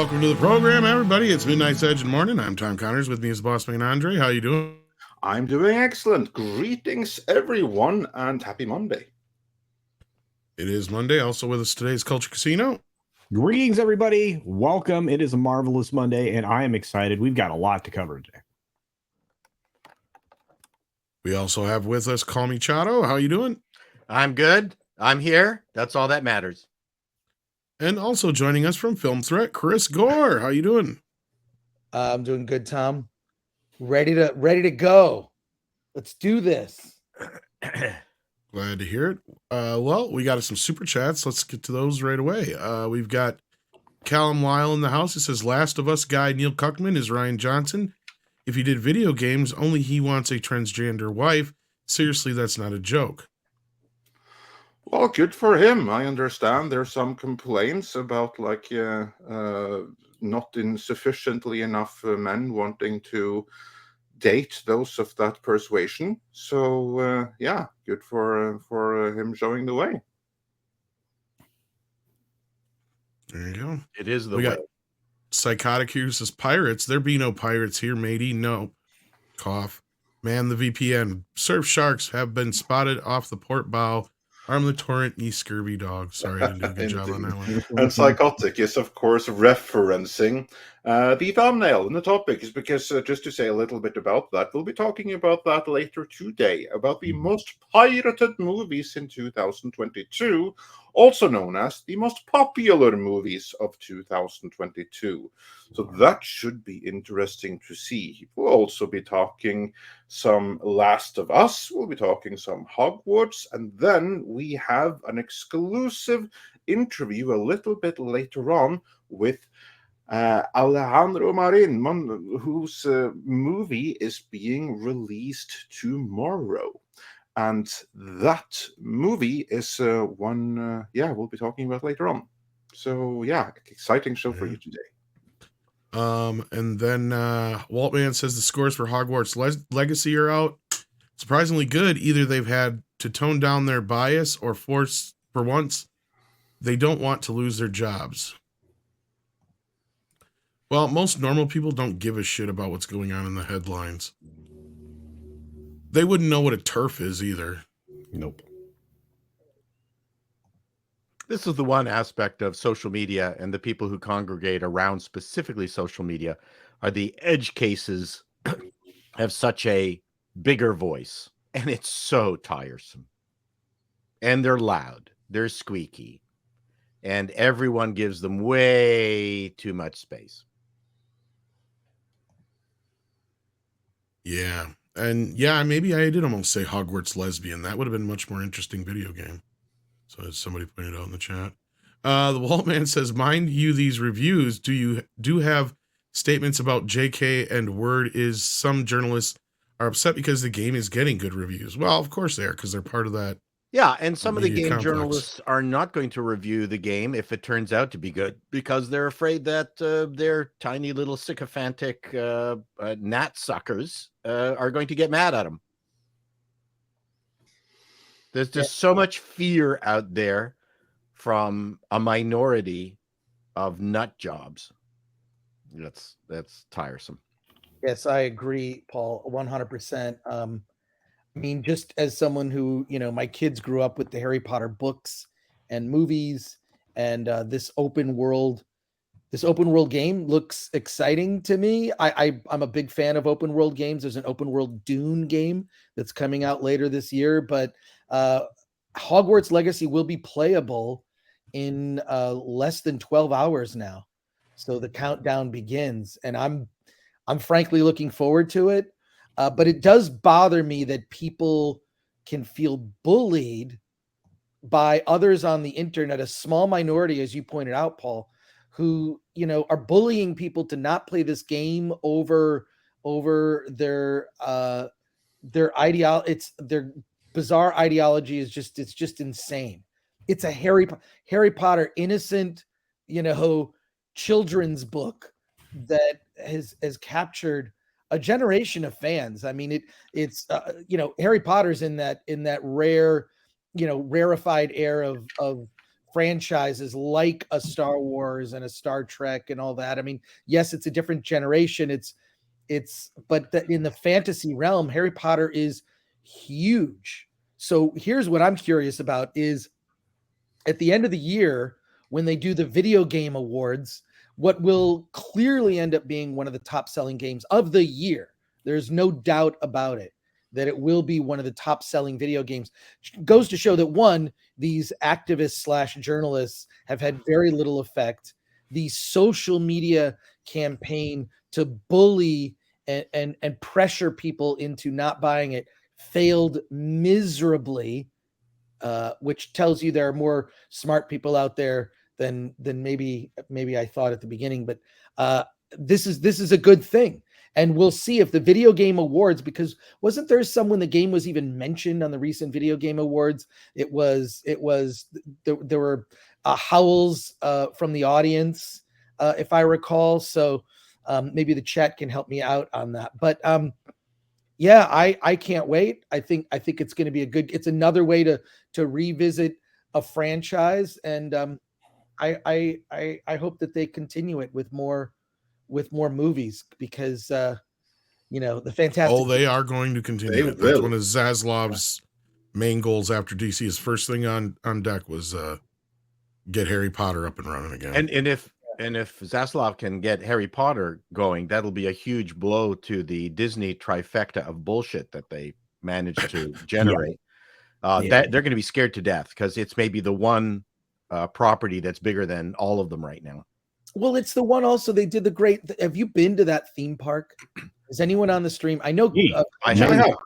Welcome to the program, everybody. It's Midnight's Edge in the morning. I'm Tom Connors. With me is Boss Man Andre. How you doing? I'm doing excellent. Greetings, everyone, and happy Monday. It is Monday. Also with us today is Culture Casino. Greetings, everybody. Welcome. It is a marvelous Monday, and I am excited. We've got a lot to cover today. We also have with us Call Me Chato. How you doing? I'm good. I'm here. That's all that matters. And also joining us from Film Threat, Chris Gore. How you doing? I'm doing good, Tom. Ready to go. Let's do this. Glad to hear it. Well, we got some super chats. Let's get to those right away. We've got Callum Lyle in the house. It says, Last of Us guy Neil Cuckman is Ryan Johnson. If he did video games, only he wants a transgender wife. Seriously, that's not a joke. Well, good for him. I understand there's some complaints about not insufficiently enough men wanting to date those of that persuasion. So yeah, good for him showing the way. There you go. It is the We way. got Psychotic here says, Pirates. There be no pirates here, matey. No. Cough. Man the VPN. Surf sharks have been spotted off the port bow. Arm the torrent, ye scurvy dog. Sorry, I didn't do a good job on that one. And Psychotic is, of course, referencing the thumbnail and the topic is because, just to say a little bit about that, we'll be talking about that later today, about the most pirated movies in 2022, also known as the most popular movies of 2022. So that should be interesting to see. We'll also be talking some Last of Us, we'll be talking some Hogwarts, and then we have an exclusive interview a little bit later on with Alejandro Marín, whose movie is being released tomorrow. And that movie is one, we'll be talking about later on. So, yeah, exciting show for you today. And then Waltman says the scores for Hogwarts Legacy are out. Surprisingly good. Either they've had to tone down their bias or for once, they don't want to lose their jobs. Well, most normal people don't give a shit about what's going on in the headlines. They wouldn't know what a turf is either. Nope. This is the one aspect of social media, and the people who congregate around specifically social media are the edge cases have such a bigger voice, and it's so tiresome. And they're loud, they're squeaky, and everyone gives them way too much space. Yeah. And yeah, maybe I did almost say Hogwarts Lesbian. That would have been a much more interesting video game. So as somebody pointed out in the chat. The Waltman says, mind you, these reviews, do have statements about JK and Word is some journalists are upset because the game is getting good reviews. Well, of course they are, because they're part of that. Yeah, and some of the media game complex. journalists are not going to review the game if it turns out to be good because they're afraid that their tiny little sycophantic gnat suckers are going to get mad at them. There's just so much fear out there from a minority of nut jobs. That's tiresome. Yes, I agree, Paul, 100%. I mean, just as someone who, my kids grew up with the Harry Potter books and movies, and this open world game looks exciting to me. I'm a big fan of open world games. There's an open world Dune game that's coming out later this year, but Hogwarts Legacy will be playable in less than 12 hours now. So the countdown begins, and I'm frankly looking forward to it. But it does bother me that people can feel bullied by others on the internet, a small minority, as you pointed out, Paul, who, are bullying people to not play this game over their ideology. Their bizarre ideology is just insane. It's a Harry Potter innocent, children's book that has captured a generation of fans. I mean, it's Harry Potter's in that rare, rarefied air of franchises like a Star Wars and a Star Trek and all that. I mean, yes, it's a different generation. But in the fantasy realm, Harry Potter is huge. So here's what I'm curious about is at the end of the year, when they do the video game awards, what will clearly end up being one of the top selling games of the year. There's no doubt about it that it will be one of the top selling video games. Goes to show that one, these activists / journalists have had very little effect. The social media campaign to bully and pressure people into not buying it failed miserably, which tells you there are more smart people out there than maybe I thought at the beginning. But this is a good thing. And we'll see if the video game awards, because wasn't there some when the game was even mentioned on the recent video game awards? There were howls from the audience, if I recall. So maybe the chat can help me out on that. But yeah, I can't wait. I think it's going to be it's another way to revisit a franchise, and I hope that they continue it with more movies, because the Fantastic. They are going to continue it. will. That's one of Zaslav's main goals after DC. His first thing on deck was get Harry Potter up and running again. And if Zaslav can get Harry Potter going, that'll be a huge blow to the Disney trifecta of bullshit that they managed to generate. That they're going to be scared to death, because it's maybe the one property that's bigger than all of them right now. Well, it's the one also they did the great. Have you been to that theme park? Is anyone on the stream? I know. I have.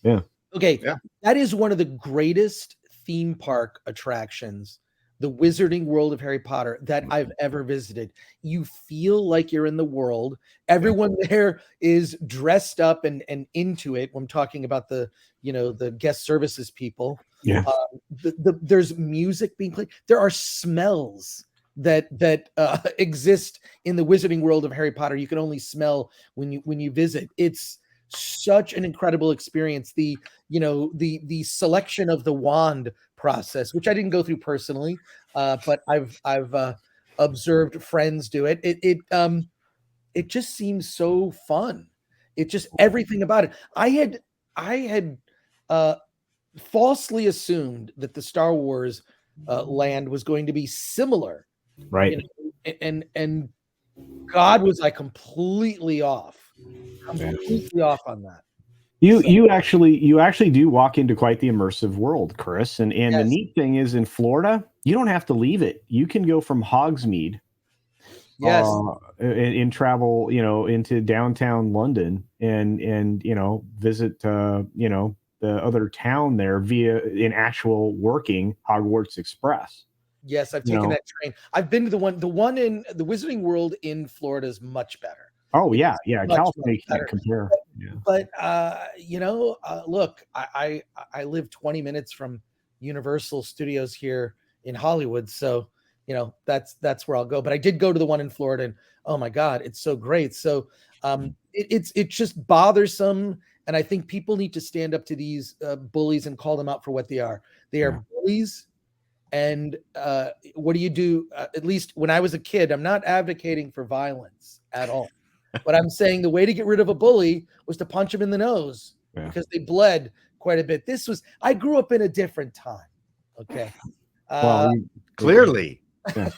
Yeah. Okay. Yeah. That is one of the greatest theme park attractions, the Wizarding World of Harry Potter, that I've ever visited. You feel like you're in the world. Everyone there is dressed up and into it. I'm talking about the guest services people. Yeah. There's music being played. There are smells that exist in the Wizarding World of Harry Potter. You can only smell when you visit. It's such an incredible experience. The selection of the wand process, which I didn't go through personally, but I've observed friends do it. It just seems so fun. It just everything about it. I had falsely assumed that the Star Wars land was going to be similar. Right. And God was like completely off on that. You actually do walk into quite the immersive world, Chris. And Yes. The neat thing is, in Florida, you don't have to leave it. You can go from Hogsmeade, Yes. and travel, into downtown London and visit the other town there via an actual working Hogwarts Express. Yes, I've taken that train. I've been to the one in the Wizarding World in Florida is much better. Oh yeah, much California better. can't compare. Yeah. But look, I live 20 minutes from Universal Studios here in Hollywood, so that's where I'll go. But I did go to the one in Florida, and oh my God, it's so great. So it's just bothersome, and I think people need to stand up to these bullies and call them out for what they are. They are bullies. And what do you do? At least when I was a kid, I'm not advocating for violence at all, but I'm saying the way to get rid of a bully was to punch him in the nose because they bled quite a bit. I grew up in a different time. Okay. Clearly. Yeah.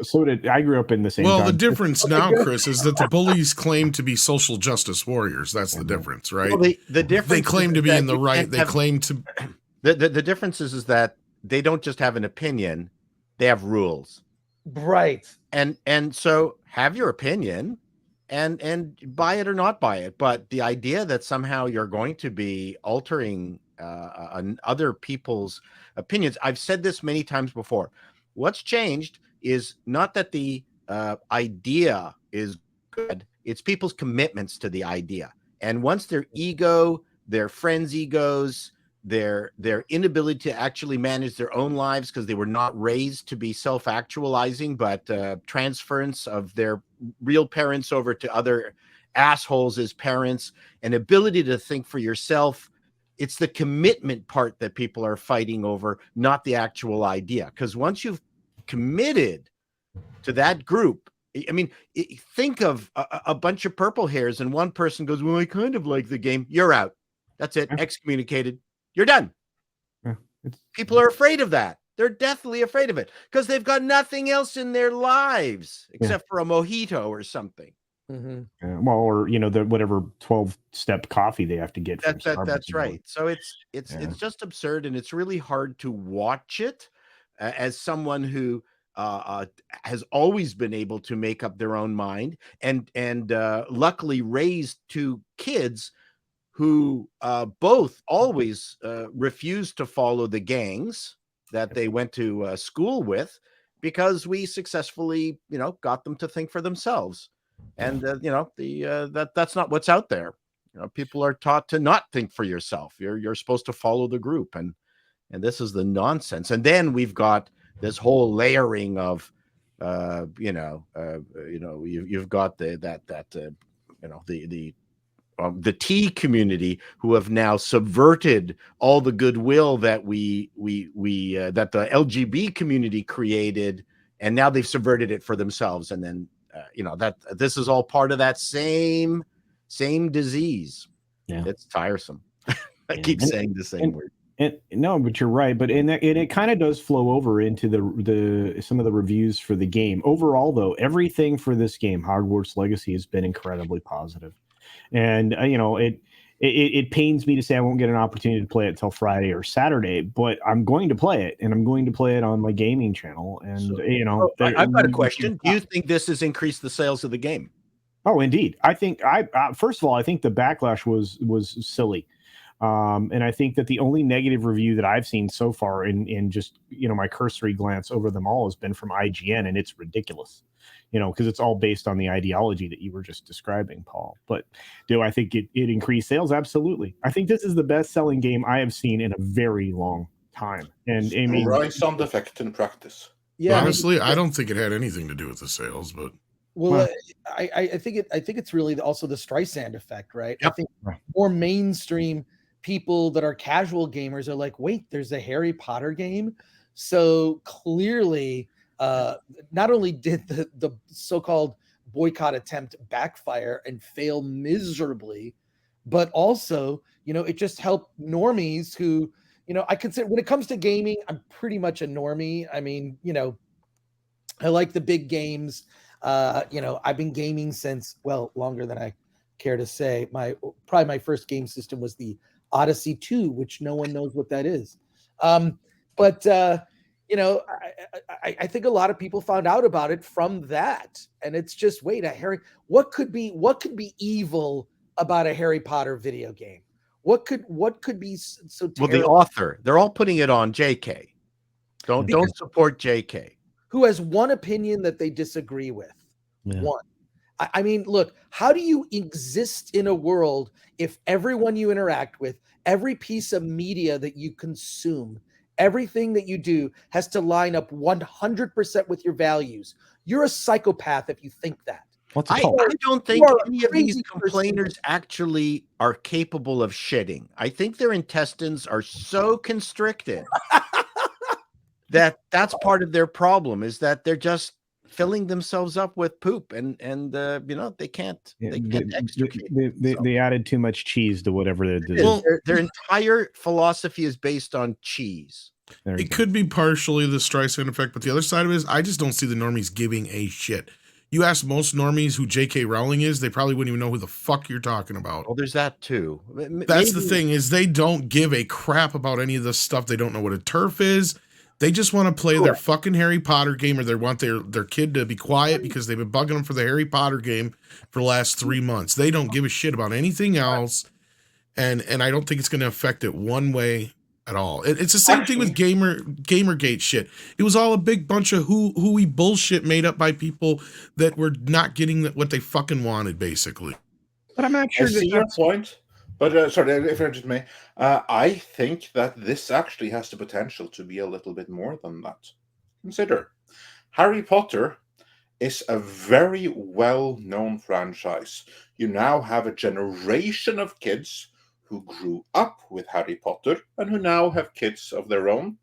So did I. Grew up in the same time. The difference now, Chris, is that the bullies claim to be social justice warriors. That's the difference, right? Well, the difference they claim to be in the right. They claim to. The difference is that they don't just have an opinion; they have rules. Right. And so have your opinion, and buy it or not buy it. But the idea that somehow you're going to be altering other people's opinions, I've said this many times before. What's changed is not that the idea is good; it's people's commitments to the idea. And once their ego, their friends' egos, their inability to actually manage their own lives because they were not raised to be self-actualizing, but transference of their real parents over to other assholes as parents, and ability to think for yourself. It's the commitment part that people are fighting over, not the actual idea. Because once you've committed to that group. I mean, think of a bunch of purple hairs and one person goes, well, I kind of like the game. You're out. That's it. Excommunicated. You're done. People are afraid of that. They're deathly afraid of it because they've got nothing else in their lives except for a mojito or something. Well, or the whatever 12-step coffee they have to get from Starbucks. That's right. So it's just absurd, and it's really hard to watch it as someone who has always been able to make up their own mind, and luckily raised two kids who both always refused to follow the gangs that they went to school with, because we successfully, got them to think for themselves. And that's not what's out there. People are taught to not think for yourself. You're supposed to follow the group, and this is the nonsense. And then we've got this whole layering of, you've got the tea community, who have now subverted all the goodwill that that the LGB community created, and now they've subverted it for themselves. And then that this is all part of that same disease. It's tiresome. I keep saying the same word. No, but you're right. But it kind of does flow over into the some of the reviews for the game. Overall, though, everything for this game, Hogwarts Legacy, has been incredibly positive. And it pains me to say I won't get an opportunity to play it till Friday or Saturday, but I'm going to play it, and I'm going to play it on my gaming channel. And I've got a question. Do you think this has increased the sales of the game? Oh, indeed. I think first of all, I think the backlash was silly. And I think that the only negative review that I've seen so far in just, my cursory glance over them all has been from IGN, and it's ridiculous, because it's all based on the ideology that you were just describing, Paul. But do I think it increased sales? Absolutely. I think this is the best selling game I have seen in a very long time. And I mean, right sound effect in practice. Yeah. Honestly, I don't think it had anything to do with the sales, but. Well, I think it's really also the Streisand effect, right? Yep. I think more mainstream people that are casual gamers are like, wait, there's a Harry Potter game. So clearly, not only did the so-called boycott attempt backfire and fail miserably, but also, it just helped normies who, I consider, when it comes to gaming, I'm pretty much a normie. I mean, I like the big games. I've been gaming since, longer than I care to say. Probably my first game system was the Odyssey 2, which no one knows what that is. I think a lot of people found out about it from that, and it's just, wait, what could be evil about a Harry Potter video game? What could be so terrible? Well, the author, they're all putting it on JK. Don't support JK. Who has one opinion that they disagree with. One. I mean, look, how do you exist in a world if everyone you interact with, every piece of media that you consume, everything that you do has to line up 100% with your values? You're a psychopath if you think that. I don't think any of these complainers actually are capable of shitting. I think their intestines are so constricted that's part of their problem, is that they're just filling themselves up with poop, and they can't extricate. They added too much cheese to whatever they did. Well, their entire philosophy is based on cheese. It could be partially the Streisand effect, but the other side of it is I just don't see the normies giving a shit. You ask most normies who J.K. Rowling is, they probably wouldn't even know who the fuck you're talking about. Well, there's that too. That's the thing, is they don't give a crap about any of this stuff. They don't know what a turf is. They just want to play their fucking Harry Potter game, or they want their kid to be quiet because they've been bugging them for the Harry Potter game for the last 3 months. They don't give a shit about anything else, and I don't think it's going to affect it one way at all. It's the same thing with Gamergate shit. It was all a big bunch of hooey bullshit made up by people that were not getting what they fucking wanted, basically. But I'm not sure. I see your point. But sorry, if I just may, I think that this actually has the potential to be a little bit more than that. Consider, Harry Potter is a very well-known franchise. You now have a generation of kids who grew up with Harry Potter and who now have kids of their own.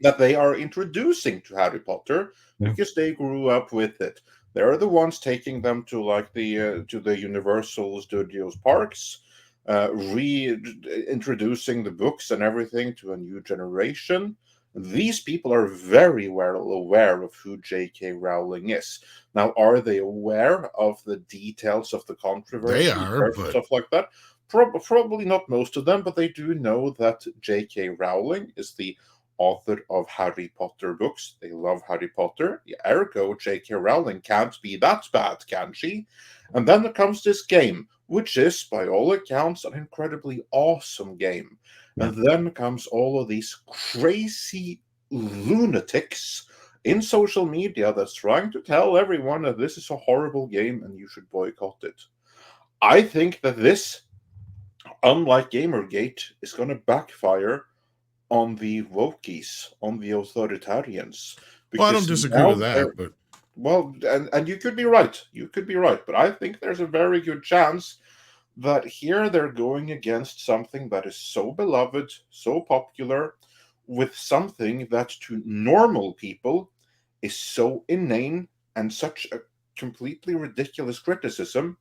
that they are introducing to Harry Potter because they grew up with it. They're the ones taking them to like the Universal Studios parks, reintroducing the books and everything to a new generation. These people are very well aware of who J.K. Rowling is. Now, are they aware of the details of the controversy? They are, but stuff like that? Probably not most of them, but they do know that J.K. Rowling is the author of Harry Potter books. They love Harry Potter. Ergo, J.K. Rowling can't be that bad, can she? And then there comes this game, which is, by all accounts, an incredibly awesome game. And then comes all of these crazy lunatics in social media that's trying to tell everyone that this is a horrible game and you should boycott it. I think that this, unlike Gamergate, is going to backfire on the wokies, on the authoritarians. Well, I don't disagree with that, but well, and you could be right. You could be right, but I think there's a very good chance that here they're going against something that is so beloved, so popular, with something that to normal people is so inane and such a completely ridiculous criticism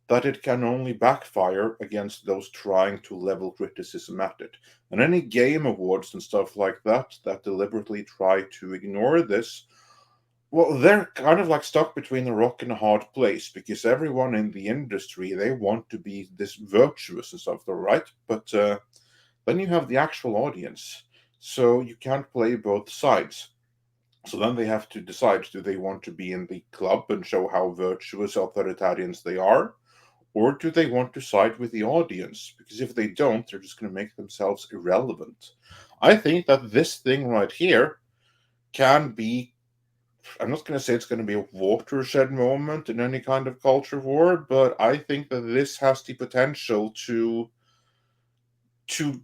that it can only backfire against those trying to level criticism at it. And any game awards and stuff like that deliberately try to ignore this, well, they're kind of like stuck between a rock and a hard place, because everyone in the industry, they want to be this virtuous and stuff, right? But then you have the actual audience, so you can't play both sides. So then they have to decide, do they want to be in the club and show how virtuous authoritarians they are? Or do they want to side with the audience? Because if they don't, they're just going to make themselves irrelevant. I think that this thing right here can be, I'm not going to say it's going to be a watershed moment in any kind of culture war, but I think that this has the potential to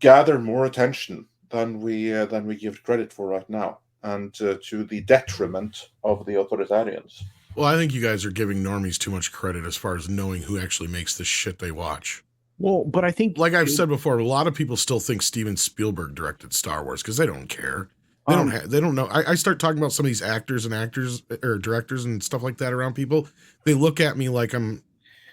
gather more attention than we give credit for right now, and to the detriment of the authoritarians. Well, I think you guys are giving normies too much credit as far as knowing who actually makes the shit they watch. Well, but I think, like I've said before, a lot of people still think Steven Spielberg directed Star Wars because they don't care. They don't know. I start talking about some of these actors or directors and stuff like that around people. They look at me like I'm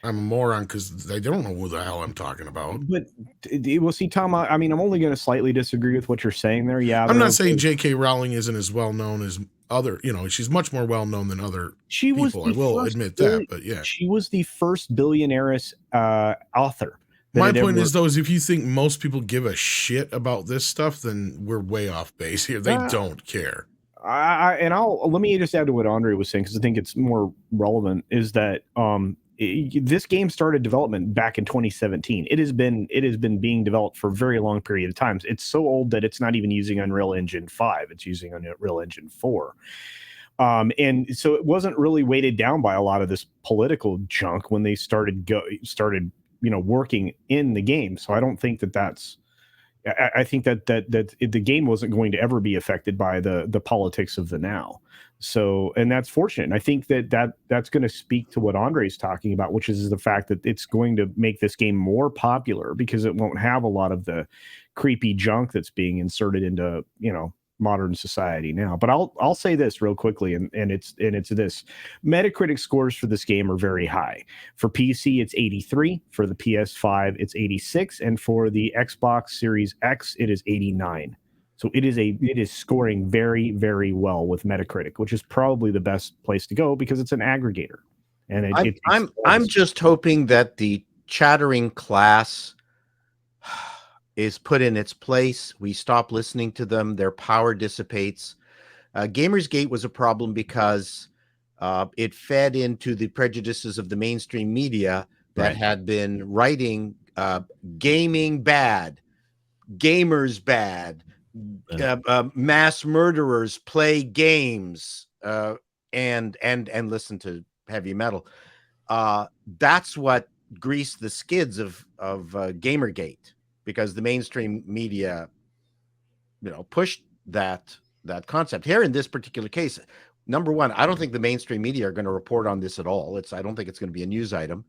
a moron because they don't know who the hell I'm talking about. But we'll see, Tom. I mean, I'm only going to slightly disagree with what you're saying there. Yeah, I'm not saying J.K. Rowling isn't as well known as other. She's much more well known than other people. I will admit that, but yeah, she was the first billionaire's author. My point is, though, is if you think most people give a shit about this stuff, then we're way off base here. They don't care. Let me just add to what Andre was saying, because I think it's more relevant, is that this game started development back in 2017. It has been being developed for a very long period of time. It's so old that it's not even using Unreal Engine 5. It's using Unreal Engine 4. And so it wasn't really weighted down by a lot of this political junk when they started working in the game. So I don't think that's. I think that the game wasn't going to ever be affected by the politics of the now. So, and that's fortunate. And I think that's going to speak to what Andre's talking about, which is the fact that it's going to make this game more popular because it won't have a lot of the creepy junk that's being inserted into, modern society now. But I'll say this real quickly, and it's this: Metacritic scores for this game are very high. For PC, it's 83. For the PS5, it's 86, and for the Xbox Series X, it is 89. So it is scoring very, very well with Metacritic, which is probably the best place to go because it's an aggregator. And I'm just hoping that the chattering class is put in its place. We stop listening to them. Their power dissipates. Gamersgate was a problem because it fed into the prejudices of the mainstream media that had been writing gaming bad, gamers bad, mass murderers play games, and listen to heavy metal. That's what greased the skids of Gamergate, because the mainstream media, pushed that concept. Here in this particular case, number one, I don't think the mainstream media are going to report on this at all. I don't think it's going to be a news item.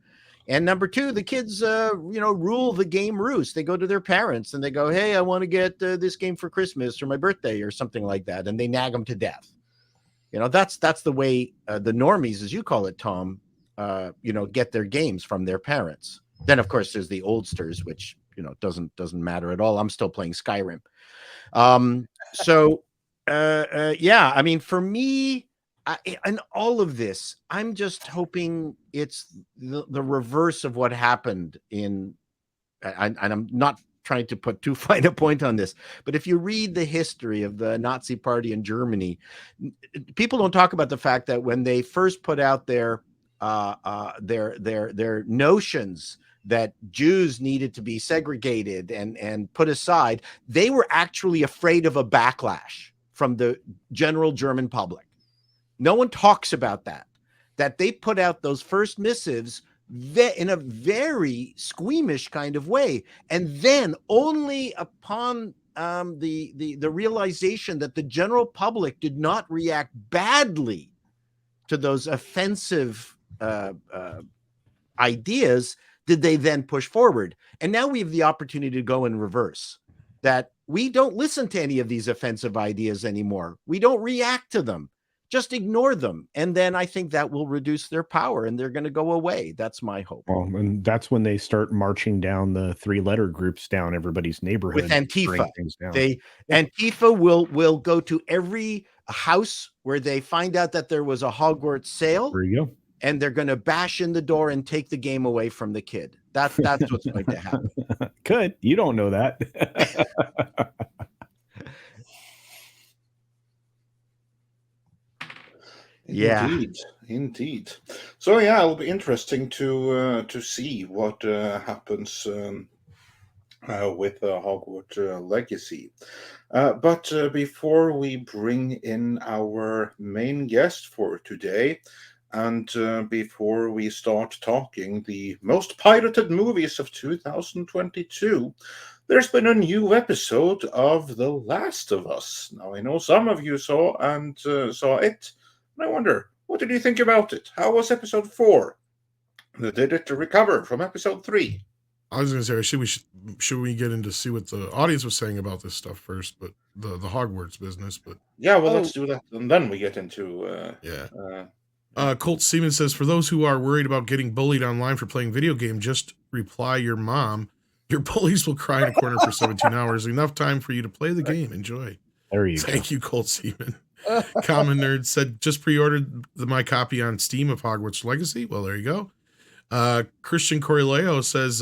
And number two, the kids, rule the game roost. They go to their parents and they go, "Hey, I want to get this game for Christmas or my birthday or something like that," and they nag them to death. That's the way the normies, as you call it, Tom, get their games from their parents. Then, of course, there's the oldsters, which doesn't matter at all. I'm still playing Skyrim. I mean, for me, and all of this, I'm just hoping it's the reverse of what happened and I'm not trying to put too fine a point on this, but if you read the history of the Nazi Party in Germany, people don't talk about the fact that when they first put out their notions that Jews needed to be segregated and put aside, they were actually afraid of a backlash from the general German public. No one talks about that they put out those first missives in a very squeamish kind of way. And then only upon the realization that the general public did not react badly to those offensive ideas did they then push forward. And now we have the opportunity to go in reverse, that we don't listen to any of these offensive ideas anymore. We don't react to them. Just ignore them. And then I think that will reduce their power and they're going to go away. That's my hope. Well, and that's when they start marching down the 3-letter groups down everybody's neighborhood. With Antifa. Antifa will go to every house where they find out that there was a Hogwarts sale. There you go. And they're going to bash in the door and take the game away from the kid. That's what's going to happen. Good. You don't know that. Yeah, indeed. So yeah, it'll be interesting to see what happens with Hogwarts Legacy. But before we bring in our main guest for today, and before we start talking the most pirated movies of 2022, there's been a new episode of The Last of Us. Now, I know some of you saw it, and I wonder, what did you think about it? How was episode 4? Did it recover from episode 3? I was going to say, should we get into see what the audience was saying about this stuff first, but the Hogwarts business, but yeah, well, let's do that, and then we get into Colt Seaman says, for those who are worried about getting bullied online for playing video game, just reply your mom. Your bullies will cry in a corner for 17 hours. Enough time for you to play the game. Enjoy. There you go. Thank you, Colt Seaman. Common Nerd said, just pre-ordered my copy on Steam of Hogwarts Legacy. Well, there you go. Christian Correleo says,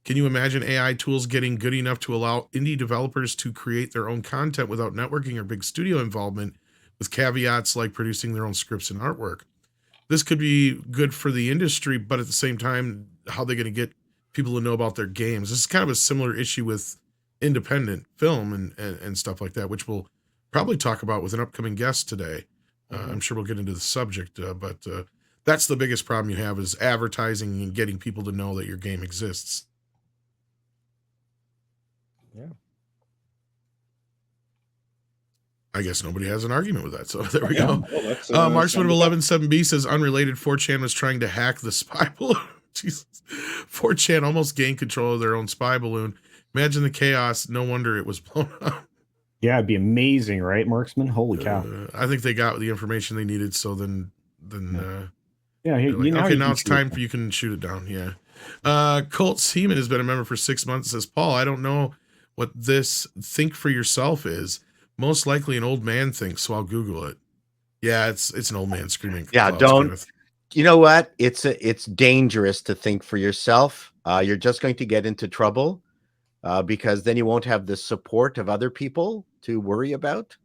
can you imagine AI tools getting good enough to allow indie developers to create their own content without networking or big studio involvement, with caveats like producing their own scripts and artwork? This could be good for the industry, but at the same time, how are they going to get people to know about their games? This is kind of a similar issue with independent film and stuff like that, which we'll probably talk about with an upcoming guest today. I'm sure we'll get into the subject, but that's the biggest problem you have, is advertising and getting people to know that your game exists. Yeah. I guess nobody has an argument with that. So there we go. Well, Marksman of 11-7B says, unrelated, 4chan was trying to hack the spy balloon. Jesus. 4chan almost gained control of their own spy balloon. Imagine the chaos. No wonder it was blown up. Yeah, it'd be amazing, right, Marksman? Holy cow. I think they got the information they needed. So then yeah, okay, now it's time for you can shoot it down. Yeah. Colt Seaman has been a member for 6 months. Says, Paul, I don't know what this think for yourself is. Most likely an old man thing, so I'll Google it. Yeah, it's an old man screaming. Yeah, don't. You know what? It's dangerous to think for yourself. You're just going to get into trouble because then you won't have the support of other people to worry about.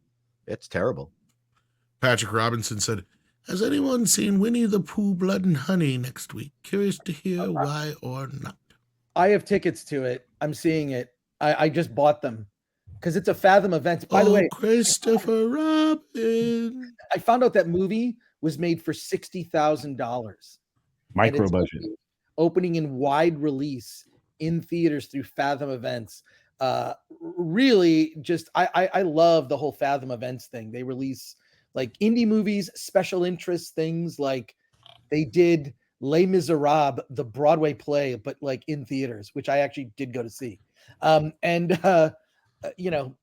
It's terrible. Patrick Robinson said, has anyone seen Winnie the Pooh Blood and Honey next week? Curious to hear why or not. I have tickets to it. I'm seeing it. I just bought them because it's a Fathom event. By the way, Christopher Robin. I found out that movie was made for $60,000. Micro budget. Opening in wide release in theaters through Fathom Events. Really, just I love the whole Fathom Events thing. They release like indie movies, special interest things. Like they did Les Miserables, the Broadway play, but like in theaters, which I actually did go to see. You know,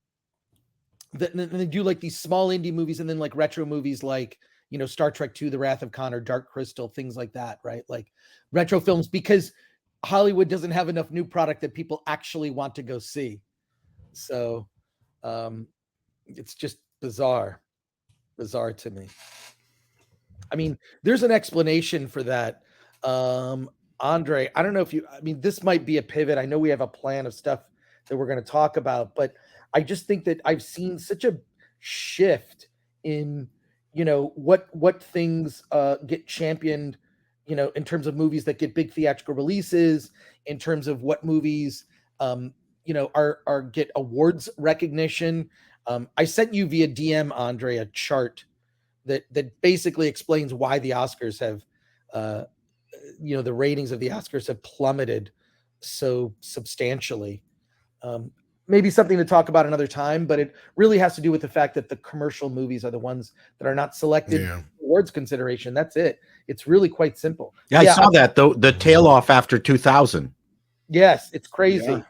then they do like these small indie movies and then like retro movies like, you know, Star Trek II, The Wrath of Khan, or Dark Crystal, things like that, right? Like retro films, because Hollywood doesn't have enough new product that people actually want to go see. So it's just bizarre to me. I mean, there's an explanation for that. Andre, I don't know if I mean, this might be a pivot. I know we have a plan of stuff that we're going to talk about, but I just think that I've seen such a shift in, you know, what things get championed, you know, in terms of movies that get big theatrical releases, in terms of what movies, you know, are get awards recognition. I sent you via DM, Andre, a chart that basically explains why the Oscars have, you know, the ratings of the Oscars have plummeted so substantially. Maybe something to talk about another time, but it really has to do with the fact that the commercial movies are the ones that are not selected for awards consideration. That's it. It's really quite simple. Yeah, I saw that though. The tail off after 2000. Yes, it's crazy. Yeah.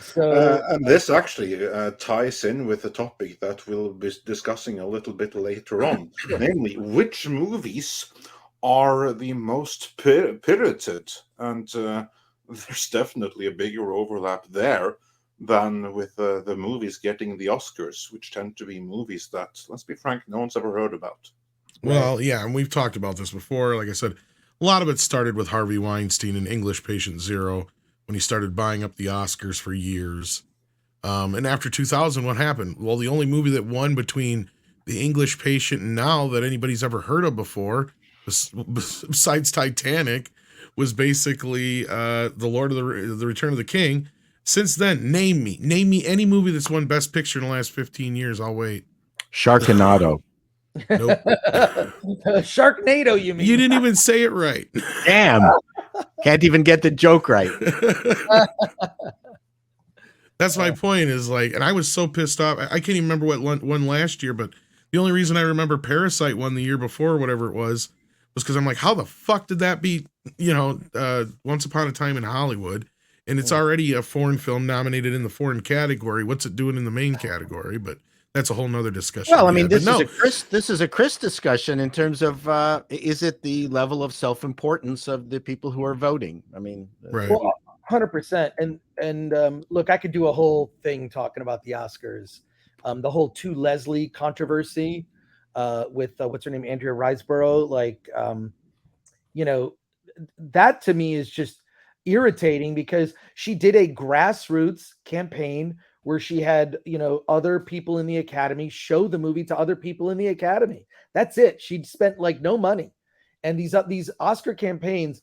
So, and this actually ties in with the topic that we'll be discussing a little bit later on, namely which movies are the most pirated, and there's definitely a bigger overlap there than with the movies getting the Oscars, which tend to be movies that, let's be frank, no one's ever heard about. Well, yeah, and we've talked about this before. Like I said, a lot of it started with Harvey Weinstein and English Patient Zero when he started buying up the Oscars for years. And after 2000, what happened? Well, the only movie that won between The English Patient and now that anybody's ever heard of before, besides Titanic, was basically The Lord of the Return of the King. Since then, name me any movie that's won Best Picture in the last 15 years. I'll wait. Sharknado. Nope. Sharknado, you mean? You didn't even say it right. Damn. Can't even get the joke right. That's my point, is like, and I was so pissed off. I can't even remember what won last year, but the only reason I remember Parasite won the year before, whatever it was because I'm like, how the fuck did that beat, you know, Once Upon a Time in Hollywood? And it's already a foreign film nominated in the foreign category. What's it doing in the main category? But that's a whole nother discussion. Well, I mean, this is a Chris discussion in terms of is it the level of self-importance of the people who are voting? I mean, right. Well, 100%. And look, I could do a whole thing talking about the Oscars, the whole To Leslie controversy with what's her name, Andrea Riseborough. Like, you know, that to me is just irritating because she did a grassroots campaign where she had, you know, other people in the Academy show the movie to other people in the Academy. That's it. She'd spent like no money. And these Oscar campaigns,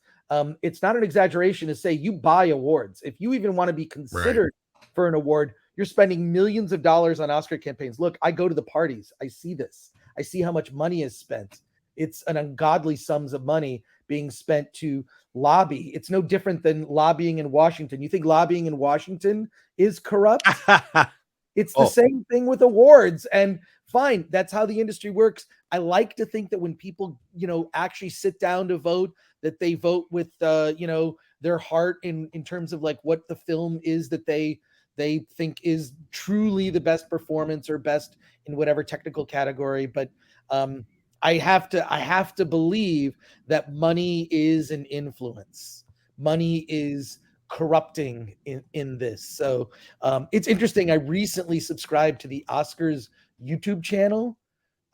it's not an exaggeration to say you buy awards. If you even want to be considered for an award, you're spending millions of dollars on Oscar campaigns. Look, I go to the parties. I see this. I see how much money is spent. It's an ungodly sums of money being spent to lobby. It's no different than lobbying in Washington. You think lobbying in Washington is corrupt? It's the same thing with awards. And fine, that's how the industry works. I like to think that when people, you know, actually sit down to vote, that they vote with, you know, their heart in terms of like what the film is that they think is truly the best performance or best in whatever technical category. But I have to believe that money is an influence. Money is corrupting in this. So it's interesting. I recently subscribed to the Oscars YouTube channel.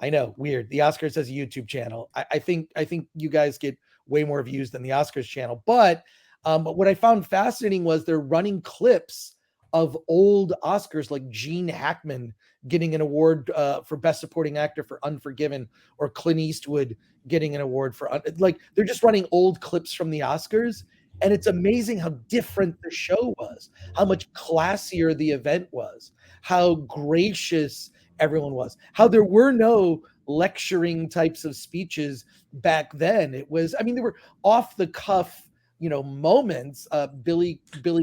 I know, weird. The Oscars has a YouTube channel. I think you guys get way more views than the Oscars channel. But what I found fascinating was they're running clips of old Oscars, like Gene Hackman getting an award for Best Supporting Actor for Unforgiven, or Clint Eastwood getting an award for, like, they're just running old clips from the Oscars. And it's amazing how different the show was, how much classier the event was, how gracious everyone was, how there were no lecturing types of speeches back then. It was, I mean, there were off the cuff, you know, moments. Billy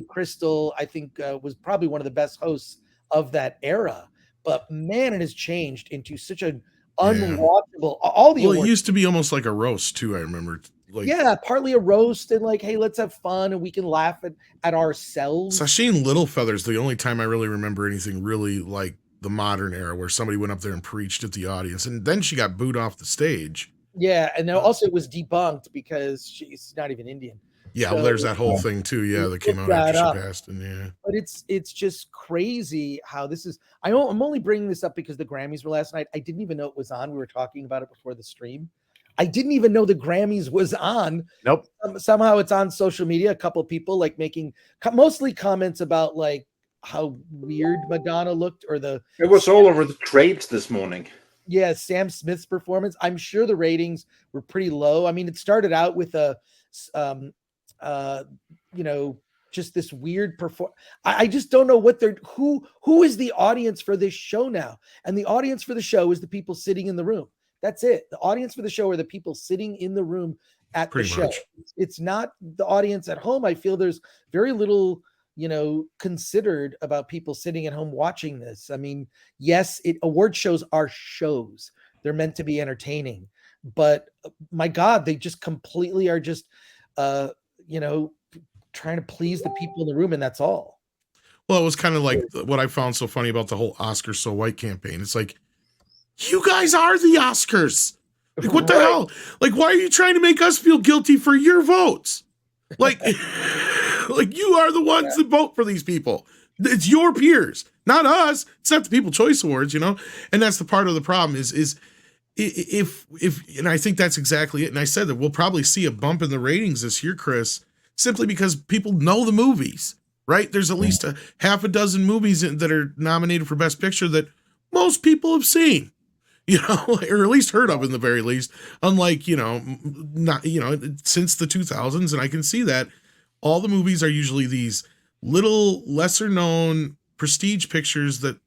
Crystal, I think, was probably one of the best hosts of that era. But man, it has changed into such an unwatchable. All the well, it used to be almost like a roast too. I remember. like yeah, partly a roast and like, hey, let's have fun and we can laugh at ourselves. Sasheen Littlefeather's the only time I really remember anything really like the modern era where somebody went up there and preached at the audience, and then she got booed off the stage. Yeah, and then also it was debunked because she's not even Indian. Yeah, So, well, there's that whole thing too. Yeah, that came out after she passed, and yeah. But it's just crazy how this is. I'm only bringing this up because the Grammys were last night. I didn't even know it was on. We were talking about it before the stream. I didn't even know the Grammys was on. Nope. Somehow it's on social media. A couple of people like making mostly comments about like how weird Madonna looked, or it was all over the trades this morning. Yeah, Sam Smith's performance. I'm sure the ratings were pretty low. I mean, it started out with a just this weird perform. I just don't know what they're who is the audience for this show now. And the audience for the show is the people sitting in the room. That's it. The audience for the show are the people sitting in the room at the show. It's not the audience at home. I feel there's very little, considered about people sitting at home watching this. I mean, yes, award shows are shows. They're meant to be entertaining, but my God, they just completely are just, trying to please the people in the room, and that's all. Well, it was kind of like what I found so funny about the whole Oscars So White campaign. It's like, you guys are the Oscars. Like, what the hell? Like, why are you trying to make us feel guilty for your votes? Like, like you are the ones that vote for these people. It's your peers, not us. It's not the People Choice Awards, And that's the part of the problem is if, and I think that's exactly it. And I said that we'll probably see a bump in the ratings this year, Chris, simply because people know the movies, right? There's at least a half a dozen movies that are nominated for Best Picture that most people have seen. Or at least heard of in the very least, unlike, not, since the 2000s. And I can see that all the movies are usually these little lesser known prestige pictures that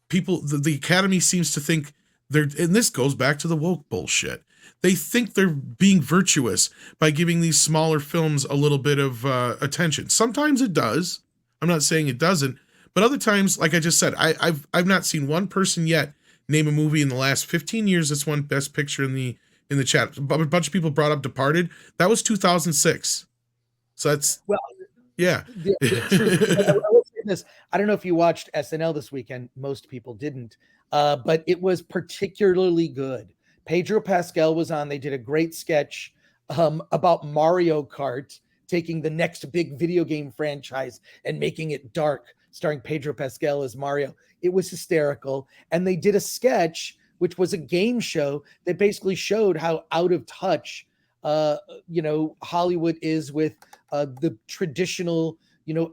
people, the Academy seems to think they're, and this goes back to the woke bullshit. They think they're being virtuous by giving these smaller films a little bit of attention. Sometimes it does. I'm not saying it doesn't, but other times, like I just said, I've not seen one person yet name a movie in the last 15 years that's won Best Picture in the chat. A bunch of people brought up Departed. That was 2006. So that's yeah. I will say this. I don't know if you watched SNL this weekend. Most people didn't, but it was particularly good. Pedro Pascal was on. They did a great sketch about Mario Kart, taking the next big video game franchise and making it dark, starring Pedro Pascal as Mario. It was hysterical. And they did a sketch, which was a game show that basically showed how out of touch, Hollywood is with the traditional,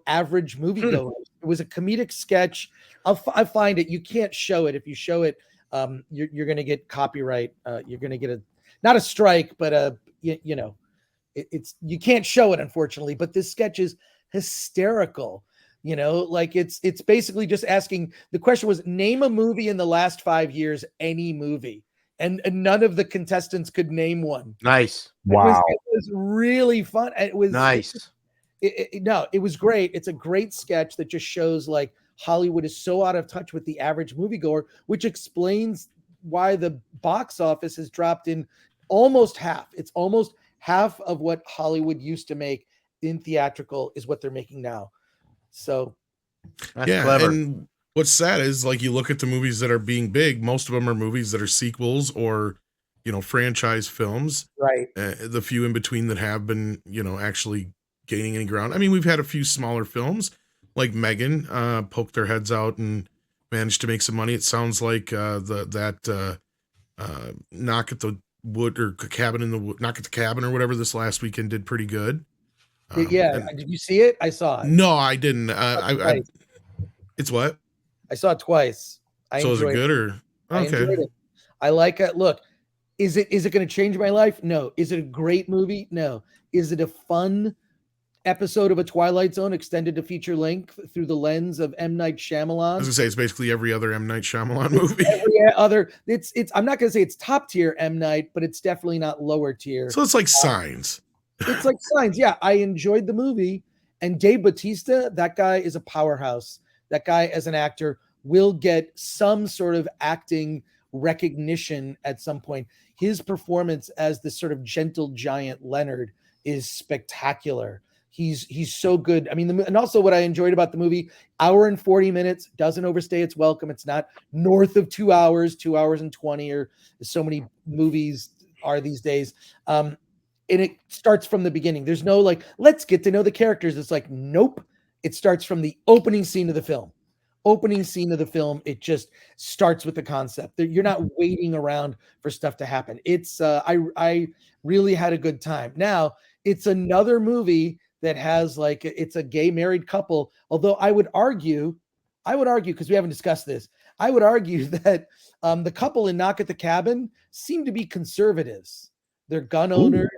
average moviegoer. It was a comedic sketch. I'll find it. You can't show it. If you show it, you're going to get copyright. You're going to get not a strike, but it's you can't show it, unfortunately. But this sketch is hysterical. It's basically just asking, the question was, name a movie in the last 5 years, any movie. And none of the contestants could name one. Nice. Wow. It was really fun. It was nice. It was great. It's a great sketch that just shows like Hollywood is so out of touch with the average moviegoer, which explains why the box office has dropped in almost half. It's almost half of what Hollywood used to make in theatrical is what they're making now. So that's clever. And what's sad is, like, you look at the movies that are being big, most of them are movies that are sequels or, franchise films. Right. The few in between that have been, actually gaining any ground. I mean, we've had a few smaller films like Megan poked their heads out and managed to make some money. It sounds like Knock at the Wood or Cabin in the Wood, Knock at the Cabin or whatever this last weekend did pretty good. Did you see it? I saw it. No, I didn't. It's what? I saw it twice. So is it good or okay? I like it. Look, is it going to change my life? No. Is it a great movie? No. Is it a fun episode of a Twilight Zone extended to feature length through the lens of M. Night Shyamalan? I was gonna say it's basically every other M. Night Shyamalan movie. It's. I'm not gonna say it's top tier M. Night, but it's definitely not lower tier. So it's like Signs. It's like Signs. Yeah, I enjoyed the movie, and Dave Bautista, that guy is a powerhouse. That guy as an actor will get some sort of acting recognition at some point. His performance as this sort of gentle giant Leonard is spectacular. He's so good. I mean, and also what I enjoyed about the movie, hour and 40 minutes, doesn't overstay its welcome. It's not north of 2 hours, 2 hours and 20, or so many movies are these days. And it starts from the beginning. There's no like, let's get to know the characters. It's like, nope. It starts from the opening scene of the film. It just starts with the concept. You're not waiting around for stuff to happen. It's I really had a good time. Now, it's another movie that has like, it's a gay married couple. Although I would argue, because we haven't discussed this, I would argue that the couple in Knock at the Cabin seem to be conservatives. They're gun owners.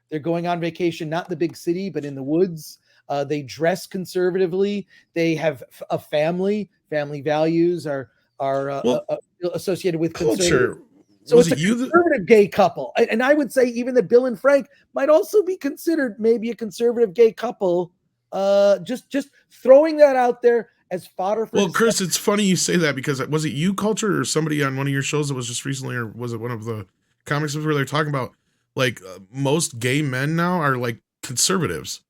They're going on vacation, not in the big city, but in the woods. They dress conservatively. They have a family. Family values are associated with culture. So it's a conservative gay couple. And I would say even that Bill and Frank might also be considered maybe a conservative gay couple. Just throwing that out there as fodder for. Well, Chris, it's funny you say that, because was it You Culture or somebody on one of your shows that was just recently, or was it one of the comics where they're talking about like most gay men now are like conservatives,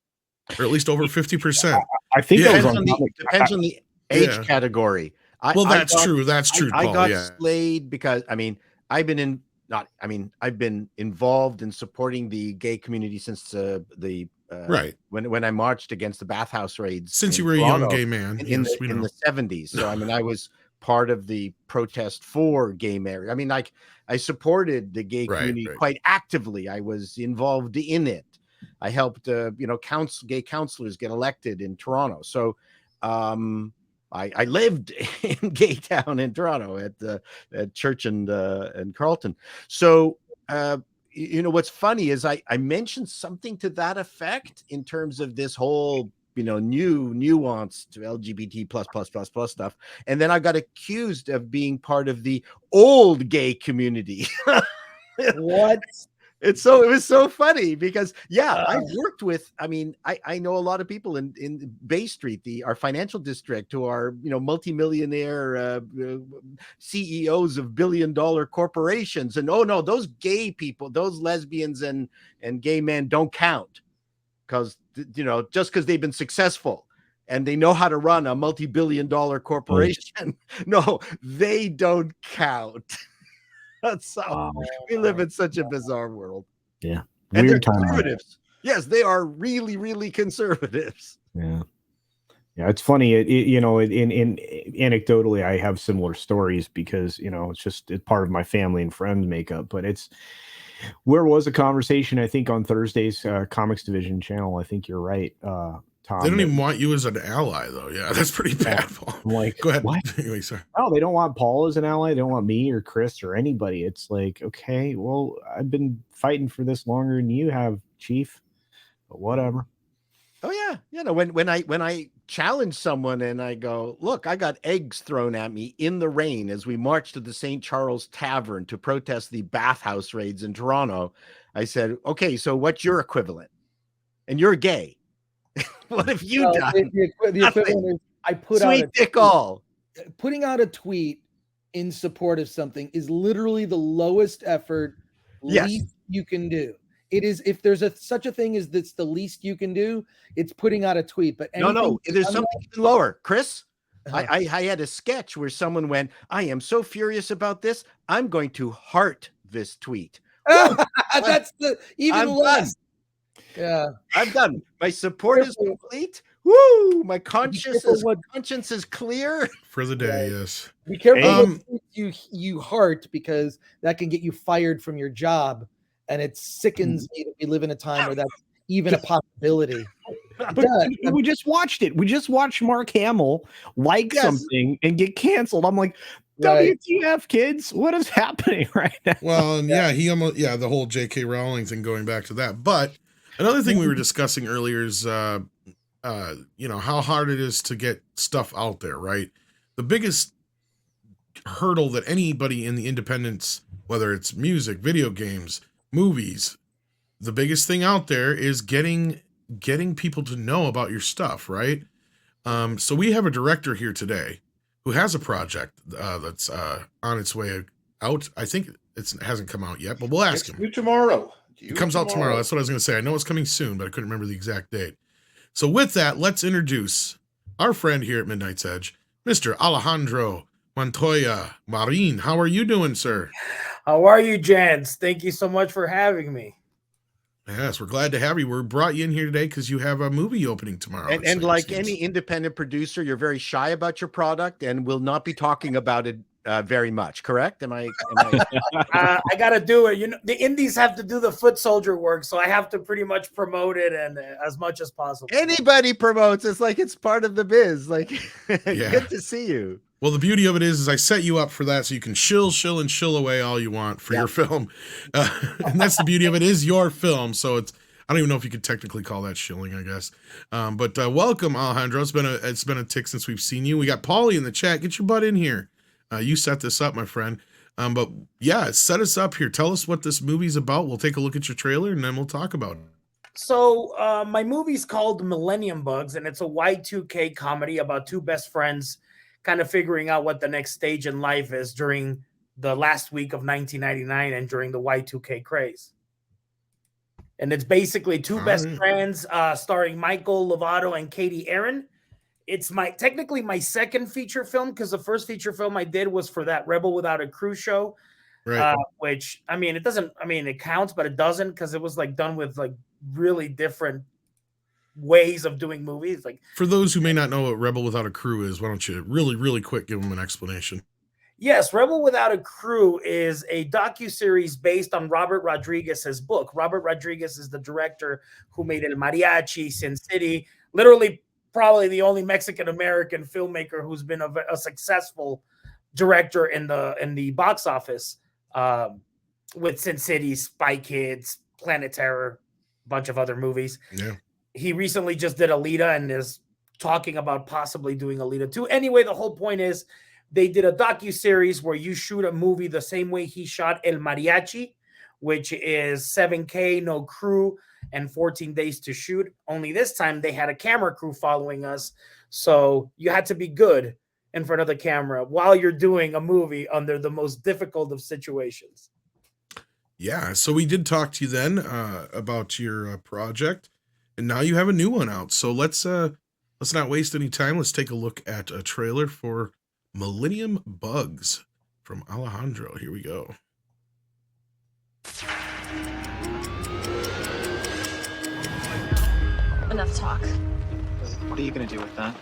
or at least over 50%. I think Yeah. that was Depends on the age Yeah. category. That's true. That's true. I Paul, got yeah. slayed because I've been involved in supporting the gay community since Right. when I marched against the bathhouse raids. Since in you were a Toronto young gay man. in Yes, we know. the 70s. So I was part of the protest for gay marriage. I supported the gay community quite actively. I was involved in it. I helped gay counselors get elected in Toronto. So I lived in Gay Town in Toronto at Church and Carlton. So what's funny is I mentioned something to that effect in terms of this whole new nuance to LGBT plus stuff, and then I got accused of being part of the old gay community. What? It was so funny because I've worked with, I know a lot of people in Bay Street, our financial district, who are, multimillionaire CEOs of billion-dollar corporations. And oh no, those gay people, those lesbians and gay men don't count, because, just because they've been successful and they know how to run a multi-billion-dollar corporation. No, they don't count. That's how we live in such a bizarre world. Yeah. And Weird they're time. conservatives. Yes, they are really, really conservatives. Yeah. Yeah, it's funny. In anecdotally, I have similar stories because, it's part of my family and friends makeup, but where was a conversation, I think, on Thursday's Comics Division channel. I think you're right, Tom. They don't even want you as an ally, though. Yeah, that's pretty bad, Paul. I'm like, go ahead. What? Anyway, sorry. No, they don't want Paul as an ally. They don't want me or Chris or anybody. It's like, okay, well, I've been fighting for this longer than you have, Chief. But whatever. Oh yeah, when I challenge someone and I go, look, I got eggs thrown at me in the rain as we marched to the St. Charles Tavern to protest the bathhouse raids in Toronto. I said, okay, so what's your equivalent? And you're gay. What have you done? The equivalent is I put Sweet out dick all. Putting out a tweet in support of something is literally the lowest effort, least you can do. It is, if there's such a thing as that's the least you can do, it's putting out a tweet. But no, there's something even lower, Chris. I had a sketch where someone went, I am so furious about this, I'm going to heart this tweet. That's even less. Yeah, I'm done. My support is complete. Woo! My conscience is clear for the day. Yes. Be careful what you heart, because that can get you fired from your job, and it sickens me that we live in a time where that's even a possibility. But we just watched it. We just watched Mark Hamill something and get canceled. I'm like, WTF, kids? What is happening right now? Well, and the whole J.K. Rowling thing, going back to that. But another thing we were discussing earlier is, how hard it is to get stuff out there, right? The biggest hurdle that anybody in the independents, whether it's music, video games, movies, the biggest thing out there is getting people to know about your stuff, right? So we have a director here today who has a project that's on its way out? I think it hasn't come out yet, but we'll ask It's him. due tomorrow. It comes out tomorrow. That's what I was going to say. I know it's coming soon, but I couldn't remember the exact date. So with that, let's introduce our friend here at Midnight's Edge, Mr. Alejandro Montoya Marín. How are you doing, sir? How are you, gents? Thank you so much for having me. Yes, we're glad to have you. We brought you in here today because you have a movie opening tomorrow. And like any independent producer, you're very shy about your product and will not be talking about it very much. Correct? Am I I got to do it. You know, the indies have to do the foot soldier work, so I have to pretty much promote it and as much as possible. Anybody promotes, it's like it's part of the biz. Like, good to see you. Well, the beauty of it is I set you up for that so you can shill away all you want for your film. And that's the beauty of it, is your film. So it's, I don't even know if you could technically call that shilling, I guess. But welcome, Alejandro. It's been a tick since we've seen you. We got Paulie in the chat. Get your butt in here. You set this up, my friend. But yeah, set us up here. Tell us what this movie's about. We'll take a look at your trailer and then we'll talk about it. So my movie's called Millennium Bugs, and it's a Y2K comedy about two best friends kind of figuring out what the next stage in life is during the last week of 1999 and during the Y2K craze. And it's basically two best friends starring Michael Lovato and Katie Aaron. It's technically my second feature film, because the first feature film I did was for that Rebel Without a Crew show, right? Which, I mean, it counts, but it doesn't, because it was like done with like really different ways of doing movies. Like, for those who may not know what Rebel Without a Crew is, why don't you really quick give them an explanation? Yes, Rebel Without a Crew is a docuseries based on Robert Rodriguez's book. Robert Rodriguez is the director who made El Mariachi, Sin City, literally probably the only Mexican-American filmmaker who's been a successful director in the box office, with Sin City, Spy Kids, Planet Terror, a bunch of other movies. Yeah. He recently just did Alita and is talking about possibly doing Alita 2. Anyway, the whole point is they did a docuseries where you shoot a movie the same way he shot El Mariachi, which is 7K, no crew, and 14 days to shoot. Only this time they had a camera crew following us. So you had to be good in front of the camera while you're doing a movie under the most difficult of situations. Yeah, so we did talk to you then about your project. And now you have a new one out. So let's not waste any time. Let's take a look at a trailer for Millennium Bugs from Alejandro. Here we go. Enough talk. What are you gonna do with that?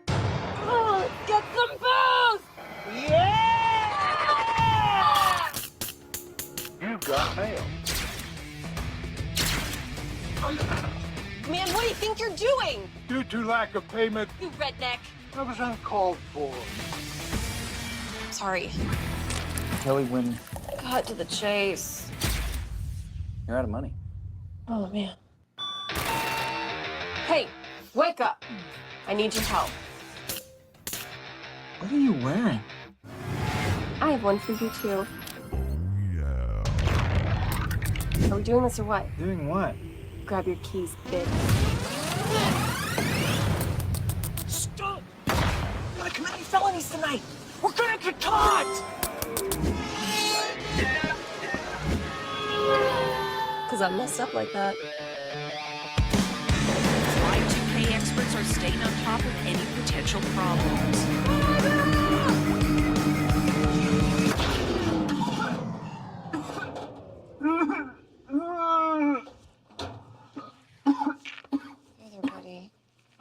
Oh, get some booze! Yeah! You got mail. Man, what do you think you're doing? Due to lack of payment, You redneck. that was uncalled for. Sorry. Kelly, when Cut to the chase. you're out of money. Oh, man. Hey, wake up. I need your help. What are you wearing? I have one for you, too. Are we doing this or what? Doing what? Grab your keys, bitch. Stop! We're committing felonies tonight. We're gonna get caught. Because I'm messed up like that. Y2K experts are staying on top of any potential problems. Hey there, buddy.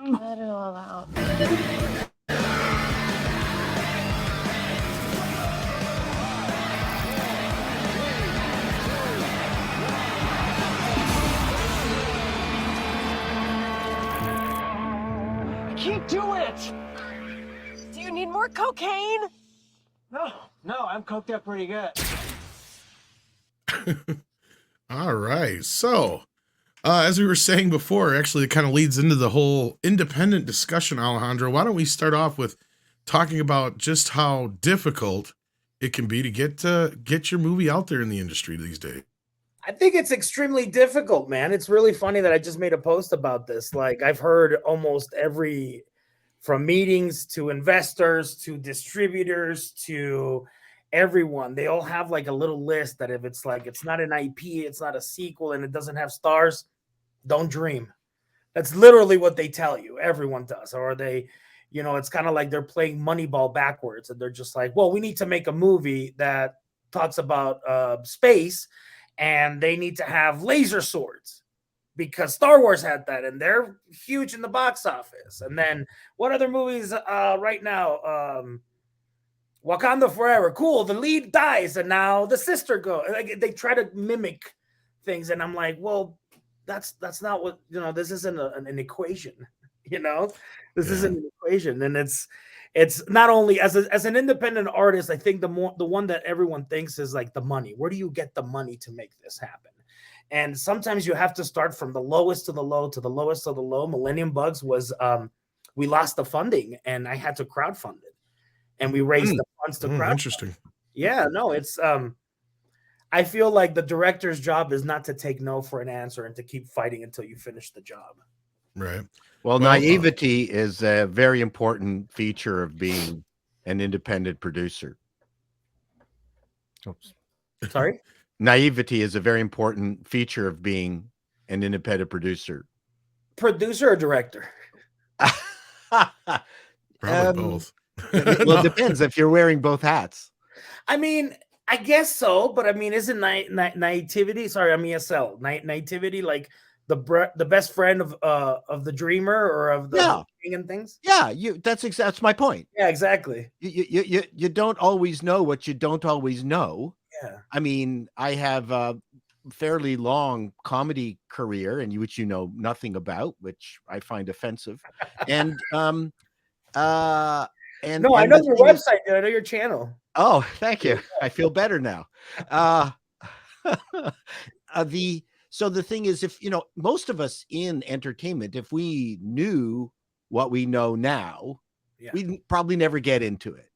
Let it all out. I can't do it. Do you need more cocaine? No, I'm coked up pretty good. All right. So, as we were saying before, actually, it kind of leads into the whole independent discussion, Alejandro. Why don't we start off with talking about just how difficult it can be to get your movie out there in the industry these days? I think it's extremely difficult, man. It's really funny that I just made a post about this. Like, I've heard almost from meetings to investors to distributors to everyone, they all have like a little list that if it's like it's not an IP, it's not a sequel, and it doesn't have stars, don't dream. That's literally what they tell you. Everyone does. Or they, it's kind of like they're playing Moneyball backwards, and they're just like, well, we need to make a movie that talks about space, and they need to have laser swords because Star Wars had that, and they're huge in the box office. And then what other movies right now? Wakanda Forever, cool. The lead dies, and now the sister goes. Like, they try to mimic things, and I'm like, well, that's not what This isn't an equation. This isn't an equation, and it's not only as an independent artist. I think the one that everyone thinks is like the money. Where do you get the money to make this happen? And sometimes you have to start from the lowest to the low to the lowest of the low. Millennium Bugs was we lost the funding, and I had to crowdfund it, and we raised the funds to crowdfund. Interesting. Yeah, no, it's I feel like the director's job is not to take no for an answer and to keep fighting until you finish the job. Right. Well, naivety is a very important feature of being an independent producer. Oops. Sorry? Naivety is a very important feature of being an independent producer. Producer or director? Probably both. Well, it depends if you're wearing both hats. I mean, I guess so, but I mean, isn't naivety? Sorry, I'm ESL. Naivety like the best friend of the dreamer or of the king and things? Yeah, that's my point. Yeah, exactly. You don't always know what you don't always know. Yeah. I mean, I have a fairly long comedy career, and which you know nothing about, which I find offensive. And no, I know your website, dude. I know your channel. Oh, thank you. I feel better now. So the thing is, if most of us in entertainment, if we knew what we know now, we'd probably never get into it.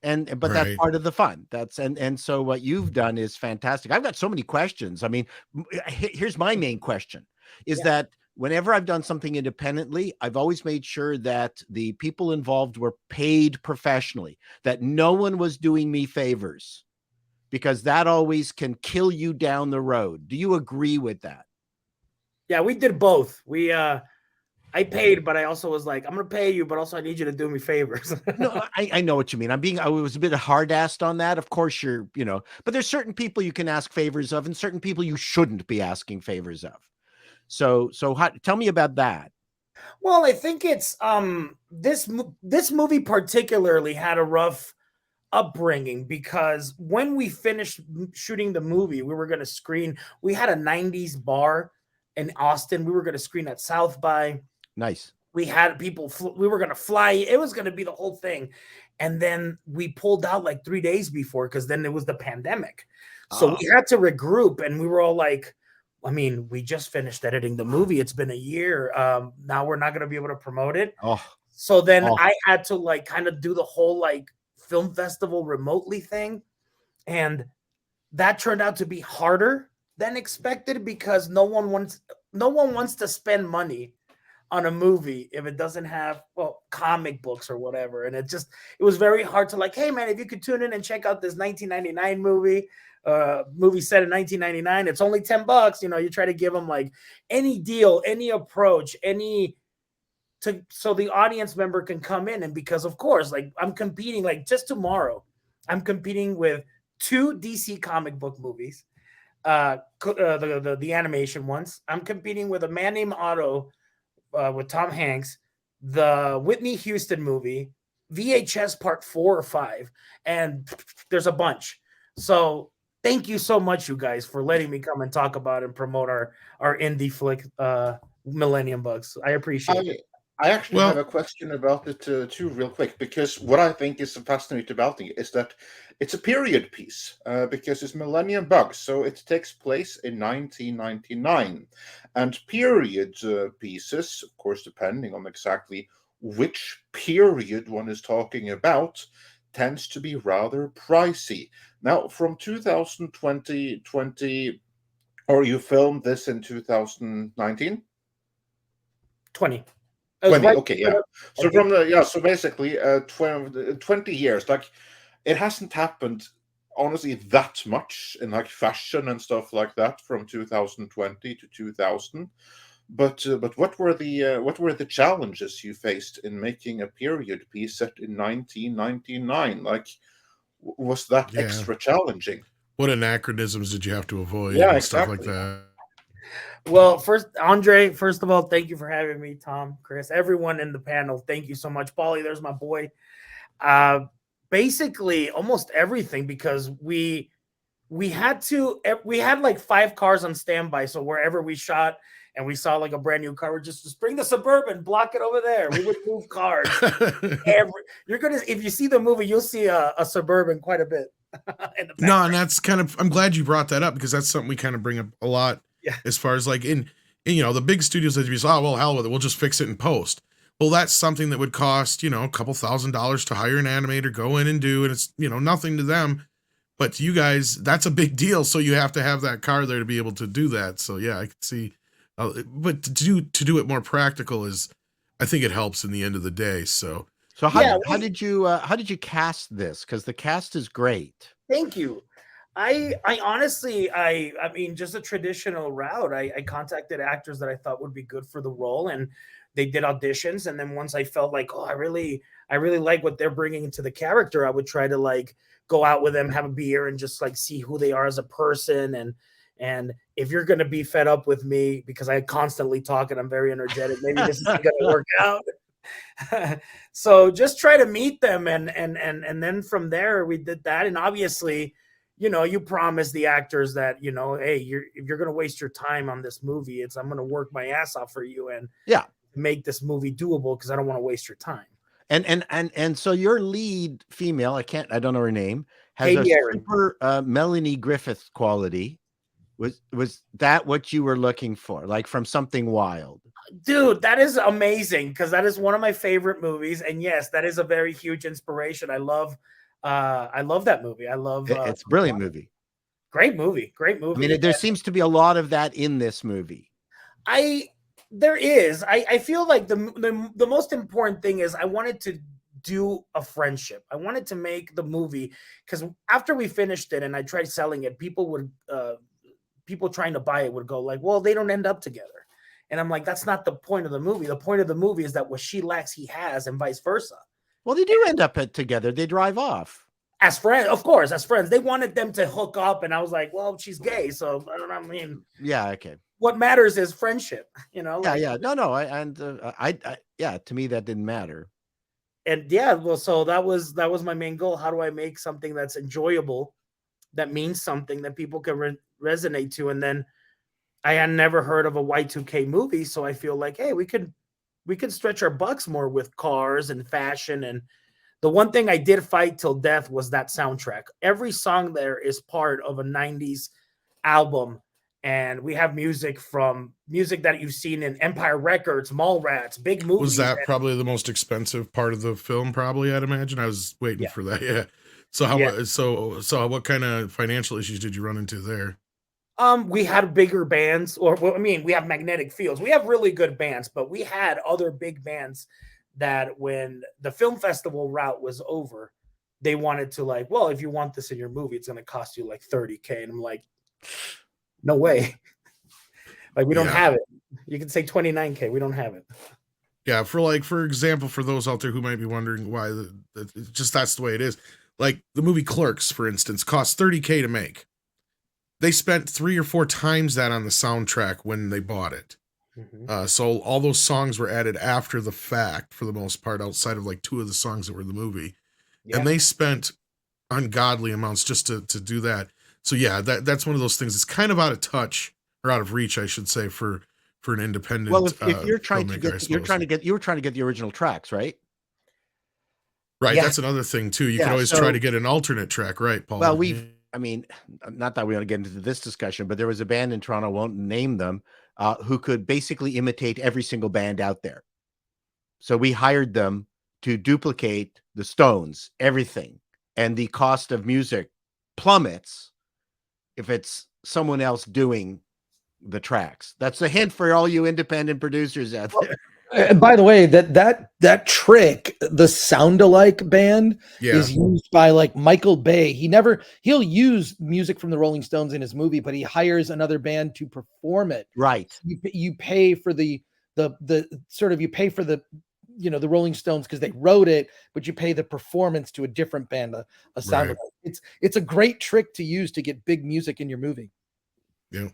But that's part of the fun. And so what you've done is fantastic. I've got so many questions. I mean, here's my main question is that whenever I've done something independently, I've always made sure that the people involved were paid professionally, that no one was doing me favors, because that always can kill you down the road. Do you agree with that? Yeah, we did both. I paid, but I also was like, I'm going to pay you, but also I need you to do me favors. No, I know what you mean. I was a bit hard-assed on that. Of course but there's certain people you can ask favors of and certain people you shouldn't be asking favors of. So tell me about that. Well, I think it's this movie particularly had a rough upbringing, because when we finished shooting the movie, we were going to screen. We had a 90s bar in Austin. We were going to screen at South by. Nice. We had people. We were going to fly. It was going to be the whole thing, and then we pulled out like 3 days before, because then it was the pandemic. So we had to regroup, and we were all like, I mean, we just finished editing the movie. It's been a year. Now we're not going to be able to promote it. So then I had to like kind of do the whole like film festival remotely thing. And that turned out to be harder than expected, because no one wants to spend money on a movie if it doesn't have comic books or whatever. And it was very hard to like, hey man, if you could tune in and check out this 1999 movie set in 1999, it's only $10. You try to give them like any deal, any approach, so the audience member can come in. And because of course, like I'm competing, like just tomorrow, I'm competing with 2 DC comic book movies, the animation ones. I'm competing with A Man Named Otto with Tom Hanks, the Whitney Houston movie, VHS Part 4 or 5, and there's a bunch. So thank you so much, you guys, for letting me come and talk about and promote our indie flick, Millennium Bugs. I appreciate it. I actually have a question about it too, real quick, because what I think is fascinating about it is that it's a period piece, because it's Millennium Bugs, so it takes place in 1999. And period pieces, of course, depending on exactly which period one is talking about, tends to be rather pricey. Now, from 2020, or you filmed this in 2019? 20. 20, okay, yeah. So so basically 20 years. Like, it hasn't happened honestly that much in like fashion and stuff like that from 2020 to 2000. But what were the challenges you faced in making a period piece set in 1999? Like, was that Yeah. extra challenging? What anachronisms did you have to avoid Yeah, and stuff like exactly. that? Well, first, Andre, first of all, thank you for having me, Tom, Chris, everyone in the panel. Thank you so much. Paulie, there's my boy. Basically, almost everything, because we had like 5 cars on standby. So wherever we shot and we saw like a brand new car, we just bring the Suburban, block it over there. We would move cars. If you see the movie, you'll see a Suburban quite a bit. No, and that's kind of, I'm glad you brought that up, because that's something we kind of bring up a lot. Yeah. As far as like in the big studios that you say, oh, well, hell with it, we'll just fix it in post. Well, that's something that would cost, a couple $1,000s to hire an animator, go in and do, and it's, nothing to them. But to you guys, that's a big deal. So you have to have that car there to be able to do that. So yeah, I can see. But to do it more practical I think it helps in the end of the day. So how did you cast this? Because the cast is great. Thank you. I honestly, I mean, just a traditional route. I contacted actors that I thought would be good for the role, and they did auditions. And then once I felt like, oh, I really like what they're bringing into the character, I would try to like go out with them, have a beer, and just like see who they are as a person. And if you're going to be fed up with me because I constantly talk and I'm very energetic, maybe this isn't going to work out. So just try to meet them, and then from there we did that. And obviously, you promise the actors that, hey, if you're going to waste your time on this movie, I'm going to work my ass off for you and make this movie doable, because I don't want to waste your time. And so your lead female, I don't know her name, has Katie a Aaron. super Melanie Griffith quality. Was that what you were looking for? Like from Something Wild? Dude, that is amazing, because that is one of my favorite movies. And yes, that is a very huge inspiration. I love that movie. I love it's a brilliant movie. Great movie. Great movie. I mean, there seems to be a lot of that in this movie. There is. I feel like the most important thing is I wanted to do a friendship. I wanted to make the movie, because after we finished it and I tried selling it, people trying to buy it would go like, well, they don't end up together. And I'm like, that's not the point of the movie. The point of the movie is that what she lacks, he has, and vice versa. Well, they do end up together. They drive off. As friends, of course, as friends. They wanted them to hook up, and I was like, well, she's gay, so I don't know. I mean, yeah, okay. What matters is friendship, No, to me that didn't matter. And yeah, well, so that was my main goal. How do I make something that's enjoyable, that means something, that people can resonate to? And then I had never heard of a Y2K movie, so I feel like, hey, we could stretch our bucks more with cars and fashion. And the one thing I did fight till death was that soundtrack. Every song there is part of a 90s album. And we have music that you've seen in Empire Records, Mallrats, big movies. Was that probably the most expensive part of the film? Probably, I'd imagine. I was waiting for that. Yeah. So what kind of financial issues did you run into there? We had bigger bands, we have Magnetic Fields. We have really good bands, but we had other big bands that when the film festival route was over, they wanted to like, well, if you want this in your movie, it's going to cost you like $30K. And I'm like, no way. Like, we don't have it. You can say $29K. We don't have it. Yeah. For example, for those out there who might be wondering why that's the way it is. Like the movie Clerks, for instance, cost $30K to make. They spent 3 or 4 times that on the soundtrack when they bought it. Mm-hmm. So all those songs were added after the fact, for the most part, outside of like 2 of the songs that were in the movie. Yeah. And they spent ungodly amounts just to do that. So yeah, that's one of those things. It's kind of out of touch, or out of reach, I should say, for an independent. Well, if you're trying to get, you were trying to get the original tracks, right? Right. Yeah. That's another thing too. You can always try to get an alternate track, right, Paul? Well, I mean, not that we want to get into this discussion, but there was a band in Toronto, won't name them, who could basically imitate every single band out there. So we hired them to duplicate the Stones, everything. And the cost of music plummets if it's someone else doing the tracks. That's a hint for all you independent producers out there. And by the way, that trick, the sound-alike band, Yeah. is used by like Michael Bay. He'll use music from the Rolling Stones in his movie, but he hires another band to perform it. Right. You pay for the sort of, you pay for the, you know, the Rolling Stones because they wrote it, but you pay the performance to a different band, a sound. Right. It's a great trick to use to get big music in your movie. Yeah.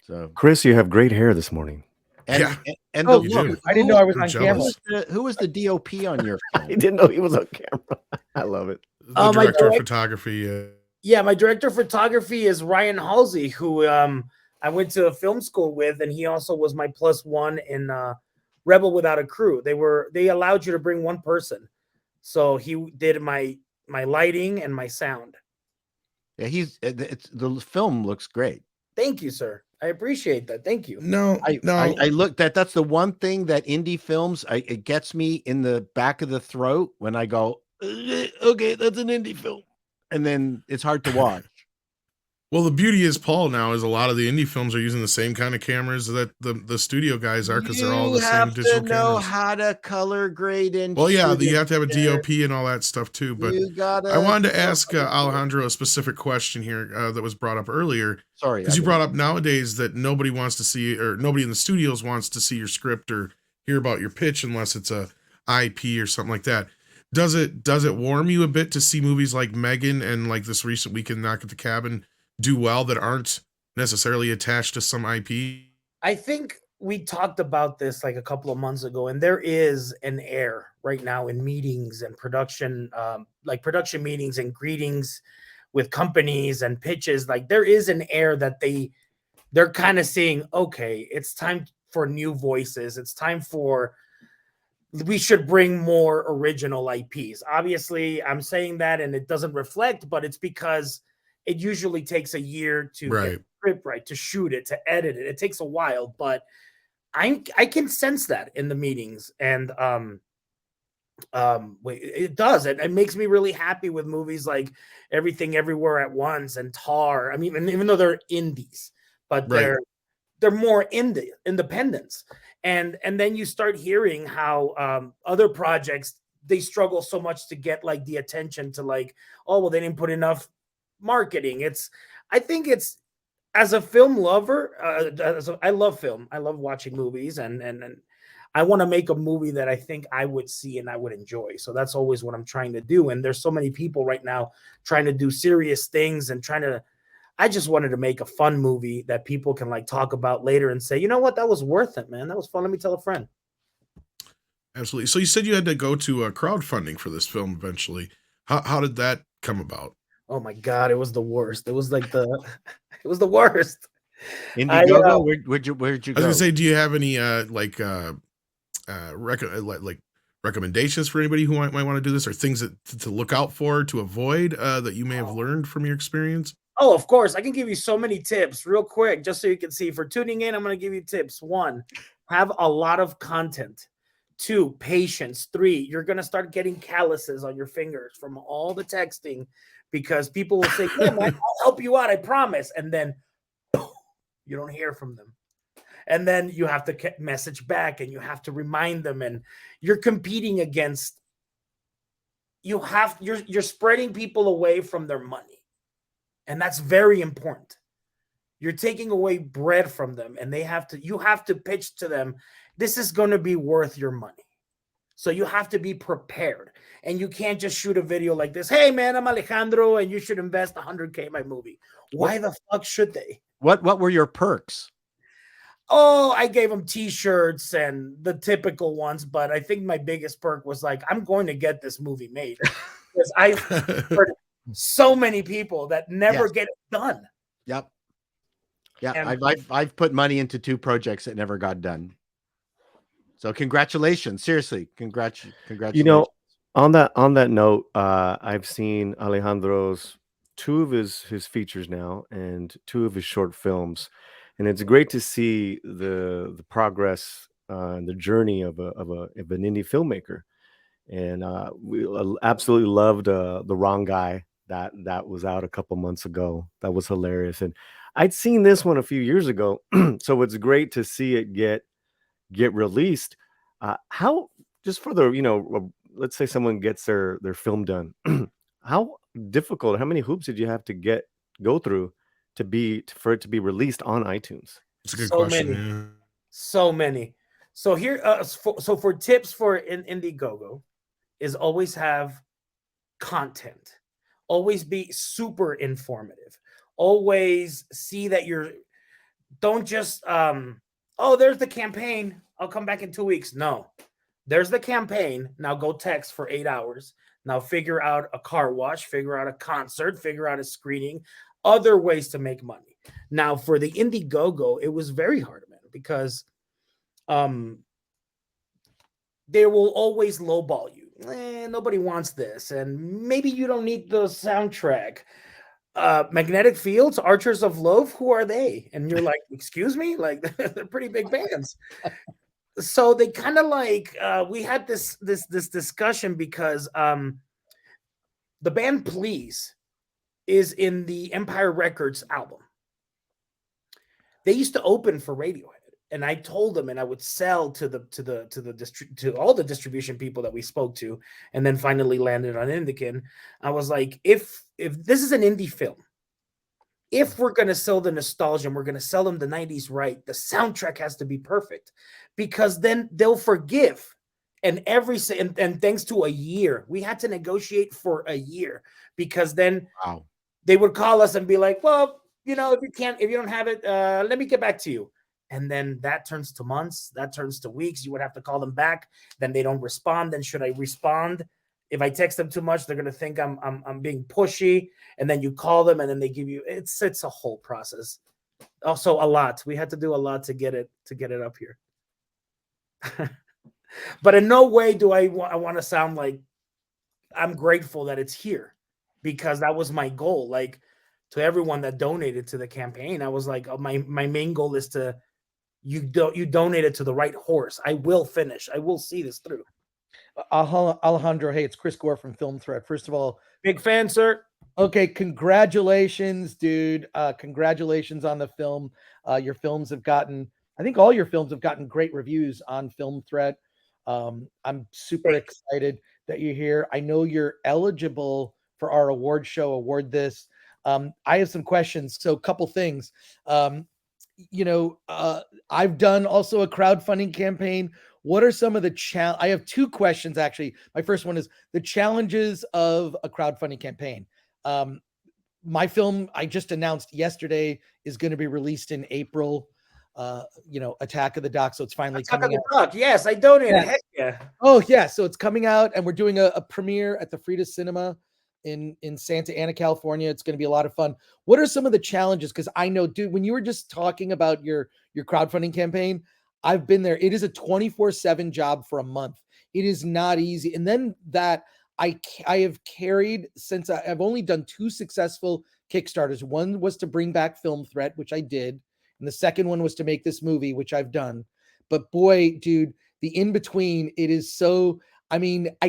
So Chris, you have great hair this morning. and, Yeah. and Oh, the you look, do. I didn't know I was I'm on jealous. camera. who was the DOP on your I film? didn't know he was on camera. I love it. The my director of direct- photography. Yeah, my director of photography is Ryan Halsey, who I went to film school with, and he also was my +1 in Rebel Without a Crew. They allowed you to bring one person, so he did my lighting and my sound. Yeah, the film looks great. Thank you, sir. I appreciate that. Thank you. No, I look that's the one thing that indie films, it gets me in the back of the throat when I go, okay, that's an indie film, and then it's hard to watch. Well, the beauty is, Paul, now is a lot of the indie films are using the same kind of cameras that the studio guys are, because they're all the same digital You have to know cameras. how to color grade and Well, yeah, shoot you it have to have a there. DOP and all that stuff too. But You gotta I wanted to know ask how to do it. Alejandro a specific question here that was brought up earlier, Sorry, because you brought up nowadays that nobody wants to see, or nobody in the studios wants to see your script or hear about your pitch unless it's a IP or something like that. Does it warm you a bit to see movies like Megan and like this recent Weekend Knock at the Cabin do well that aren't necessarily attached to some IP? I think we talked about this like a couple of months ago, and there is an air right now in meetings and production, like production meetings and greetings with companies and pitches. Like there is an air that they're kind of saying, okay, it's time for new voices. It's time for, we should bring more original IPs. Obviously, I'm saying that and it doesn't reflect, but it's because it usually takes a year to get the script right, to shoot it, to edit it. It takes a while, but I can sense that in the meetings, and it does. It makes me really happy with movies like Everything Everywhere at Once and Tar. I mean, even though they're indies, but they're more independents. And then you start hearing how other projects, they struggle so much to get like the attention to like, oh, well, they didn't put enough marketing. I think it's, as a film lover, I love film. I love watching movies, and I want to make a movie that I think I would see and I would enjoy. So that's always what I'm trying to do. And there's so many people right now trying to do serious things and I just wanted to make a fun movie that people can like talk about later and say, you know what, that was worth it, man. That was fun. Let me tell a friend. Absolutely. So you said you had to go to crowdfunding for this film eventually. How did that come about? Oh my God, it was the worst. It was like it was the worst. Indiegogo, where'd you I was go? gonna say, do you have any recommendations for anybody who might want to do this, or things to look out for, to avoid, that you may have learned from your experience? Oh, of course. I can give you so many tips real quick, just so you can see. For tuning in, I'm going to give you tips. 1, have a lot of content. 2, patience. 3, you're going to start getting calluses on your fingers from all the texting, because people will say, yeah, man, I'll help you out, I promise. And then you don't hear from them. And then you have to message back, and you have to remind them, and you're competing against, you're spreading people away from their money. And that's very important. You're taking away bread from them, and you have to pitch to them, this is going to be worth your money. So you have to be prepared, and you can't just shoot a video like this. Hey man, I'm Alejandro, and you should invest $100K in my movie. Why the fuck should they? What were your perks? Oh, I gave them t-shirts and the typical ones, but I think my biggest perk was like, I'm going to get this movie made, because I've heard so many people that never get it done. Yep. Yeah, And I've put money into 2 projects that never got done. So congratulations, seriously, congratulations. You know, on that note, I've seen Alejandro's 2 of his features now and 2 of his short films, and it's great to see the progress and the journey of an indie filmmaker. And we absolutely loved The Wrong Guy that was out a couple months ago. That was hilarious, and I'd seen this one a few years ago, so it's great to see it get released. How, just for the, let's say someone gets their film done, how difficult, how many hoops did you have to go through for it to be released on iTunes? It's a good So question. many. Yeah. So many. So here, so for tips for Indiegogo is always have content, always be super informative, always see that don't just oh, there's the campaign, I'll come back in 2 weeks. No, there's the campaign, now go text for 8 hours, now figure out a car wash, figure out a concert, figure out a screening, other ways to make money. Now for the Indiegogo, it was very hard, man, because they will always lowball you. Nobody wants this, and maybe you don't need the soundtrack. Magnetic Fields, Archers of Love, who are they? And you're like, excuse me, like they're pretty big bands. So they kind of like we had this discussion because the band Please is in the Empire Records album. They used to open for Radiohead. And I told them, and I would sell to all the distribution people that we spoke to, and then finally landed on Indican. I was like, if this is an indie film, if we're gonna sell the nostalgia and we're gonna sell them the 90s right, the soundtrack has to be perfect, because then they'll forgive. And and thanks to a year, we had to negotiate for a year, because then they would call us and be like, well, if you don't have it, let me get back to you. And then that turns to months, that turns to weeks. You would have to call them back. Then they don't respond. Then should I respond? If I text them too much, they're gonna think I'm being pushy. And then you call them, and then they give you. It's a whole process. Also, a lot. We had to do a lot to get it up here. But in no way do I want to sound like I'm grateful that it's here, because that was my goal. Like, to everyone that donated to the campaign, I was like, my main goal is to. You donated to the right horse. I will finish. I will see this through. Alejandro, hey, it's Chris Gore from Film Threat. First of all, big fan, sir. Okay, congratulations, dude. Congratulations on the film. Your films have gotten, I think all your films have gotten great reviews on Film Threat. I'm super excited that you're here. I know you're eligible for our award show, Award This. I have some questions. So a couple things. I've done also a crowdfunding campaign. What are some of the I have two questions, actually. My first one is the challenges of a crowdfunding campaign. My film I just announced yesterday is going to be released in April. Attack of the Doc. So it's finally coming out. Yes, I donated. Yeah. Heck yeah. Oh yeah. So it's coming out, and we're doing a premiere at the Frida Cinema in Santa Ana, California. It's going to be a lot of fun. What are some of the challenges? Because I know, dude, when you were just talking about your crowdfunding campaign, I've been there. It is a 24/7 job for a month. It is not easy. And then that I have carried, since I've only done 2 successful Kickstarters. One was to bring back Film Threat, which I did. And the second one was to make this movie, which I've done. But boy, dude, the in-between, it is so, I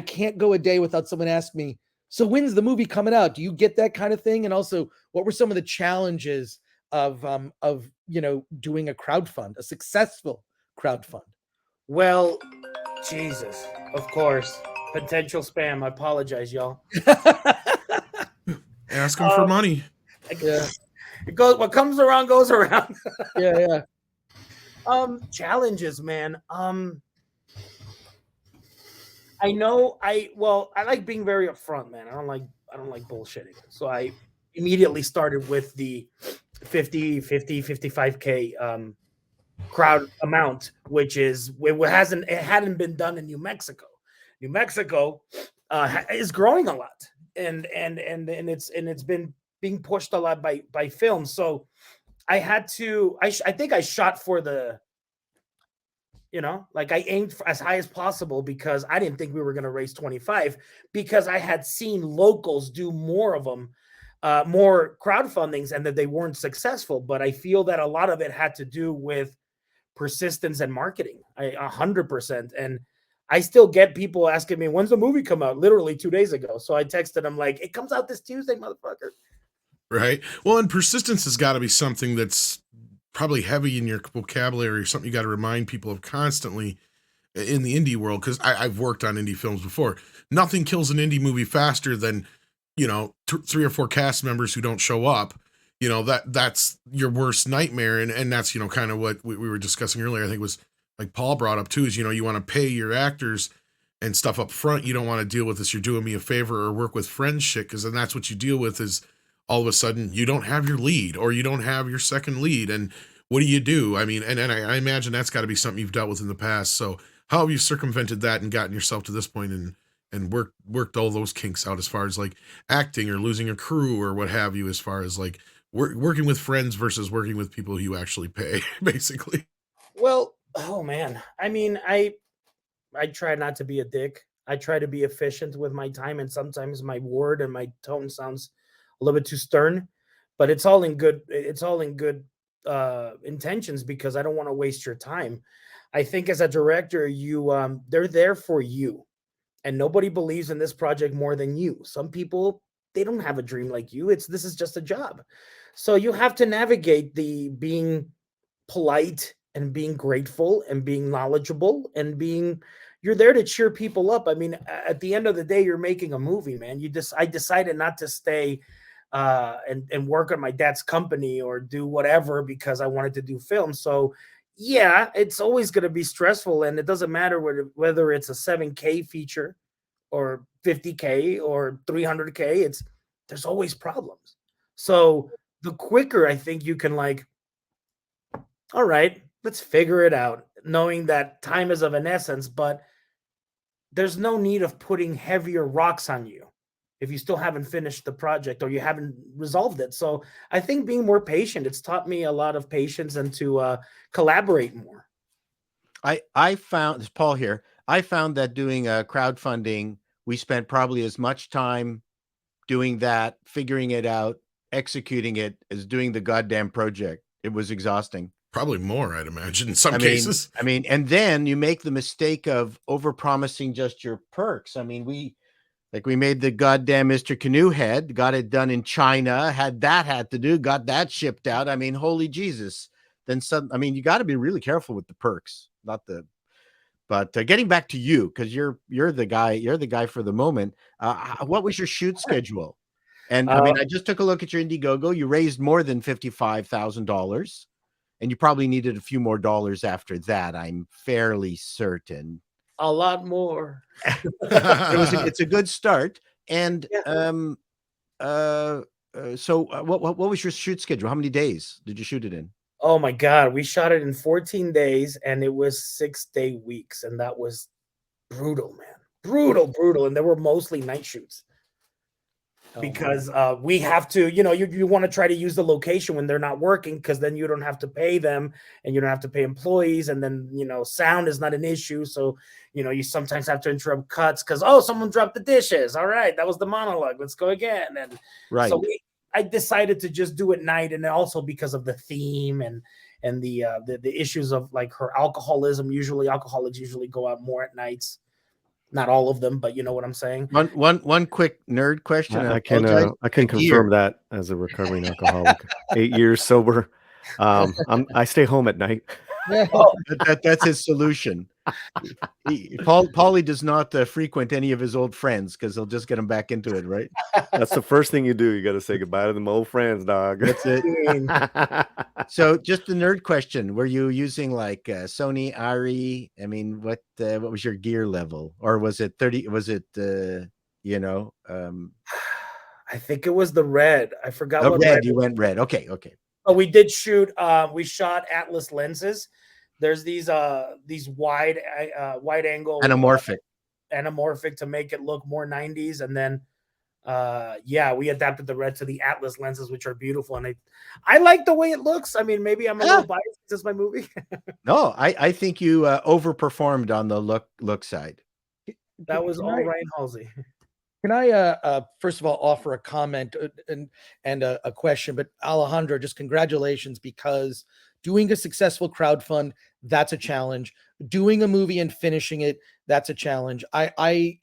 can't go a day without someone asking me, so when's the movie coming out? Do you get that kind of thing? And also, what were some of the challenges of doing a crowdfund, a successful crowdfund? Well, Jesus, of course, potential spam. I apologize, y'all. Ask them for money. Yeah, it goes. What comes around goes around. yeah. Challenges, man. I know I like being very upfront, man. I don't like bullshitting. So I immediately started with the 55K crowd amount, which is it hadn't been done in New Mexico. New Mexico is growing a lot, and it's been being pushed a lot by film. So I had to. I think I shot for the. I aimed for as high as possible, because I didn't think we were going to raise 25, because I had seen locals do more of them, more crowdfundings, and that they weren't successful. But I feel that a lot of it had to do with persistence and marketing. 100%. And I still get people asking me, when's the movie come out? Literally 2 days ago. So I texted them like, it comes out this Tuesday, motherfucker. Right. Well, and persistence has got to be something that's probably heavy in your vocabulary, or something you got to remind people of constantly. in the indie world, because I've worked on indie films before. Nothing kills an indie movie faster than, you know, 3 or 4 cast members who don't show up. You know, that's your worst nightmare. And that's, you know, kind of what we were discussing earlier. I think it was like Paul brought up too, is, you know, you want to pay your actors and stuff up front. You don't want to deal with this, you're doing me a favor or work with friends shit, because then that's what you deal with, is all of a sudden you don't have your lead or you don't have your second lead. And what do you do? I mean, and I imagine that's got to be something you've dealt with in the past. So how have you circumvented that and gotten yourself to this point and worked all those kinks out, as far as like acting or losing a crew or what have you, as far as like working with friends versus working with people you actually pay, basically? Well, oh man. I mean, I try not to be a dick. I try to be efficient with my time, and sometimes my word and my tone sounds a little bit too stern, but it's all in good intentions, because I don't want to waste your time. I think as a director, you they're there for you, and nobody believes in this project more than you. Some people, they don't have a dream like you. This is just a job. So you have to navigate the being polite and being grateful and being knowledgeable and you're there to cheer people up. I mean, at the end of the day, you're making a movie, man. I decided not to stay and work on my dad's company or do whatever because I wanted to do film. So yeah, it's always going to be stressful, and it doesn't matter whether it's a 7K feature or 50K or 300K. There's always problems. So the quicker I think you can, like, all right, let's figure it out, knowing that time is of an essence, but there's no need of putting heavier rocks on you if you still haven't finished the project or you haven't resolved it. So I think being more patient, it's taught me a lot of patience and to collaborate more. I found, this Paul here, I found that doing crowdfunding, we spent probably as much time doing that, figuring it out, executing it, as doing the goddamn project. It was exhausting. Probably more, I'd imagine, in some cases. I mean, and then you make the mistake of overpromising just your perks. I mean, we made the goddamn Mr. Canoe Head, got it done in China, had to do, got that shipped out. I mean, holy Jesus. Then you got to be really careful with the perks, but getting back to you, because you're the guy for the moment. What was your shoot schedule? And I mean, I just took a look at your Indiegogo. You raised more than $55,000. And you probably needed a few more dollars after that, I'm fairly certain. A lot more. It's a good start. And so what was your shoot schedule? How many days did you shoot it in? Oh my God, we shot it in 14 days, and it was 6-day weeks, and that was brutal, man. Brutal. And there were mostly night shoots. Because we have to, you want to try to use the location when they're not working, because then you don't have to pay them and you don't have to pay employees. And then, sound is not an issue. So, you sometimes have to interrupt cuts because, someone dropped the dishes. All right, that was the monologue. Let's go again. And right. So I decided to just do it night. And also because of the theme and the issues of like her alcoholism. Usually alcoholics usually go out more at nights. Not all of them, but you know what I'm saying. One quick nerd question. I can confirm that as a recovering alcoholic, 8 years sober. I stay home at night. That's his solution. Paulie does not frequent any of his old friends because he'll just get him back into it, right? That's the first thing you do. You got to say goodbye to them old friends, dog. That's it. So, just a nerd question: were you using like Sony Ari? I mean, what was your gear level, or was it 30? Was it I think it was the red. I forgot what red. You went red. Okay. Oh, we did shoot. We shot Atlas lenses. There's these wide angle anamorphic to make it look more 90s, and then we adapted the red to the Atlas lenses, which are beautiful, and I like the way it looks. I mean, maybe I'm a little biased. This is my movie. No, I think you overperformed on the look side. That was all Ryan Halsey. Can I first of all offer a comment and a question? But Alejandro, just congratulations, because doing a successful crowdfund, that's a challenge. Doing a movie and finishing it, that's a challenge. I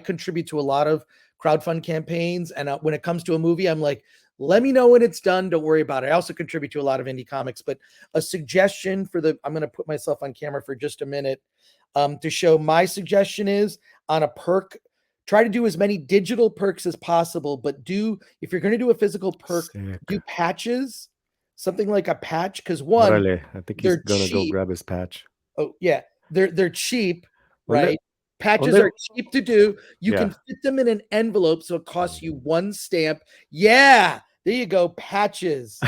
contribute to a lot of crowdfund campaigns, and when it comes to a movie, I'm like, let me know when it's done. Don't worry about it. I also contribute to a lot of indie comics, but a suggestion I'm going to put myself on camera for just a minute. to show. My suggestion is on a perk, try to do as many digital perks as possible, but if you're going to do a physical perk, do patches, something like a patch, because one, Órale, I think he's they're gonna go cheap. grab his patch. Oh yeah, they're cheap, Onde- right? Patches onde- are cheap to do. You Yeah. can fit them in an envelope, so it costs you one stamp. Yeah, there you go. Patches.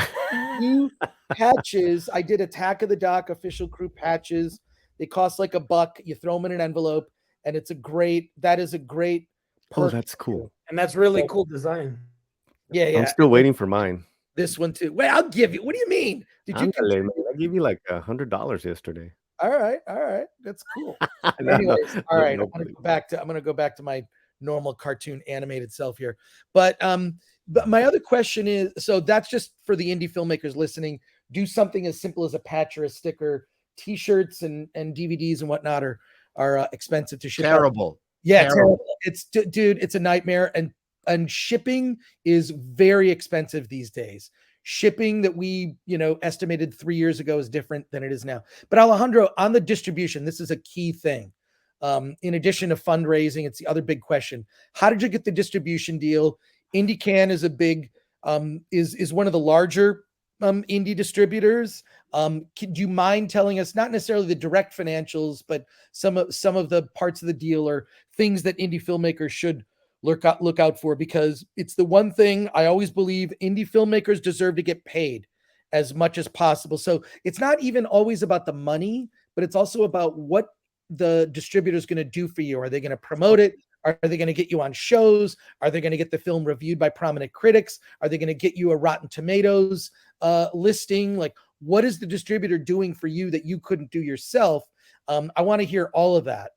Two patches. I did Attack of the Dock official crew patches. They cost like $1. You throw them in an envelope, and that is a great Oh, perk. that's cool. And that's really cool design. Yeah, yeah. I'm still waiting for mine. This one too. Wait, I'll give you. What do you mean? Did you? Ándale, man, I gave you like $100 yesterday. All right, that's cool. No, Anyways, all right. no, I'm gonna go back to my normal cartoon animated self here. But my other question is, so that's just for the indie filmmakers listening. Do something as simple as a patch or a sticker. T-shirts and DVDs and whatnot are expensive to ship out. Terrible. Yeah, Terrible. it's dude, it's a nightmare, and shipping is very expensive these days. Shipping that we estimated 3 years ago is different than it is now. But Alejandro, on the distribution, this is a key thing. In addition to fundraising, it's the other big question. How did you get the distribution deal? IndieCan is a big is one of the larger indie distributors. Do you mind telling us, not necessarily the direct financials, but some of the parts of the deal or things that indie filmmakers should look out for? Because it's the one thing I always believe: indie filmmakers deserve to get paid as much as possible. So it's not even always about the money, but it's also about what the distributor is going to do for you. Are they going to promote it? Are they going to get you on shows? Are they going to get the film reviewed by prominent critics? Are they going to get you a Rotten Tomatoes listing? Like, what is the distributor doing for you that you couldn't do yourself? I want to hear all of that.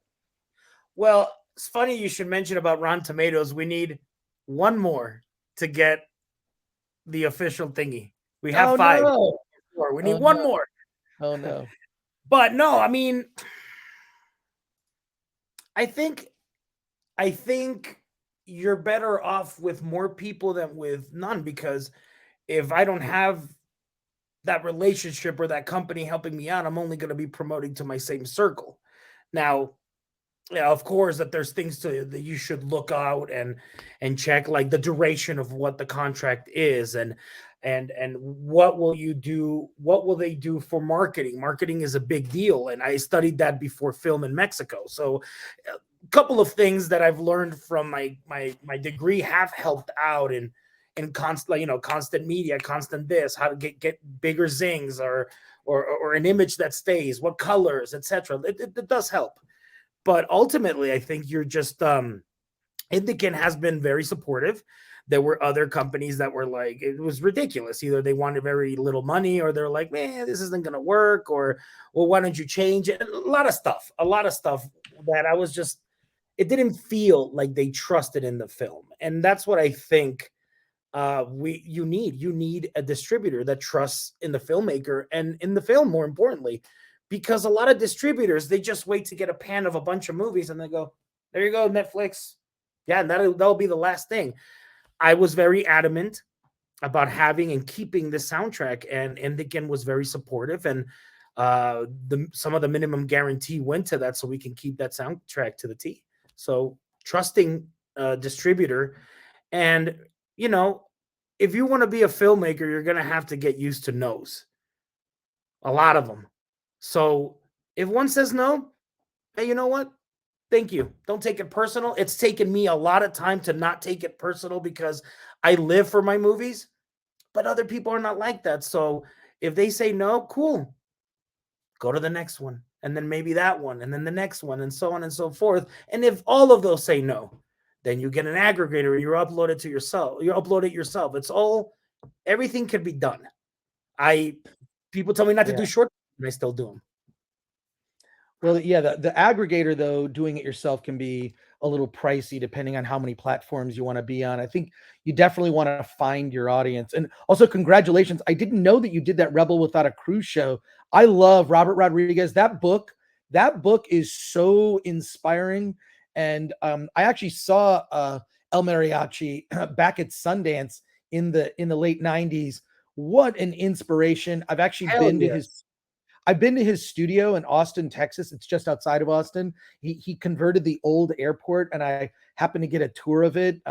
Well, it's funny you should mention about Rotten Tomatoes. We need one more to get the official thingy. We have 5. No. We need one more. Oh no. But no, I mean, I think you're better off with more people than with none, because if I don't have that relationship or that company helping me out, I'm only going to be promoting to my same circle. Now, yeah, of course, that there's things that you should look out and check, like the duration of what the contract is, and what will you do? What will they do for marketing? Marketing is a big deal, and I studied that before film in Mexico. So, a couple of things that I've learned from my degree have helped out in constant media, constant this, how to get bigger zings or an image that stays, what colors, etc. It does help. But ultimately, I think you're just IndieCan has been very supportive. There were other companies that were like, it was ridiculous. Either they wanted very little money, or they're like, man, this isn't going to work, or, well, why don't you change it? A lot of stuff that I was just, it didn't feel like they trusted in the film. And that's what I think you need a distributor that trusts in the filmmaker and in the film, more importantly. Because a lot of distributors, they just wait to get a pan of a bunch of movies and they go, there you go, Netflix. Yeah, and that'll be the last thing. I was very adamant about having and keeping the soundtrack, and IndieCan was very supportive, and some of the minimum guarantee went to that, so we can keep that soundtrack to the T. So trusting a distributor, and if you want to be a filmmaker, you're gonna have to get used to no's. A lot of them. So if one says no, hey, you know what? Thank you. Don't take it personal. It's taken me a lot of time to not take it personal, because I live for my movies, but other people are not like that. So if they say no, cool. Go to the next one, and then maybe that one, and then the next one, and so on and so forth. And if all of those say no, then you get an aggregator and you upload it to yourself. You upload it yourself. Everything could be done. People tell me not to do short, and I still do them. Well, yeah, the aggregator, though, doing it yourself can be a little pricey depending on how many platforms you want to be on. I think you definitely want to find your audience. And also, congratulations. I didn't know that you did that Rebel Without a Crew show. I love Robert Rodriguez. That book is so inspiring. And I actually saw El Mariachi back at Sundance in the late 90s. What an inspiration. I've actually been to his I've been to his studio in Austin, Texas. It's just outside of Austin. He converted the old airport, and I happened to get a tour of it.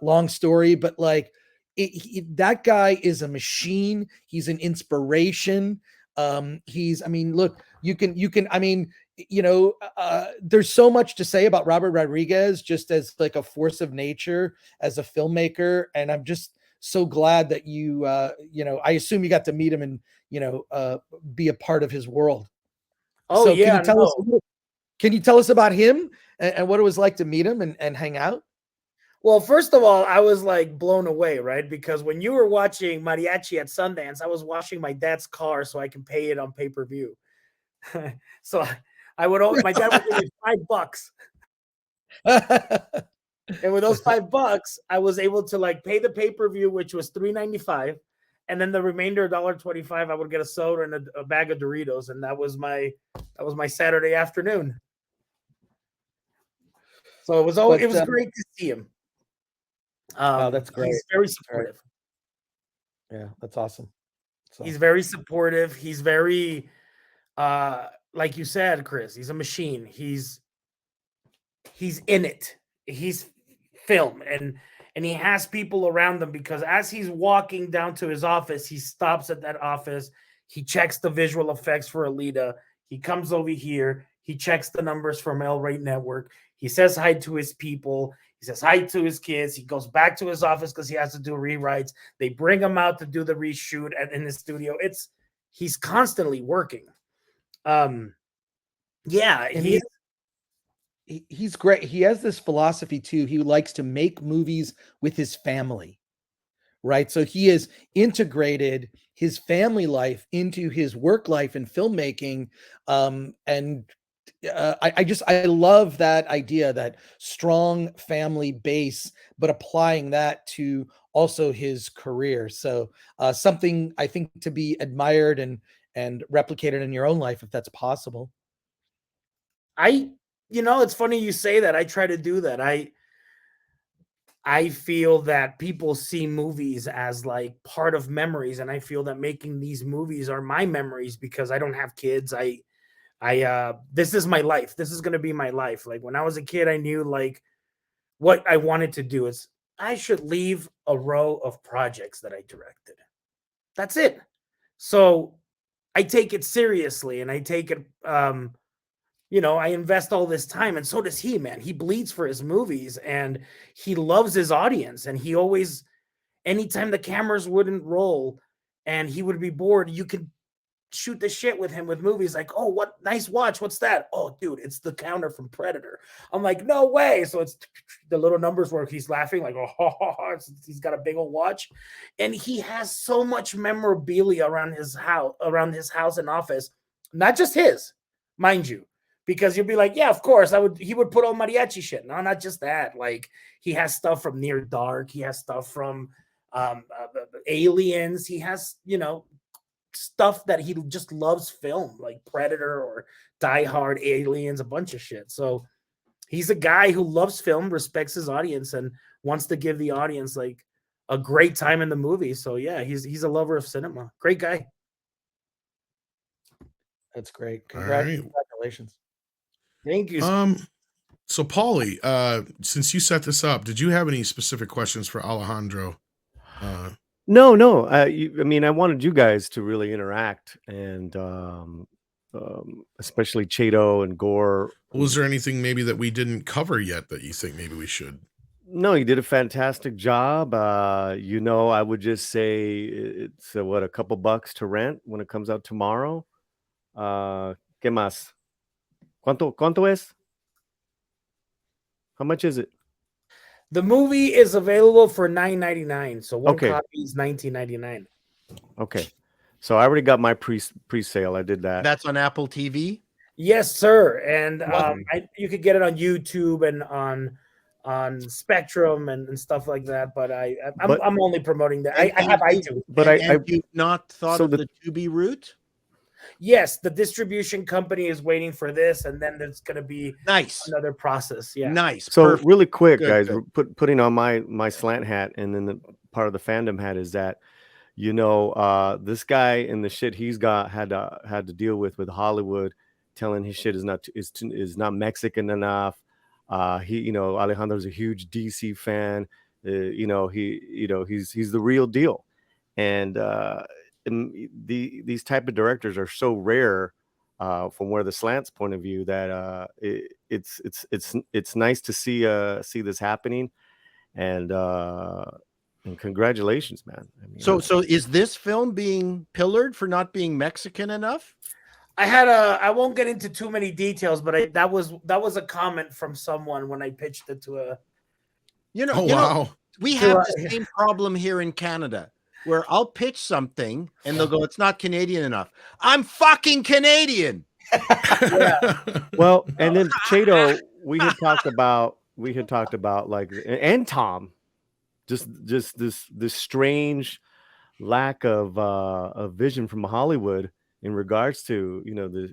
Long story, but like that guy is a machine. He's an inspiration. I mean, look, you can, I mean, there's so much to say about Robert Rodriguez just as like a force of nature, as a filmmaker. And I'm just so glad that I assume you got to meet him and, be a part of his world. Oh, so yeah. Can you tell us about him and what it was like to meet him and hang out? Well, first of all, I was like blown away, right? Because when you were watching Mariachi at Sundance, I was washing my dad's car so I can pay it on pay-per-view. So my dad would give me $5. And with those $5, I was able to like pay the pay-per-view, which was $3.95. And then the remainder, $1.25, I would get a soda and a bag of Doritos. And that was my Saturday afternoon. So it was great to see him. Oh, that's great. He's very supportive. Yeah, that's awesome. So. He's very supportive. He's very, like you said, Chris, he's a machine. He's in it. He's film and he has people around him, because as he's walking down to his office, he stops at that office. He checks the visual effects for Alita. He comes over here. He checks the numbers from El Rey Network. He says hi to his people. He says hi to his kids. He goes back to his office because he has to do rewrites. They bring him out to do the reshoot in his studio. He's constantly working. Yeah, he's great. He has this philosophy too. He likes to make movies with his family, right? So he has integrated his family life into his work life in filmmaking, I love that idea, that strong family base, but applying that to also his career. So something I think to be admired and replicated in your own life, if that's possible. It's funny you say that. I try to do that. I feel that people see movies as like part of memories, and I feel that making these movies are my memories because I don't have kids. This is my life. This is going to be my life. Like when I was a kid, I knew like what I wanted to do is I should leave a row of projects that I directed. That's it. So I take it seriously, and I take it, I invest all this time, and so does he, man. He bleeds for his movies, and he loves his audience. And he always, anytime the cameras wouldn't roll and he would be bored, you could shoot the shit with him with movies like, oh, what nice watch. What's that? Oh, dude, it's the counter from Predator. I'm like, no way. So it's the little numbers where he's laughing like, oh, he's got a big old watch. And he has so much memorabilia around his house and office, not just his, mind you, because you'll be like, yeah, of course he would put on mariachi shit. No, not just that. Like he has stuff from Near Dark. He has stuff from Aliens. He has, stuff that he just loves film, like Predator or Die Hard, Aliens, a bunch of shit. So he's a guy who loves film, respects his audience, and wants to give the audience like a great time in the movie. So yeah, he's a lover of cinema. Great guy. That's great. Right. Congratulations. Thank you. So Paulie, since you set this up, did you have any specific questions for Alejandro? No. I mean, I wanted you guys to really interact, and especially Chato and Gore. Was there anything maybe that we didn't cover yet that you think maybe we should? No, you did a fantastic job. I would just say it's a couple bucks to rent when it comes out tomorrow. ¿Qué más? ¿Cuánto es? How much is it? The movie is available for $9.99, so one Okay. copy is $19.99. Okay, so I already got my pre-sale. I did that. That's on Apple TV. Yes, sir. And you could get it on YouTube and on Spectrum and stuff like that. But I'm only promoting that. I have iTunes. But you've not thought of the Tubi route? Yes, the distribution company is waiting for this, and then there's going to be another process. Yeah, nice. So Perfect. really quick, Good, guys, good. Putting on my slant hat, and then the part of the fandom hat is that this guy and the shit he's got had to deal with Hollywood, telling his shit is not Mexican enough. Alejandro's a huge DC fan. He's the real deal, and these type of directors are so rare from where the slant's point of view that it's nice to see this happening, and congratulations, man. I mean, So is this film being pillared for not being Mexican enough? I won't get into too many details, but that was a comment from someone when I pitched it to a. Wow. We have the same problem here in Canada, where I'll pitch something and they'll go, "It's not Canadian enough." I'm fucking Canadian. Well, and then Chato, we had talked about like, and Tom, just this strange lack of vision from Hollywood in regards to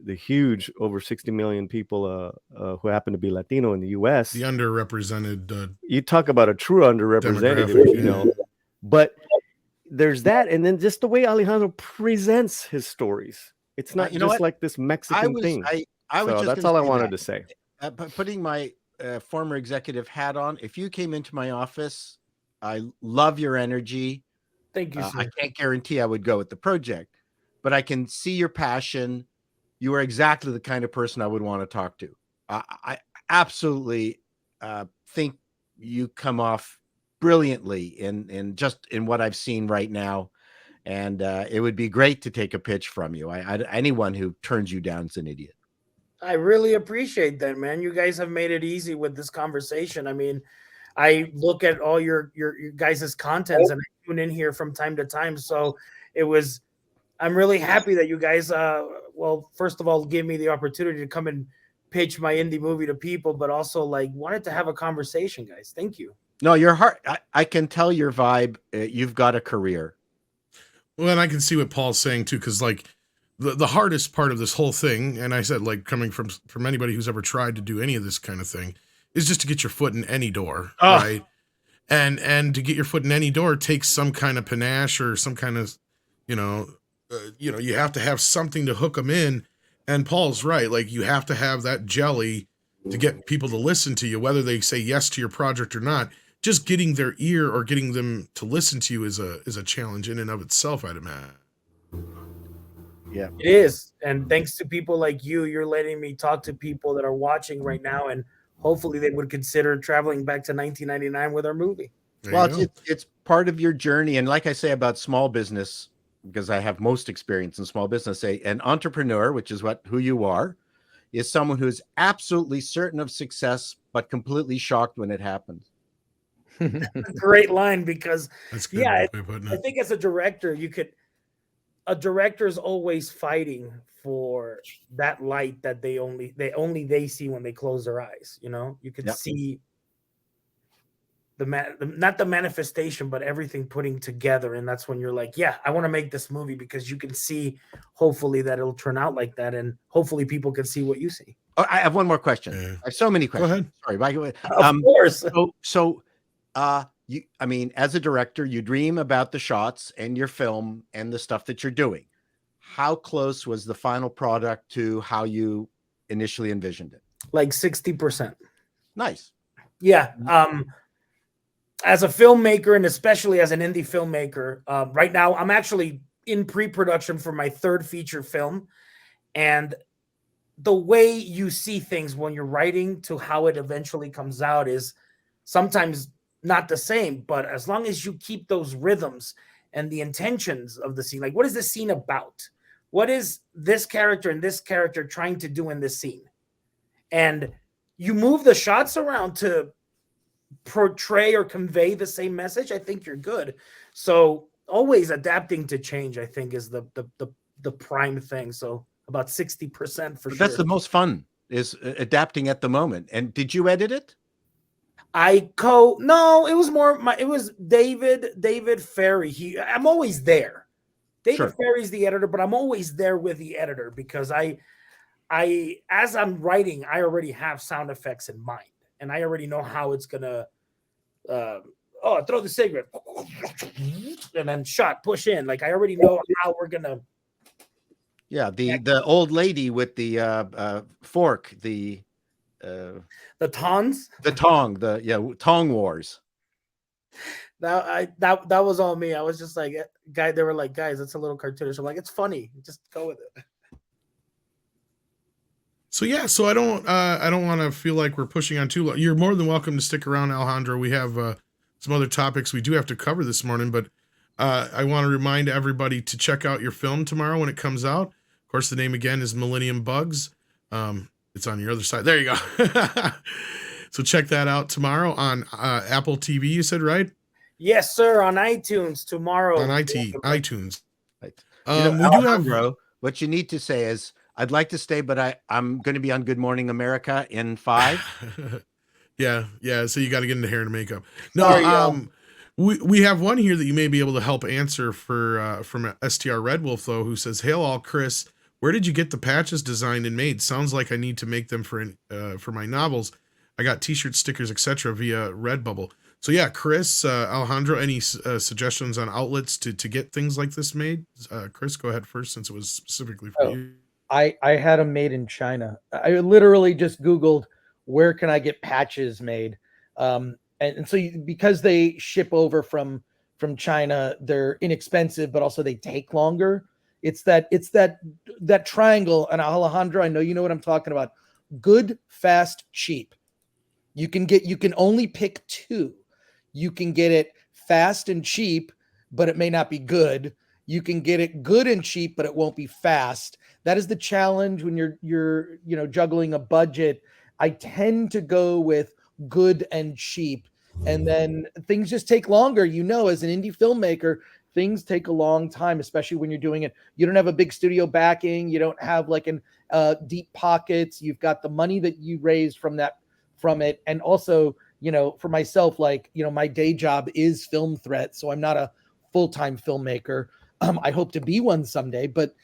the huge over 60 million people who happen to be Latino in the U.S. The underrepresented. You talk about a true underrepresented, but there's that, and then just the way Alejandro presents his stories. It's not like this Mexican thing. That's all I wanted to say. Putting my former executive hat on, if you came into my office, I love your energy. Thank you, sir. I can't guarantee I would go with the project, but I can see your passion. You are exactly the kind of person I would want to talk to. I absolutely think you come off brilliantly in what I've seen right now. And it would be great to take a pitch from you. Anyone who turns you down is an idiot. I really appreciate that, man. You guys have made it easy with this conversation. I mean, I look at all your guys' contents and I tune in here from time to time. So I'm really happy that you guys, first of all, gave me the opportunity to come and pitch my indie movie to people, but also wanted to have a conversation, guys. Thank you. No, your heart, I can tell your vibe. You've got a career. Well, and I can see what Paul's saying too, because the hardest part of this whole thing, and I said coming from anybody who's ever tried to do any of this kind of thing, is just to get your foot in any door, right? And to get your foot in any door takes some kind of panache or some kind of, you have to have something to hook them in. And Paul's right, you have to have that jelly to get people to listen to you, whether they say yes to your project or not. Just getting their ear or getting them to listen to you is a challenge in and of itself, I'd imagine. Yeah, it is. And thanks to people like you're letting me talk to people that are watching right now, and hopefully they would consider traveling back to 1999 with our movie. It's part of your journey. And like I say about small business, because I have most experience in small business, an entrepreneur, which is who you are, is someone who's absolutely certain of success, but completely shocked when it happens. Great line, because that's good. I think as a director, a director is always fighting for that light that they see when they close their eyes. You can see not the manifestation, but everything putting together. And that's when you're like, yeah, I want to make this movie, because you can see hopefully that it'll turn out like that. And hopefully people can see what you see. Oh, I have one more question. I have so many questions. Go ahead. Sorry, by the way. Of course. As a director, you dream about the shots and your film and the stuff that you're doing. How close was the final product to how you initially envisioned it? 60%. Nice. Yeah. As a filmmaker, and especially as an indie filmmaker, right now I'm actually in pre-production for my third feature film. And the way you see things when you're writing to how it eventually comes out is sometimes not the same, but as long as you keep those rhythms and the intentions of the scene, what is the scene about? What is this character and this character trying to do in this scene? And you move the shots around to portray or convey the same message, I think you're good. So always adapting to change, I think, is the prime thing. So about 60% for sure. That's the most fun, is adapting at the moment. And did you edit it? No, it was it was David Ferry. I'm always there. David Ferry's the editor, but I'm always there with the editor, because I as I'm writing, I already have sound effects in mind, and I already know how it's gonna oh, throw the cigarette, and then shot, push in. Like I already know how we're gonna. Yeah, the old lady with the fork, the tongs, the tong, tong wars. That was all me. I was just like, they were like, guys, it's a little cartoonish. I'm like, it's funny, just go with it. So yeah, so I don't want to feel like we're pushing on too long. You're more than welcome to stick around, Alejandro. We have some other topics we do have to cover this morning, but I want to remind everybody to check out your film tomorrow when it comes out. Of course, the name again is Millennium Bugs. It's on your other side. There you go. So check that out tomorrow on Apple TV. You said, right? Yes, sir. On iTunes tomorrow. On iTunes. Right. We do have. What you need to say is, I'd like to stay, but I'm going to be on Good Morning America in 5. Yeah. So you got to get into hair and makeup. No, we have one here that you may be able to help answer from STR Red Wolf though, who says, "Hail all, Chris. Where did you get the patches designed and made? Sounds like I need to make them for my novels. I got T-shirts, stickers, etc. via Redbubble." So yeah, Chris, Alejandro, any suggestions on outlets to get things like this made? Chris, go ahead first since it was specifically for you. I had them made in China. I literally just Googled where can I get patches made, and so because they ship over from China, they're inexpensive, but also they take longer. It's that triangle. And Alejandro, I know you know what I'm talking about. Good, fast, cheap. You can only pick 2. You can get it fast and cheap, but it may not be good. You can get it good and cheap, but it won't be fast. That is the challenge when you're juggling a budget. I tend to go with good and cheap, and then things just take longer. As an indie filmmaker, things take a long time, especially when you're doing it. You don't have a big studio backing. You don't have like deep pockets. You've got the money that you raised from it, and also for myself, my day job is Film Threat, so I'm not a full-time filmmaker. I hope to be one someday, but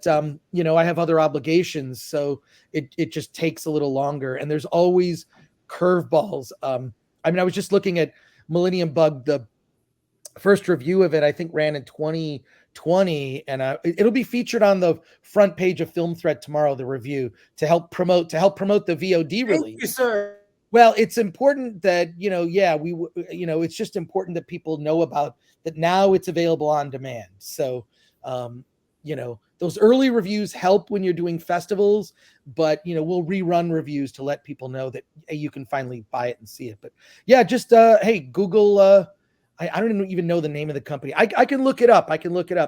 I have other obligations, so it just takes a little longer. And there's always curveballs. I was just looking at Millennium Bug. The first review of it, I think, ran in 2020, and it'll be featured on the front page of Film Threat tomorrow. The review to help promote the VOD release. Thank you, sir. Well, it's important that it's just important that people know about that now. It's available on demand. So, those early reviews help when you're doing festivals, but we'll rerun reviews to let people know that you can finally buy it and see it. But yeah, just hey, Google. I don't even know the name of the company. I can look it up.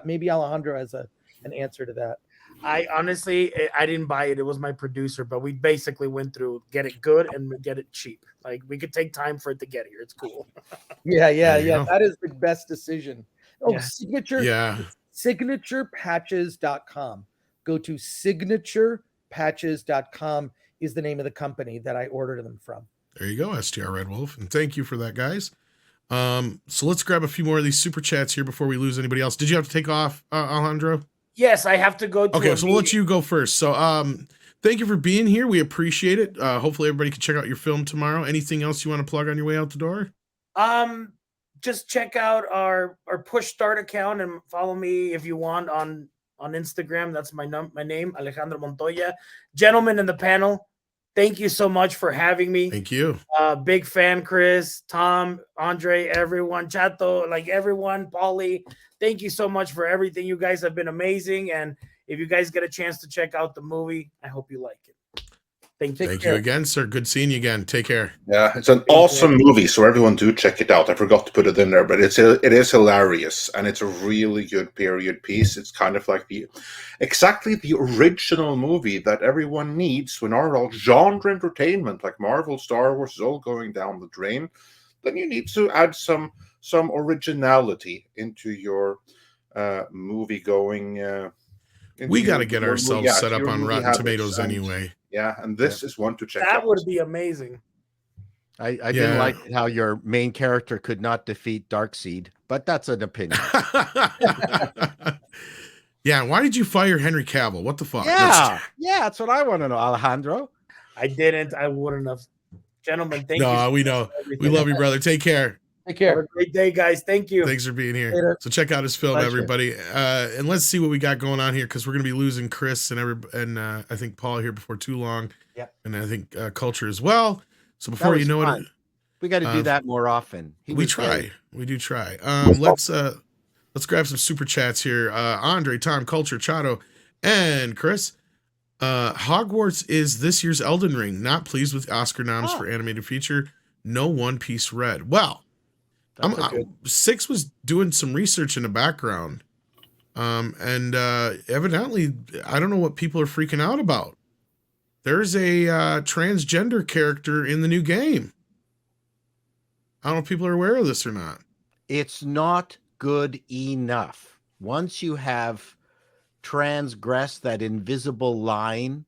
Maybe Alejandro has an answer to that. I honestly didn't buy it. It was my producer, but we basically went through get it good and get it cheap. Like we could take time for it to get here. It's cool. Yeah. That is the best decision. Oh, Yeah. Signature. Yeah. Signaturepatches.com. Go to signaturepatches.com is the name of the company that I ordered them from. There you go, STR Red Wolf, and thank you for that, guys. So let's grab a few more of these super chats here before we lose anybody else. Did you have to take off, Alejandro? Yes, I have to go to Okay, so we'll let you go first. So thank you for being here. We appreciate it. Hopefully everybody can check out your film tomorrow. Anything else you want to plug on your way out the door? Just check out our push start account and follow me if you want on Instagram. That's my name, Alejandro Montoya. Gentlemen in the panel, thank you so much for having me. Thank you. Big fan, Chris, Tom, Andre, everyone, Chato, everyone, Paulie. Thank you so much for everything. You guys have been amazing. And if you guys get a chance to check out the movie, I hope you like it. Thank you. Thank you again, sir. Good seeing you again. Take care. Yeah, it's an awesome movie, so everyone do check it out. I forgot to put it in there, but it is hilarious, and it's a really good period piece. It's kind of like exactly the original movie that everyone needs when our genre entertainment, like Marvel, Star Wars, is all going down the drain. Then you need to add some originality into your movie going. We got to get ourselves set up on Rotten Tomatoes anyway. Yeah, and this is one to check out. That would be amazing. I didn't like how your main character could not defeat Darkseid, but that's an opinion. Yeah, why did you fire Henry Cavill? What the fuck? Yeah, that's what I want to know, Alejandro. I didn't. I wouldn't have. Gentlemen, thank you. No, we know. We love you, brother. Take care. Take Have care. a great day, guys. Thank you. Thanks for being here. Later. So check out his film, Pleasure. everybody. And let's see what we got going on here, because we're going to be losing Chris and I think Paul here before too long. Yep. And I think Culture as well. So That before you was know fun. it, We got to do that more often. we try. We do try. Let's grab some super chats here. Andre, Tom, Culture, Chato, and Chris. Hogwarts is this year's Elden Ring. Not pleased with Oscar noms for animated feature. No One Piece read. Well, Six was doing some research in the background. And evidently, I don't know what people are freaking out about. There's a transgender character in the new game. I don't know if people are aware of this or not. It's not good enough. Once you have transgressed that invisible line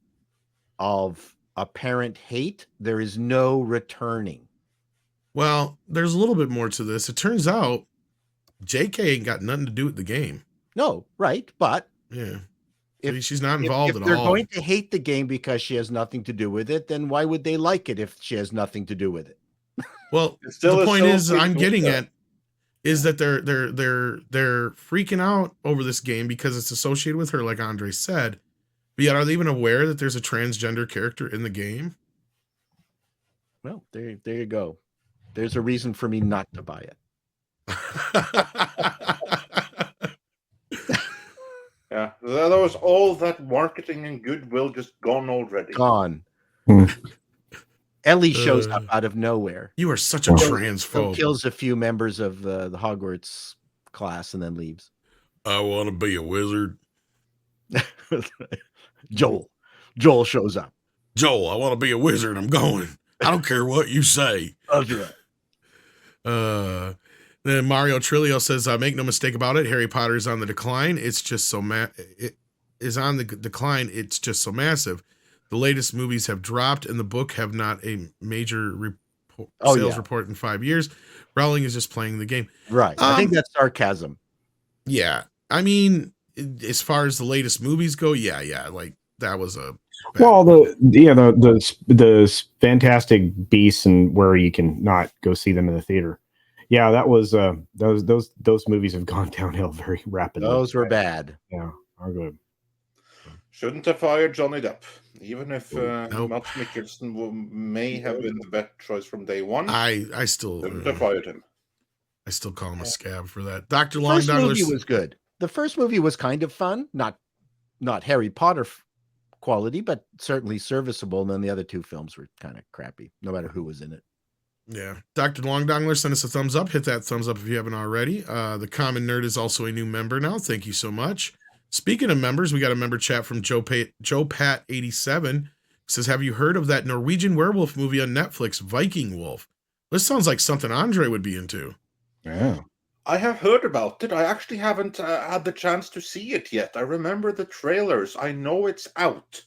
of apparent hate, there is no returning. Well, there's a little bit more to this. It turns out JK ain't got nothing to do with the game. No, right. But yeah, she's not involved if at they're all. going to hate the game because she has nothing to do with it, then why would they like it if she has nothing to do with it? Well, still the a point is, self-made I'm getting book, at is that they're freaking out over this game because it's associated with her, like Andre said. But yet, are they even aware that there's a transgender character in the game? Well, there you go. There's a reason for me not to buy it. Yeah, that was all that marketing and goodwill just gone already. Gone. Ellie shows up out of nowhere. You are such a transphobe. Kills a few members of the Hogwarts class and then leaves. I want to be a wizard. Joel shows up. Joel, I want to be a wizard. I'm going. I don't care what you say. That's right. Then Mario Trillo says, make no mistake about it. Harry Potter is on the decline. It's just so it is on the decline. It's just so massive. The latest movies have dropped, and the book have not a major sales report in 5 years. Rowling is just playing the game. Right. I think that's sarcasm. Yeah. I mean, as far as the latest movies go, yeah. Like that was a well, the Fantastic Beasts and where you can not go see them in the theater. Yeah, that was those movies have gone downhill very rapidly. Those were bad. Yeah, are good. Shouldn't have fired Johnny Depp, even if Matt Mikkelsen may have been the better choice from day one. I still shouldn't have fired him. I still call him a scab for that. Dr. The Long first movie Douglas was good. The first movie was kind of fun, not Harry Potter quality, but certainly serviceable. And then the other two films were kind of crappy, no matter who was in it. Yeah. Dr. Long Dongler, send us a thumbs up. Hit that thumbs up if you haven't already. The Common Nerd is also a new member now. Thank you so much. Speaking of members, we got a member chat from Joe Pat 87. Says, have you heard of that Norwegian werewolf movie on Netflix, Viking Wolf? This sounds like something Andre would be into. Yeah. I have heard about it. I actually haven't had the chance to see it yet. I remember the trailers. I know it's out,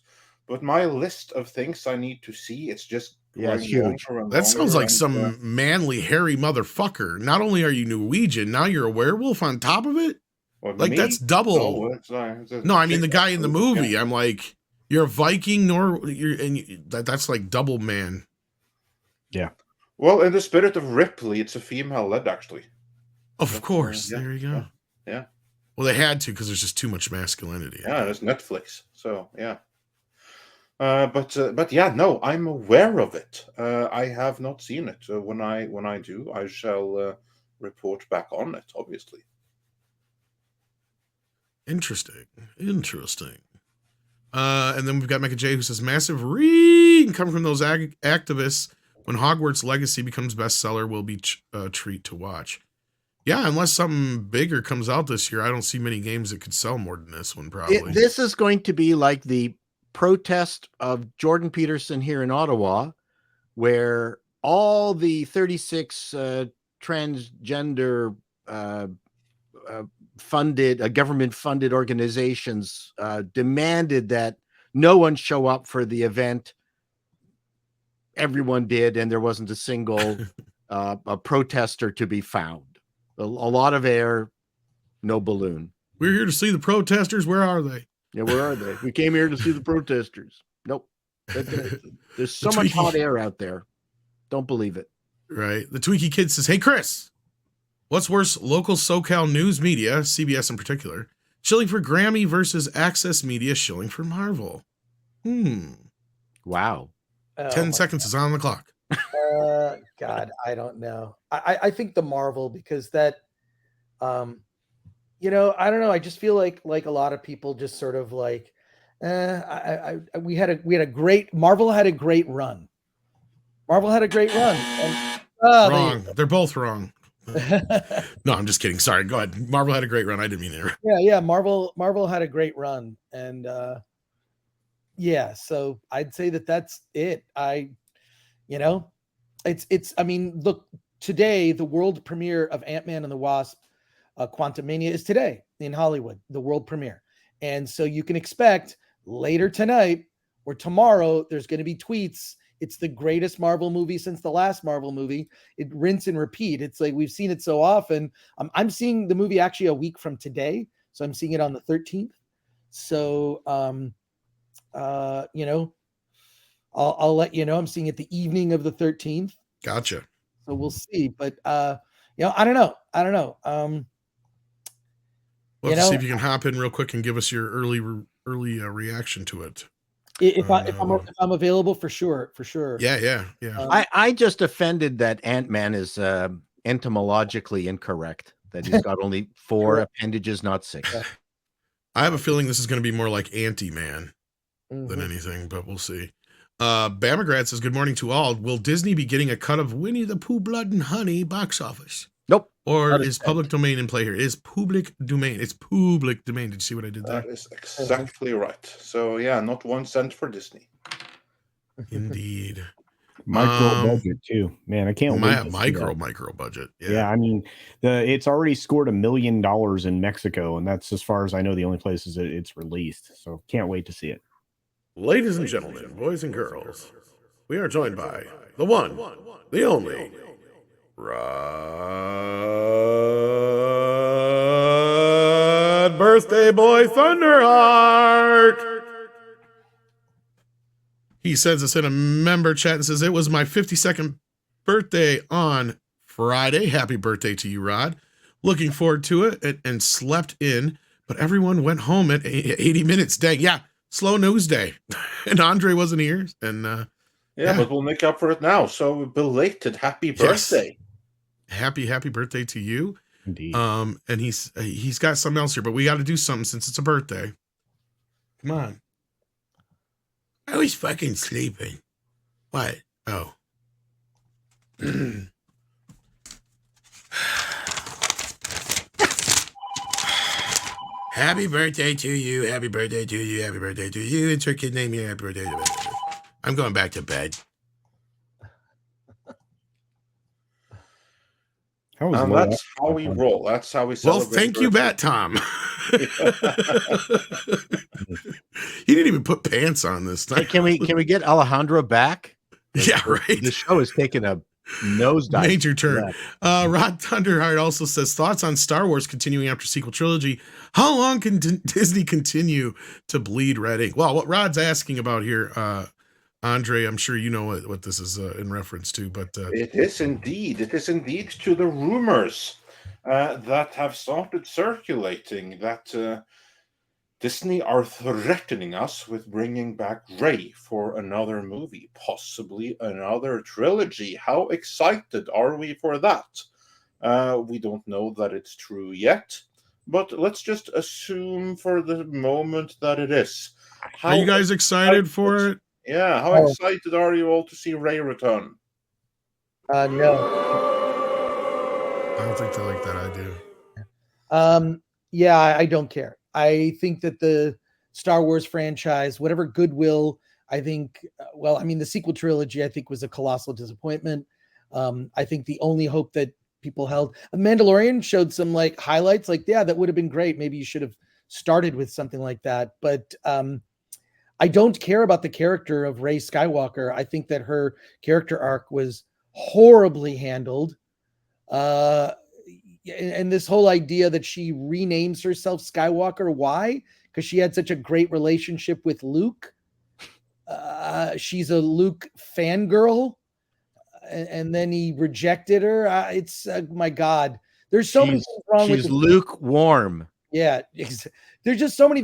but my list of things I need to see, it's just it's huge. That sounds like some manly, hairy motherfucker. Not only are you Norwegian, now you're a werewolf on top of it? Like, that's double. No, I mean the guy in the movie. Yeah. I'm like, you're a Viking, that's like double man. Yeah. Well, in the spirit of Ripley, it's a female lead, actually. Of course. There you go. Yeah. Well, they had to because there's just too much masculinity. Yeah, it's Netflix. So, yeah. But yeah, no, I'm aware of it. I have not seen it. When I do, I shall report back on it, obviously. Interesting. And then we've got Mecca J who says, massive read coming from those activists. When Hogwarts Legacy becomes bestseller, will be a treat to watch. Yeah, unless something bigger comes out this year, I don't see many games that could sell more than this one, probably. This is going to be like the protest of Jordan Peterson here in Ottawa, where all the 36 transgender government-funded organizations demanded that no one show up for the event. Everyone did, and there wasn't a single a protester to be found. A lot of air, no balloon. We're here to see the protesters. Where are they? Yeah, where are they? We came here to see the protesters. Nope. There's so much hot air out there. Don't believe it. Right. The Tweaky Kid says, hey, Chris, What's worse, local SoCal news media, CBS in particular, shilling for Grammy versus Access Media shilling for Marvel? Wow. 10 seconds is on the clock. God, I don't know. I think the Marvel, because that, you know, I don't know. I just feel like a lot of people just sort of like, we had a great Marvel had a great run. Marvel had a great run. And, wrong. They're both wrong. No, I'm just kidding. Sorry. Go ahead. Marvel had a great run. I didn't mean to. Yeah. Marvel had a great run, and yeah. So I'd say that's it. You know, it's. I mean, look. Today, the world premiere of Ant-Man and the Wasp, Quantumania, is today in Hollywood. The world premiere, and so you can expect later tonight or tomorrow there's going to be tweets. It's the greatest Marvel movie since the last Marvel movie. It rinse and repeat. It's like we've seen it so often. I'm seeing the movie actually a week from today, so I'm seeing it on the 13th. So, you know, I'll let you know. I'm seeing it the evening of the 13th. Gotcha. So we'll see. But you know, I don't know. We'll have to see if you can hop in real quick and give us your early reaction to it. If I'm available, for sure. Yeah. I just offended that Ant-Man is entomologically incorrect. That he's got only 4 appendages, not 6. Yeah. I have a feeling this is going to be more like Anti-Man than anything, but we'll see. Bamagrad says, good morning to all. Will Disney be getting a cut of Winnie the Pooh Blood and Honey box office? Nope. Or is public domain in play here? It is public domain. It's public domain. Did you see what I did there? That is exactly right. So yeah, not 1 cent for Disney. Indeed. Micro budget too, man. I can't wait. Micro budget. Yeah, I mean, it's already scored $1 million in Mexico, and that's, as far as I know, the only places that it's released. So can't wait to see it. Ladies and gentlemen, boys and girls, we are joined by the one, the only, Rod Birthday Boy Thunderheart. He sends us in a member chat and says, it was my 52nd birthday on Friday. Happy birthday to you, Rod. Looking forward to it, and slept in, but everyone went home at 80 minutes. Dang, yeah, slow news day. And Andre wasn't here. And yeah, but we'll make up for it now. So belated happy birthday. Yes. Happy birthday to you. Indeed. And he's got something else here, but we got to do something since it's a birthday. Come on. I was fucking sleeping. What? Oh. Happy birthday to you. Happy birthday to you. Happy birthday to you. It's your kid name here. Happy birthday to you. I'm going back to bed. And that's how we roll. That's how we celebrate. Well, thank you, Bat Tom. He didn't even put pants on this time. Can we get Alejandro back? Yeah, right. The show is taking a nosedive. Major turn. Rod Thunderheart also says, thoughts on Star Wars continuing after sequel trilogy. How long can Disney continue to bleed red ink? Well, what Rod's asking about here, Andre, I'm sure you know what this is in reference to, but it is indeed to the rumors that have started circulating that Disney are threatening us with bringing back Rey for another movie, possibly another trilogy. How excited are we for that? We don't know that it's true yet, but let's just assume for the moment that it is. Are you guys excited for it? Yeah, how excited are you all to see Rey return? No. I don't think they like that idea. Yeah, I don't care. I think that the Star Wars franchise, whatever goodwill, I think, well, I mean, the sequel trilogy, I think, was a colossal disappointment. I think the only hope that people held, Mandalorian showed some like highlights, like, yeah, that would have been great. Maybe you should have started with something like that. But I don't care about the character of Rey Skywalker. I think that her character arc was horribly handled. And this whole idea that she renames herself Skywalker, why? Because she had such a great relationship with Luke. She's a Luke fangirl, and then he rejected her. It's my God, There's so many things wrong with she's lukewarm. Yeah, there's just so many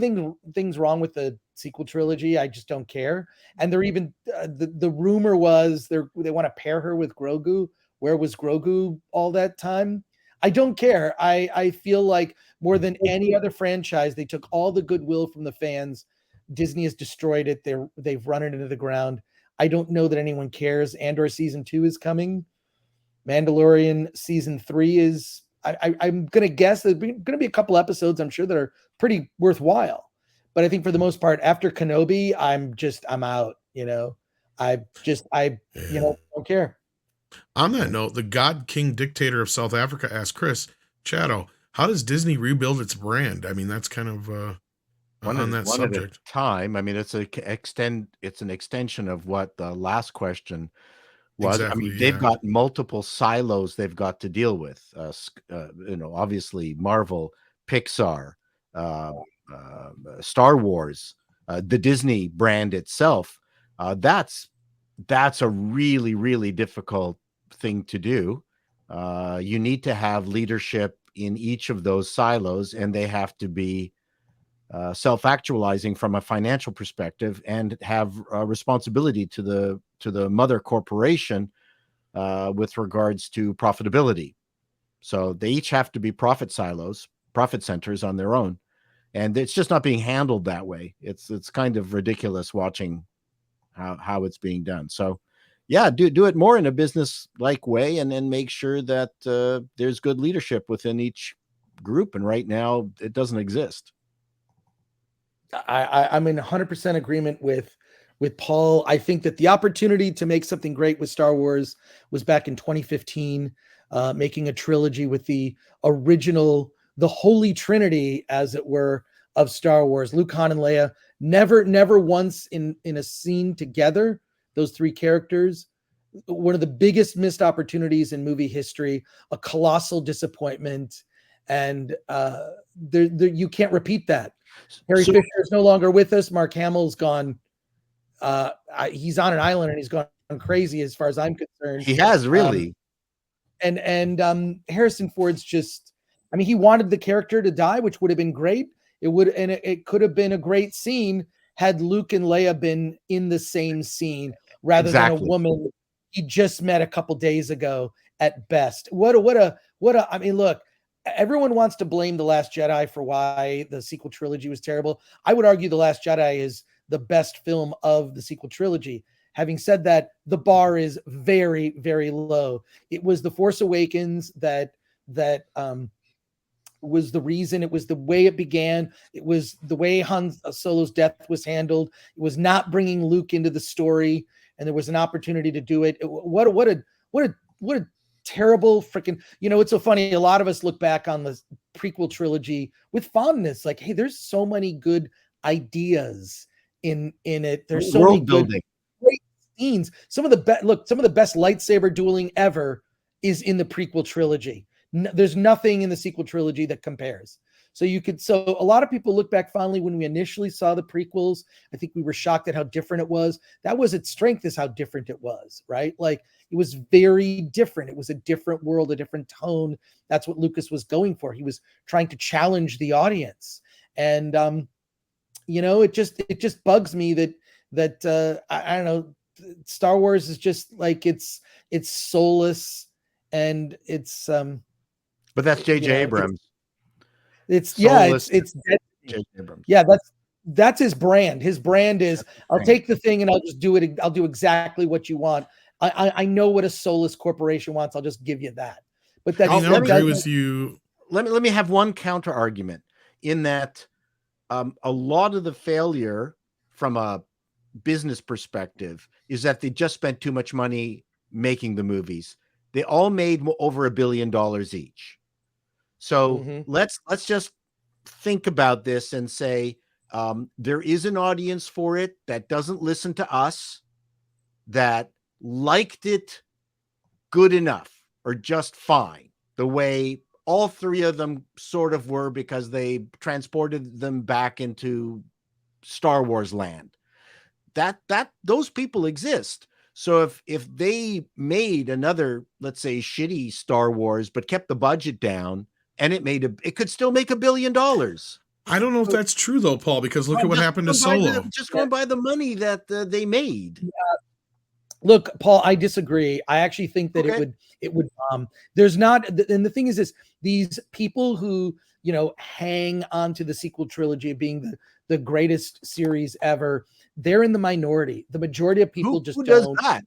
things wrong with the sequel trilogy. I just don't care. And they're even the rumor was they want to pair her with Grogu. Where was Grogu all that time? I don't care. I feel like more than any other franchise, they took all the goodwill from the fans. Disney has destroyed it. They've run it into the ground. I don't know that anyone cares. Andor season 2 is coming. Mandalorian season 3 is. I'm gonna guess there's gonna be a couple episodes, I'm sure, that are pretty worthwhile. But I think for the most part, after Kenobi, I'm out. I don't care. On that note, the God King dictator of South Africa asked Chris, Chato, how does Disney rebuild its brand? I mean, that's kind of on that subject. At a time. I mean, it's an extension of what the last question was. Exactly, I mean, they've got multiple silos they've got to deal with. Obviously Marvel, Pixar, Star Wars, the Disney brand itself. That's a really, really difficult thing to do. You need to have leadership in each of those silos, and they have to be self-actualizing from a financial perspective and have responsibility to the mother corporation with regards to profitability. So they each have to be profit silos, profit centers on their own, and it's just not being handled that way. It's kind of ridiculous watching how it's being done. So yeah, do it more in a business like way, and then make sure that there's good leadership within each group. And right now it doesn't exist. I'm in 100% agreement with Paul. I think that the opportunity to make something great with Star Wars was back in 2015, making a trilogy with the original, the Holy Trinity, as it were, of Star Wars. Luke, Han, and Leia, never once in a scene together, those three characters. One of the biggest missed opportunities in movie history, a colossal disappointment, and you can't repeat that. Harry Fisher is no longer with us. Mark Hamill's gone. He's on an island and he's gone crazy as far as I'm concerned. He has really. And Harrison Ford's just, I mean, he wanted the character to die, which would have been great. It could have been a great scene had Luke and Leia been in the same scene rather than a woman he just met a couple days ago at best. What a, I mean, look, everyone wants to blame The Last Jedi for why the sequel trilogy was terrible. I would argue The Last Jedi is the best film of the sequel trilogy. Having said that, the bar is very, very low. It was The Force Awakens that was the reason. It was the way it began. It was the way Han Solo's death was handled. It was not bringing Luke into the story, and there was an opportunity to do it. What a terrible freaking, it's so funny. A lot of us look back on the prequel trilogy with fondness, like, hey, there's so many good ideas in it. There's so many good, great scenes. Some of the best lightsaber dueling ever is in the prequel trilogy. There's nothing in the sequel trilogy that compares. So a lot of people look back fondly when we initially saw the prequels. I think we were shocked at how different it was. That was its strength, is how different it was, right? Like, it was very different. It was a different world, a different tone. That's what Lucas was going for. He was trying to challenge the audience. And, it just bugs me that I don't know, Star Wars is just like, it's soulless, and it's, but that's J.J. Abrams. It's J.J. Abrams. Yeah, that's his brand. His brand is, I'll take the thing and I'll just do it. I'll do exactly what you want. I know what a soulless corporation wants. I'll just give you that. But that's, I'll agree with you. Let me have one counter argument in that a lot of the failure from a business perspective is that they just spent too much money making the movies. They all made over $1 billion each. So let's just think about this and say there is an audience for it that doesn't listen to us, that liked it good enough or just fine, the way all three of them sort of were, because they transported them back into Star Wars land. That those people exist. So if they made another, let's say, shitty Star Wars, but kept the budget down, and it could still make $1 billion. I don't know if that's true though, Paul, because look at what happened to Solo. Just going by the money that they made. Look, Paul, I disagree. I actually think that it would there's not, and the thing is this, these people who, you know, hang on to the sequel trilogy being the greatest series ever, they're in the minority. The majority of people who does that?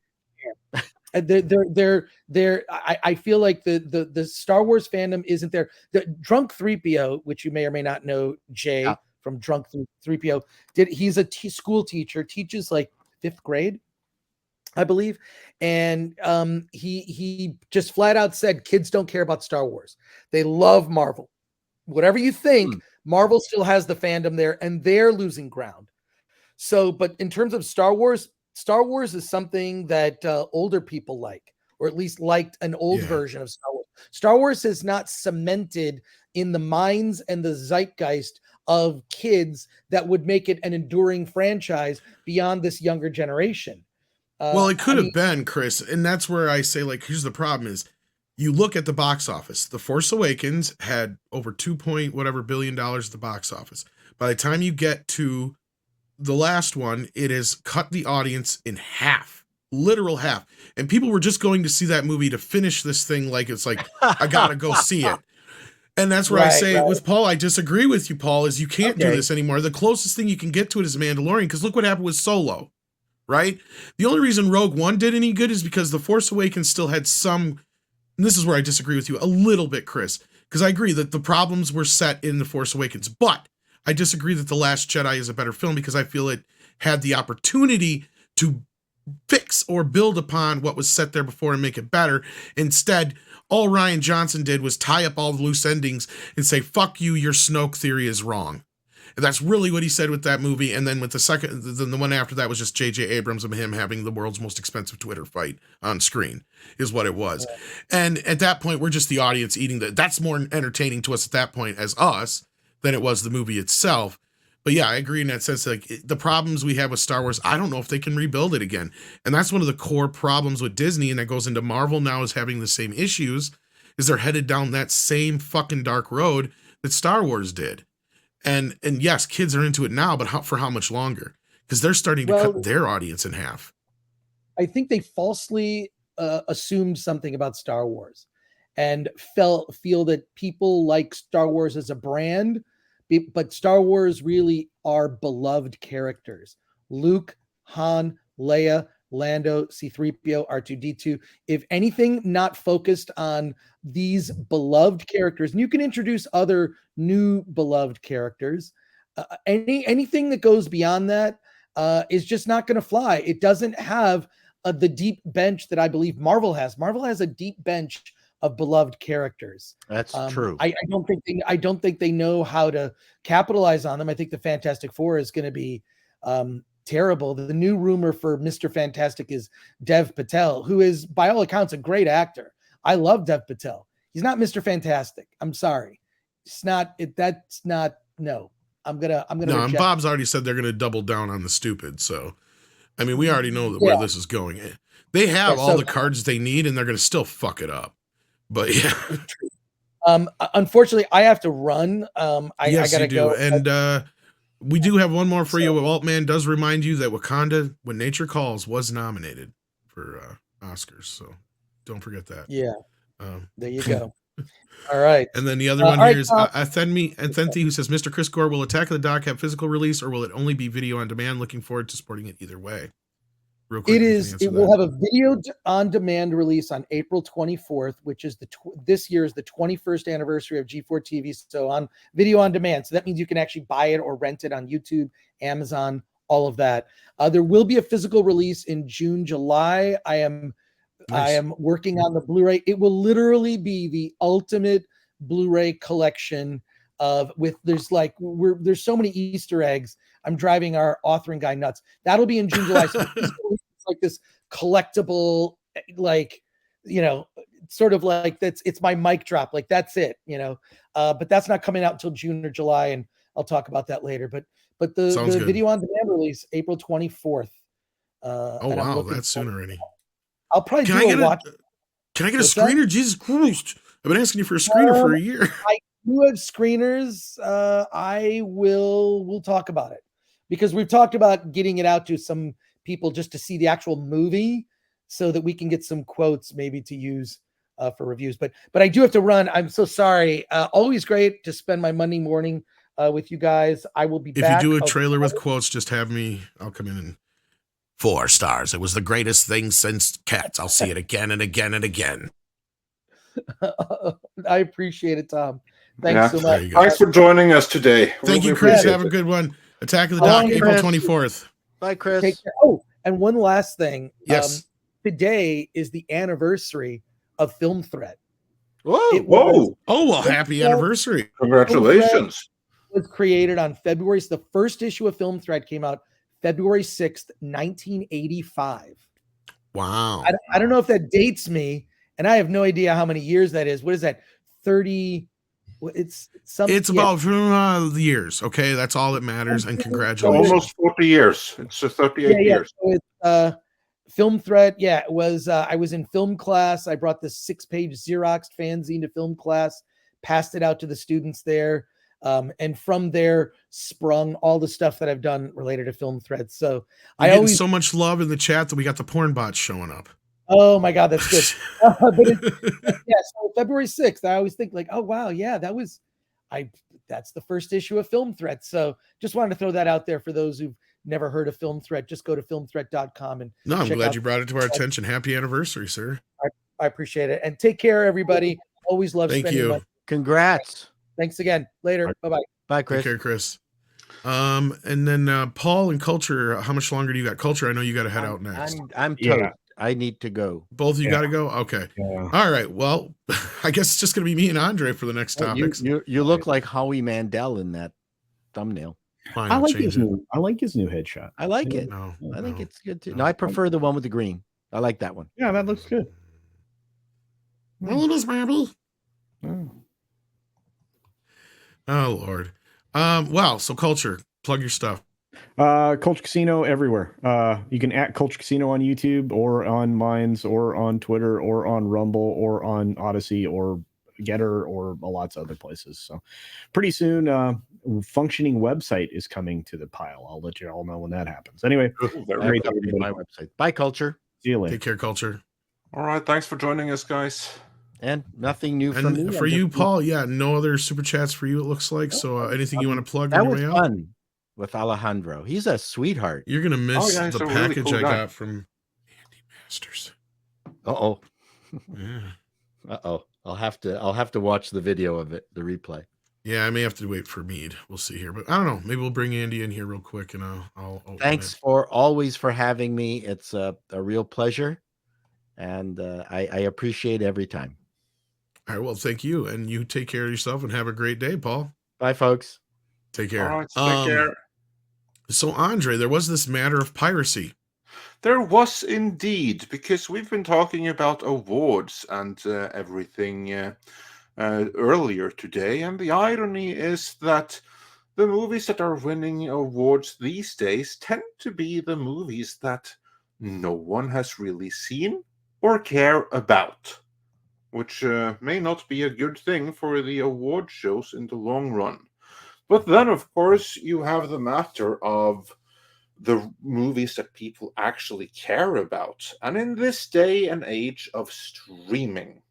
I feel like the Star Wars fandom isn't there. The Drunk 3PO, which you may or may not know, Jay from Drunk 3PO, he's a school teacher, teaches like 5th grade, I believe, and he just flat out said kids don't care about Star Wars. They love Marvel. Whatever you think, Marvel still has the fandom there, and they're losing ground. So, but in terms of Star Wars is something that older people like, or at least liked an old version of Star Wars. Star Wars is not cemented in the minds and the zeitgeist of kids that would make it an enduring franchise beyond this younger generation. Well, it could have been, Chris, and that's where I say, like, here's the problem is you look at the box office. The Force Awakens had over $2 billion at the box office. By the time you get to the last one, it has cut the audience in half, literal half. And people were just going to see that movie to finish this thing like it's like, I gotta go see it. And that's where I say with Paul, I disagree with you, Paul, is you can't do this anymore. The closest thing you can get to it is Mandalorian, because look what happened with Solo. Right? The only reason Rogue One did any good is because The Force Awakens still had some, and this is where I disagree with you a little bit, Chris, because I agree that the problems were set in The Force Awakens, but I disagree that The Last Jedi is a better film because I feel it had the opportunity to fix or build upon what was set there before and make it better. Instead, all Rian Johnson did was tie up all the loose endings and say, fuck you, your Snoke theory is wrong. And that's really what he said with that movie. And then with the one after that was just J.J. Abrams and him having the world's most expensive Twitter fight on screen is what it was. Yeah. And at that point, we're just the audience eating that's more entertaining to us at that point as us than it was the movie itself. But yeah, I agree in that sense. Like the problems we have with Star Wars, I don't know if they can rebuild it again. And that's one of the core problems with Disney. And that goes into Marvel now is having the same issues, is they're headed down that same fucking dark road that Star Wars did. And yes, kids are into it now, but for how much longer? Because they're starting to cut their audience in half. I think they falsely assumed something about Star Wars and feel that people like Star Wars as a brand, but Star Wars really are beloved characters. Luke, Han, Leia, Lando, C-3PO, R2-D2. If anything, not focused on these beloved characters, and you can introduce other new beloved characters. Anything that goes beyond that is just not going to fly. It doesn't have the deep bench that I believe Marvel has. Marvel has a deep bench of beloved characters. That's true. I don't think they know how to capitalize on them. I think the Fantastic Four is going to be terrible. The new rumor for Mr. Fantastic is Dev Patel, who is by all accounts a great actor. I love Dev Patel. He's not Mr. Fantastic. I'm sorry. It's not it. That's not no. I'm gonna. No, and Bob's already said they're gonna double down on the stupid. So, I mean, we already know where this is going. They have all the cards they need, and they're gonna still fuck it up. But yeah. Unfortunately, I have to run. I gotta go. And we do have one more for you. Altman does remind you that Wakanda, When Nature Calls, was nominated for Oscars. So don't forget that. Yeah. There you go. All right. And then the other one here is Athenthi, who says, Mr. Chris Gore, will Attack of the Doc have physical release or will it only be video on demand? Looking forward to supporting it either way. Real quick, it will have a video on demand release on April 24th, which is this year's the 21st anniversary of G4 TV. So on video on demand. So that means you can actually buy it or rent it on YouTube, Amazon, all of that. There will be a physical release in June, July. I am working on the Blu-ray. It will literally be the ultimate Blu-ray collection there's so many Easter eggs. I'm driving our authoring guy nuts. That'll be in June, July. So it's like this collectible, sort of like it's my mic drop. Like that's it, but that's not coming out until June or July. And I'll talk about that later, but the video on demand release, April 24th. Oh and I'm wow, looking that's soon forward- already. I'll probably Can do I a get watch. Can I get a What's that? screener? Jesus Christ! I've been asking you for a screener for a year. I do have screeners. We'll talk about it because we've talked about getting it out to some people just to see the actual movie so that we can get some quotes maybe to use for reviews. But I do have to run. I'm so sorry. Always great to spend my Monday morning with you guys. I will be If back. you do a trailer with quotes, just have me. I'll come in and 4 stars. It was the greatest thing since Cats. I'll see it again and again and again. I appreciate it, Tom. Thanks Yeah. so There much. you go. Thanks for joining us today. Thank Really you, Chris. appreciate Have a it. good one. Attack of the How Dock, long, April Chris? 24th. Bye, Chris. Take care. Oh, and one last thing. Yes. Today is the anniversary of Film Threat. Whoa. It was, Whoa! Oh, well, happy anniversary. Congratulations. was created on February. The first issue of Film Threat came out February 6th, 1985. Wow. I don't know if that dates me, and I have no idea how many years that is. What is that? 30. It's something. It's about the years. Okay. That's all that matters. And congratulations. Almost 40 years. It's 38 years. So it's, Film Threat. Yeah, it was. I was in film class. I brought this 6-page Xerox fanzine to film class, passed it out to the students there. And from there sprung all the stuff that I've done related to Film Thread. So You're I getting always, so much love in the chat that we got the porn bots showing up. oh my God, that's good. But yeah, so February 6th, I always think like, oh wow, yeah, that's the first issue of Film Threat. So just wanted to throw that out there for those who've never heard of Film Threat. Just go to filmthreat.com and No, I'm check glad out- you brought it to our attention. Happy anniversary, sir. I appreciate it. And take care, everybody. Always love Thank spending you. money. Congrats. Thanks again. Later. Bye-bye. Bye, Take Chris. care, Chris. And then Paul and Culture, how much longer do you got? Culture, I know you got to head out next. I'm Yeah. toast. I need to go. Both of you Yeah. got to go? Okay. Yeah. All right. Well, I guess it's just going to be me and Andre for the next topics. You look like Howie Mandel in that thumbnail. Fine, I I'll like change his it. new. I like his new headshot. I like it. No, I think no. it's good too. no. No, I prefer the one with the green. I like that one. Yeah, that looks good. My name is Barbie. Oh. Oh, Lord. Well, so Culture, plug your stuff. Culture Casino everywhere. You can at Culture Casino on YouTube or on Minds or on Twitter or on Rumble or on Odyssey or Getter or lots of other places. So pretty soon, functioning website is coming to the pile. I'll let you all know when that happens. Anyway, Ooh, I very have great to to update my everybody. website. Bye, Culture. See you later. Take care, Culture. All right. Thanks for joining us, guys. And nothing new from me. And for I'm you, just- Paul, yeah, no other super chats for you, it looks like. So anything you want to plug that on your was way out? fun with Alejandro. He's a sweetheart. You're going to miss yeah, he's the a really package cool I guy. got from Andy Masters. Uh-oh. Yeah. Uh-oh. I'll have to watch the video of it, the replay. Yeah, I may have to wait for Mead. We'll see here. But I don't know. Maybe we'll bring Andy in here real quick and I'll Thanks for always for having me. It's a real pleasure. And I appreciate every time. All right. Well, thank you. And you take care of yourself and have a great day, Paul. Bye, folks. Take care. All right. Take care. So, Andre, there was this matter of piracy. There was indeed, because we've been talking about awards and everything earlier today, and the irony is that the movies that are winning awards these days tend to be the movies that no one has really seen or care about, which may not be a good thing for the award shows in the long run. But then, of course, you have the matter of the movies that people actually care about. And in this day and age of streaming,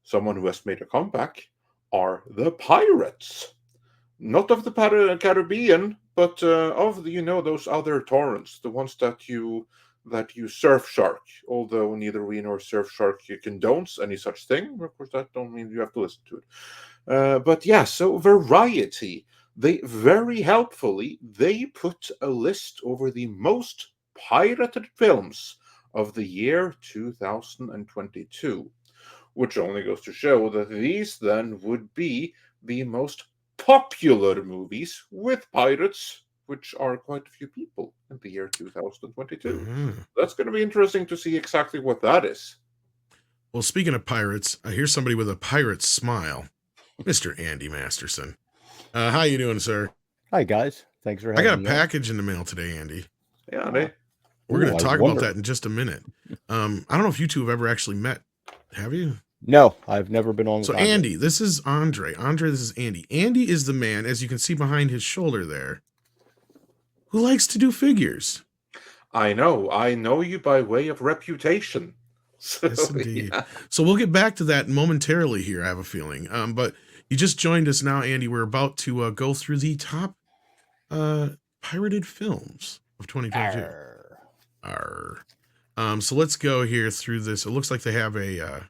someone who has made a comeback are the pirates. Not of the Caribbean, but of the, those other torrents, the ones that you Surfshark, although neither we nor Surfshark condones any such thing. Of course, that don't mean you have to listen to it. But yeah, so Variety, they very helpfully, they put a list over the most pirated films of the year 2022, which only goes to show that these then would be the most popular movies with pirates, which are quite a few people in the year 2022. Mm-hmm. That's going to be interesting to see exactly what that is. Well, speaking of pirates, I hear somebody with a pirate smile. Mr. Andy Masterson. How you doing, sir? Hi, guys. Thanks for I having got a me on. package in the mail today, Andy. Yeah, they We're going Ooh, to I talk about wonder. that in just a minute. I don't know if you two have ever actually met. Have you? No, I've never been on with So Andre. Andy, this is Andre. Andre, this is Andy. Andy is the man, as you can see behind his shoulder there, who likes to do figures. I know you by way of reputation. So, Yes, indeed. yeah. So we'll get back to that momentarily here, I have a feeling. But you just joined us now, Andy. We're about to go through the top pirated films of 2022. Arr. So let's go here through this. It looks like they have a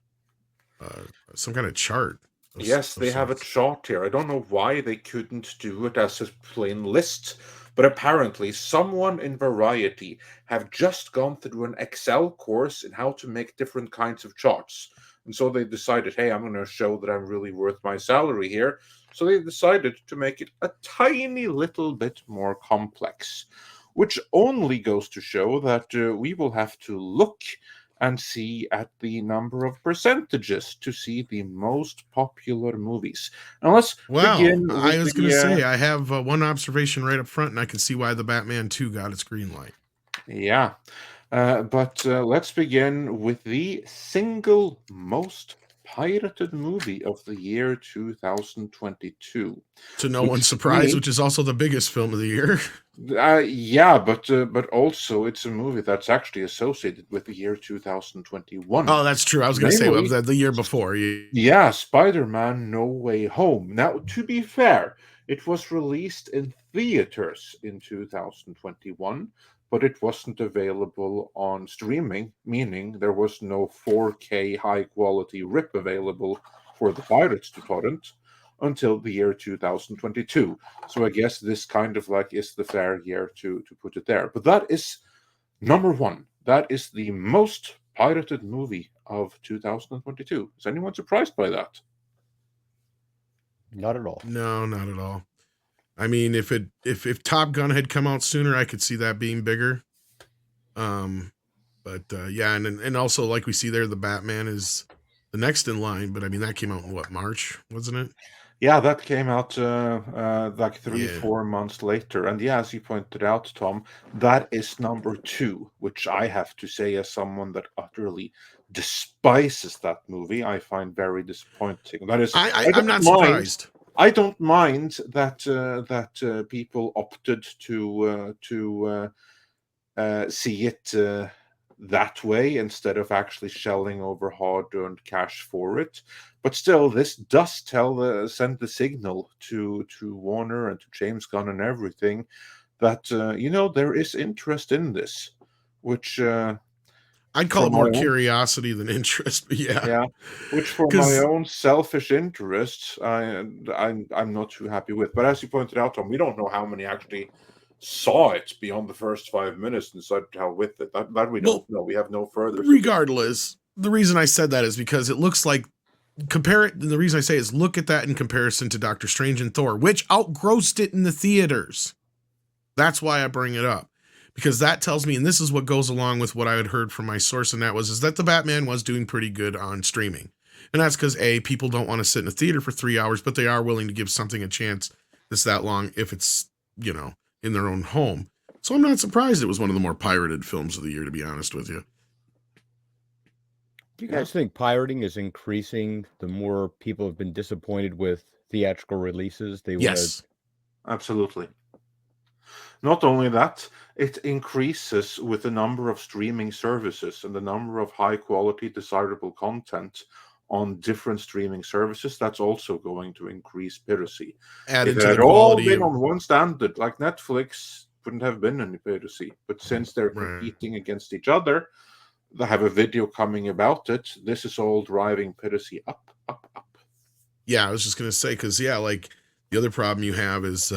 some kind of chart. Yes, they have a chart here. I don't know why they couldn't do it as a plain list, but apparently someone in Variety have just gone through an Excel course in how to make different kinds of charts. And so they decided, hey, I'm going to show that I'm really worth my salary here. So they decided to make it a tiny little bit more complex, which only goes to show that we will have to look and see at the number of percentages to see the most popular movies. Now let's begin with I was going to say, I have one observation right up front, and I can see why the Batman 2 got its green light. Yeah, but let's begin with the single most pirated movie of the year 2022. To no one's surprise, which is also the biggest film of the year. Yeah, but also it's a movie that's actually associated with the year 2021. Oh, that's true. I was going to say the year before. Yeah, Spider-Man No Way Home. Now, to be fair, it was released in theaters in 2021, but it wasn't available on streaming, meaning there was no 4K high-quality rip available for the pirates to torrent until the year 2022. So I guess this kind of like is the fair year to put it there. But that is number one. That is the most pirated movie of 2022. Is anyone surprised by that? Not at all. No, not at all. I mean, if Top Gun had come out sooner, I could see that being bigger. But yeah, and also like we see there, the Batman is the next in line. But I mean, that came out in what, March, wasn't it? Yeah, that came out like 4 months later. And yeah, as you pointed out, Tom, that is number two, which I have to say, as someone that utterly despises that movie, I find very disappointing. That is, I'm not surprised. I don't mind that people opted to see it that way instead of actually shelling over hard-earned cash for it. But still, this does send the signal to Warner and to James Gunn and everything that there is interest in this, which I'd call it more curiosity than interest. But yeah, which for my own selfish interests, I'm not too happy with. But as you pointed out, Tom, we don't know how many actually saw it beyond the first 5 minutes and decided to hell with it. That we don't know. We have no further. Regardless, the reason I said that is because it looks like the reason I say is look at that in comparison to Doctor Strange and Thor, which outgrossed it in the theaters. That's why I bring it up. Because that tells me, and this is what goes along with what I had heard from my source, and that is that the Batman was doing pretty good on streaming. And that's because people don't want to sit in a theater for 3 hours, but they are willing to give something a chance that's that long if it's, in their own home. So I'm not surprised it was one of the more pirated films of the year, to be honest with you. Do you guys think pirating is increasing the more people have been disappointed with theatrical releases? Yes, absolutely. Not only that, it increases with the number of streaming services and the number of high-quality, desirable content on different streaming services. That's also going to increase piracy. If it had all been on one standard, like Netflix, wouldn't have been any piracy. But since they're competing against each other, they have a video coming about it. This is all driving piracy up. Yeah, I was just going to say, because, like the other problem you have is...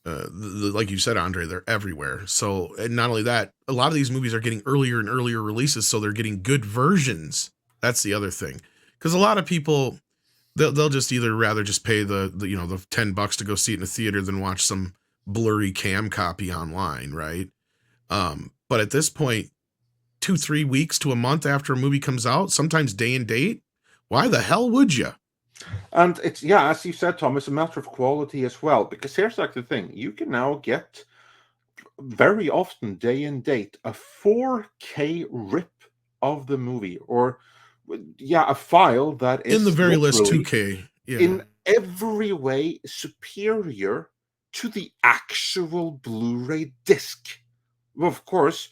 like you said, Andre, they're everywhere. So, and not only that, a lot of these movies are getting earlier and earlier releases, so they're getting good versions. That's the other thing, because a lot of people they'll just either rather just pay the $10 to go see it in a theater than watch some blurry cam copy online, right? But at this point, 2-3 weeks to a month after a movie comes out, sometimes day and date, why the hell would you? And it's, as you said, Tom, it's a matter of quality as well. Because here's like the thing. You can now get very often, day and date, a 4K rip of the movie, or a file that is In the very list, literally 2K. Yeah. in every way superior to the actual Blu-ray disc. Well, of course,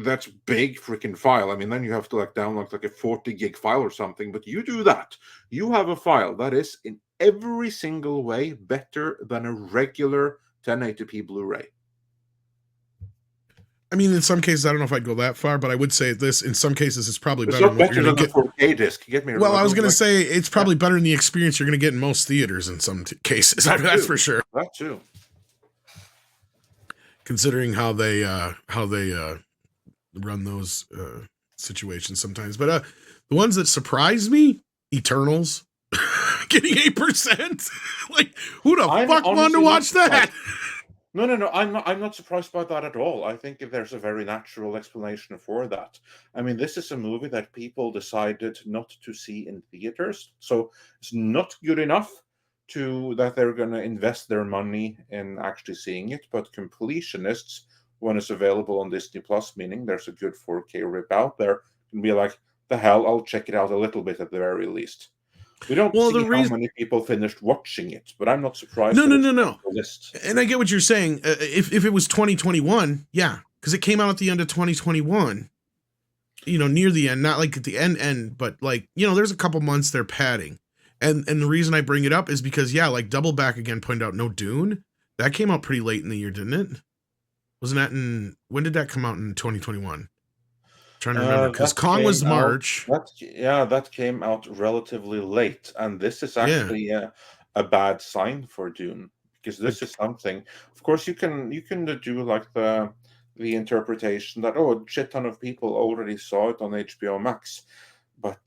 that's big freaking file. I mean, then you have to like download like a 40 gig file or something, but you do that. You have a file that is in every single way better than a regular 1080p Blu-ray. I mean, in some cases, I don't know if I'd go that far, but I would say this. In some cases, it's probably It's better not than what better you're than going a to get. 4K disc. Get me Well, wrong. I was going to Like, say it's probably better than the experience you're going to get in most theaters in some cases. That's for sure. that too. Considering how they run those situations sometimes. But the ones that surprised me, Eternals getting 8%. Like, who the I'm fuck wanted to honestly watch not that? No. I'm not surprised by that at all. I think there's a very natural explanation for that. I mean, this is a movie that people decided not to see in theaters, so it's not good enough that they're going to invest their money in actually seeing it. But completionists, when it's available on Disney Plus, meaning there's a good 4K rip out there, can be like, the hell, I'll check it out a little bit at the very least. We don't see how many people finished watching it, but I'm not surprised. No. On the list. And I get what you're saying. If it was 2021, yeah, because it came out at the end of 2021, near the end, not like at the end, but like, there's a couple months they're padding. And the reason I bring it up is because, like Double Back again pointed out, no Dune, that came out pretty late in the year, didn't it? Wasn't that when did that come out in 2021? Trying to remember, because Kong was March. That came out relatively late, and this is actually a bad sign for Dune, because this is something. Of course, you can do like the interpretation that a shit ton of people already saw it on HBO Max, but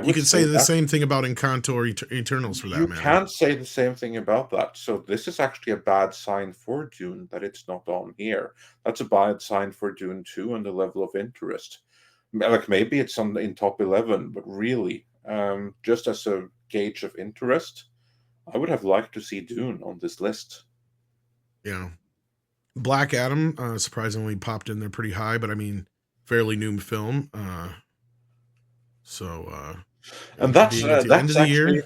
you can say the same thing about Encanto or Eternals for that matter. You can't say the same thing about that. So this is actually a bad sign for Dune that it's not on here. That's a bad sign for Dune 2 and the level of interest. Like maybe it's in top 11, but really, just as a gauge of interest, I would have liked to see Dune on this list. Yeah. Black Adam, surprisingly popped in there pretty high, but I mean, fairly new film. And that's at the end of the year.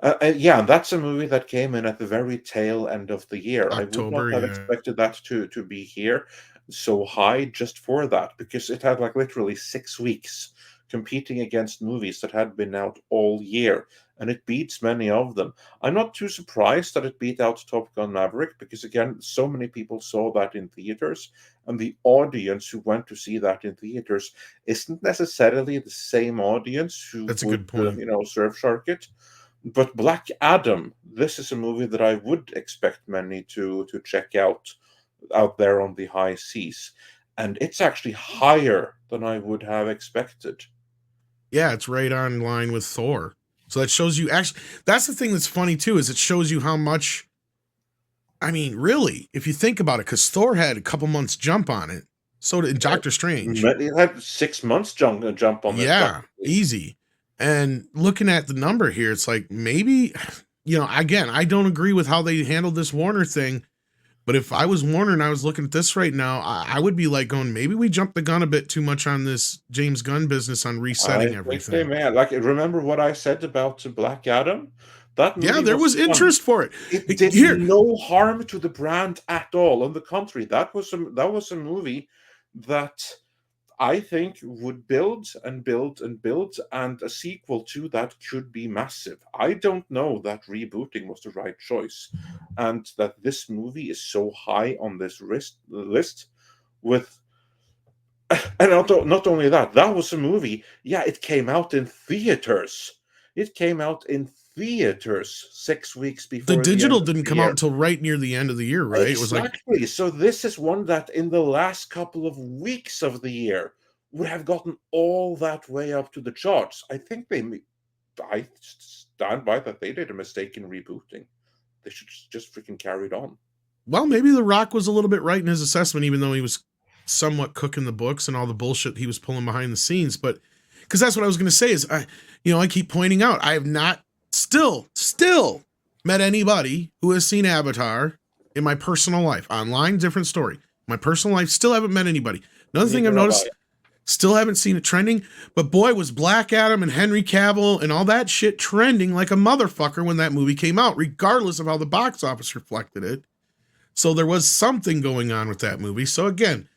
That's a movie that came in at the very tail end of the year. October, I would not have expected that to be here so high just for that, because it had like literally 6 weeks competing against movies that had been out all year, and it beats many of them. I'm not too surprised that it beat out Top Gun Maverick, because again, so many people saw that in theaters, and the audience who went to see that in theaters isn't necessarily the same audience who That's a good point. Surfshark it. But Black Adam, this is a movie that I would expect many to check out there on the high seas, and it's actually higher than I would have expected. Yeah, it's right on line with Thor. So that shows you actually, that's the thing that's funny too, is it shows you how much, I mean, really, if you think about it, because Thor had a couple months jump on it. So did Doctor Strange. It had 6 months jump on it. Yeah, easy. And looking at the number here, it's like maybe, again, I don't agree with how they handled this Warner thing. But if I was Warner and I was looking at this right now, I would be like going, maybe we jumped the gun a bit too much on this James Gunn business on resetting everything. Man, like, remember what I said about Black Adam? There was interest for it. It did no harm to the brand at all. On the contrary, that was a movie that I think would build and build and build, and a sequel to that could be massive. I don't know that rebooting was the right choice, and that this movie is so high on this list with, and not only that was a movie. Yeah, it came out in theaters. It came out in theaters 6 weeks before. The digital didn't come out until right near the end of the year, right? Exactly. It was like, so this is one that in the last couple of weeks of the year would have gotten all that way up to the charts. I think I stand by that they did a mistake in rebooting. They should just freaking carry it on. Well, maybe The Rock was a little bit right in his assessment, even though he was somewhat cooking the books and all the bullshit he was pulling behind the scenes. But because that's what I was going to say is, I keep pointing out, I have not still met anybody who has seen Avatar in my personal life. Online, different story. My personal life, still haven't met anybody. Another thing I've noticed, still haven't seen it trending, but boy, was Black Adam and Henry Cavill and all that shit trending like a motherfucker when that movie came out, regardless of how the box office reflected it. So there was something going on with that movie. So again,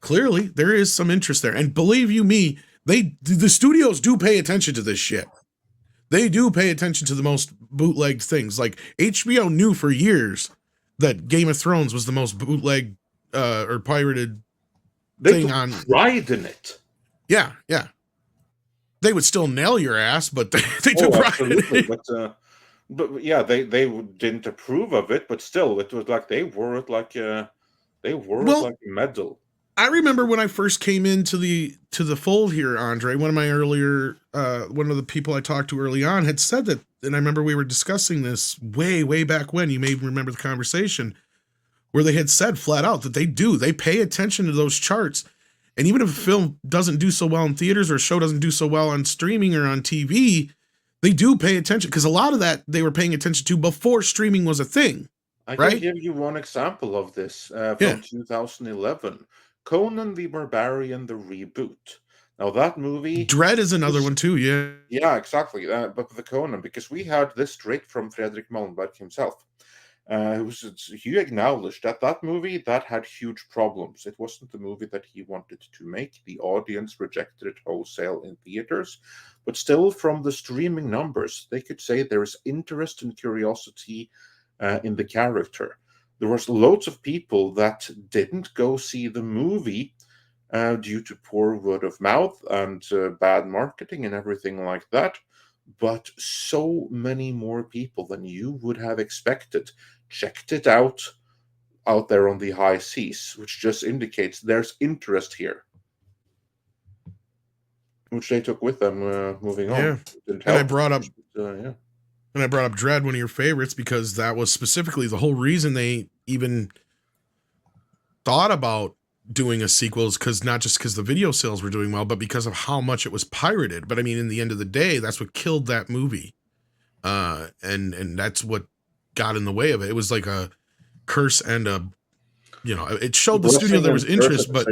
clearly there is some interest there. And believe you me, the studios do pay attention to this shit. They do pay attention to the most bootlegged things. Like HBO knew for years that Game of Thrones was the most bootleg or pirated thing on. Pride in it. Yeah. They would still nail your ass, but they took pride in it. But yeah, they didn't approve of it, but still, it was like they wore it like a medal. I remember when I first came into the fold here, Andre, one of the people I talked to early on had said that, and I remember we were discussing this way back when. You may remember the conversation where they had said flat out that they pay attention to those charts. And even if a film doesn't do so well in theaters or a show doesn't do so well on streaming or on TV, they do pay attention, because a lot of that they were paying attention to before streaming was a thing. I can give you one example of this from 2011. Conan the Barbarian, the reboot. Now that movie... Dread is another one too, yeah. Yeah, exactly. But the Conan, because we had this straight from Fredrik Malmberg himself. He acknowledged that movie, that had huge problems. It wasn't the movie that he wanted to make. The audience rejected it wholesale in theaters. But still, from the streaming numbers, they could say there is interest and curiosity in the character. There was loads of people that didn't go see the movie due to poor word of mouth and bad marketing and everything like that. But so many more people than you would have expected checked it out there on the high seas, which just indicates there's interest here, which they took with them moving on. Yeah, and I brought up Dread, one of your favorites, because that was specifically the whole reason they even thought about doing a sequel, is because not just because the video sales were doing well, but because of how much it was pirated. But I mean, in the end of the day, that's what killed that movie, and that's what got in the way of it. It was like a curse and it showed the studio there was interest, but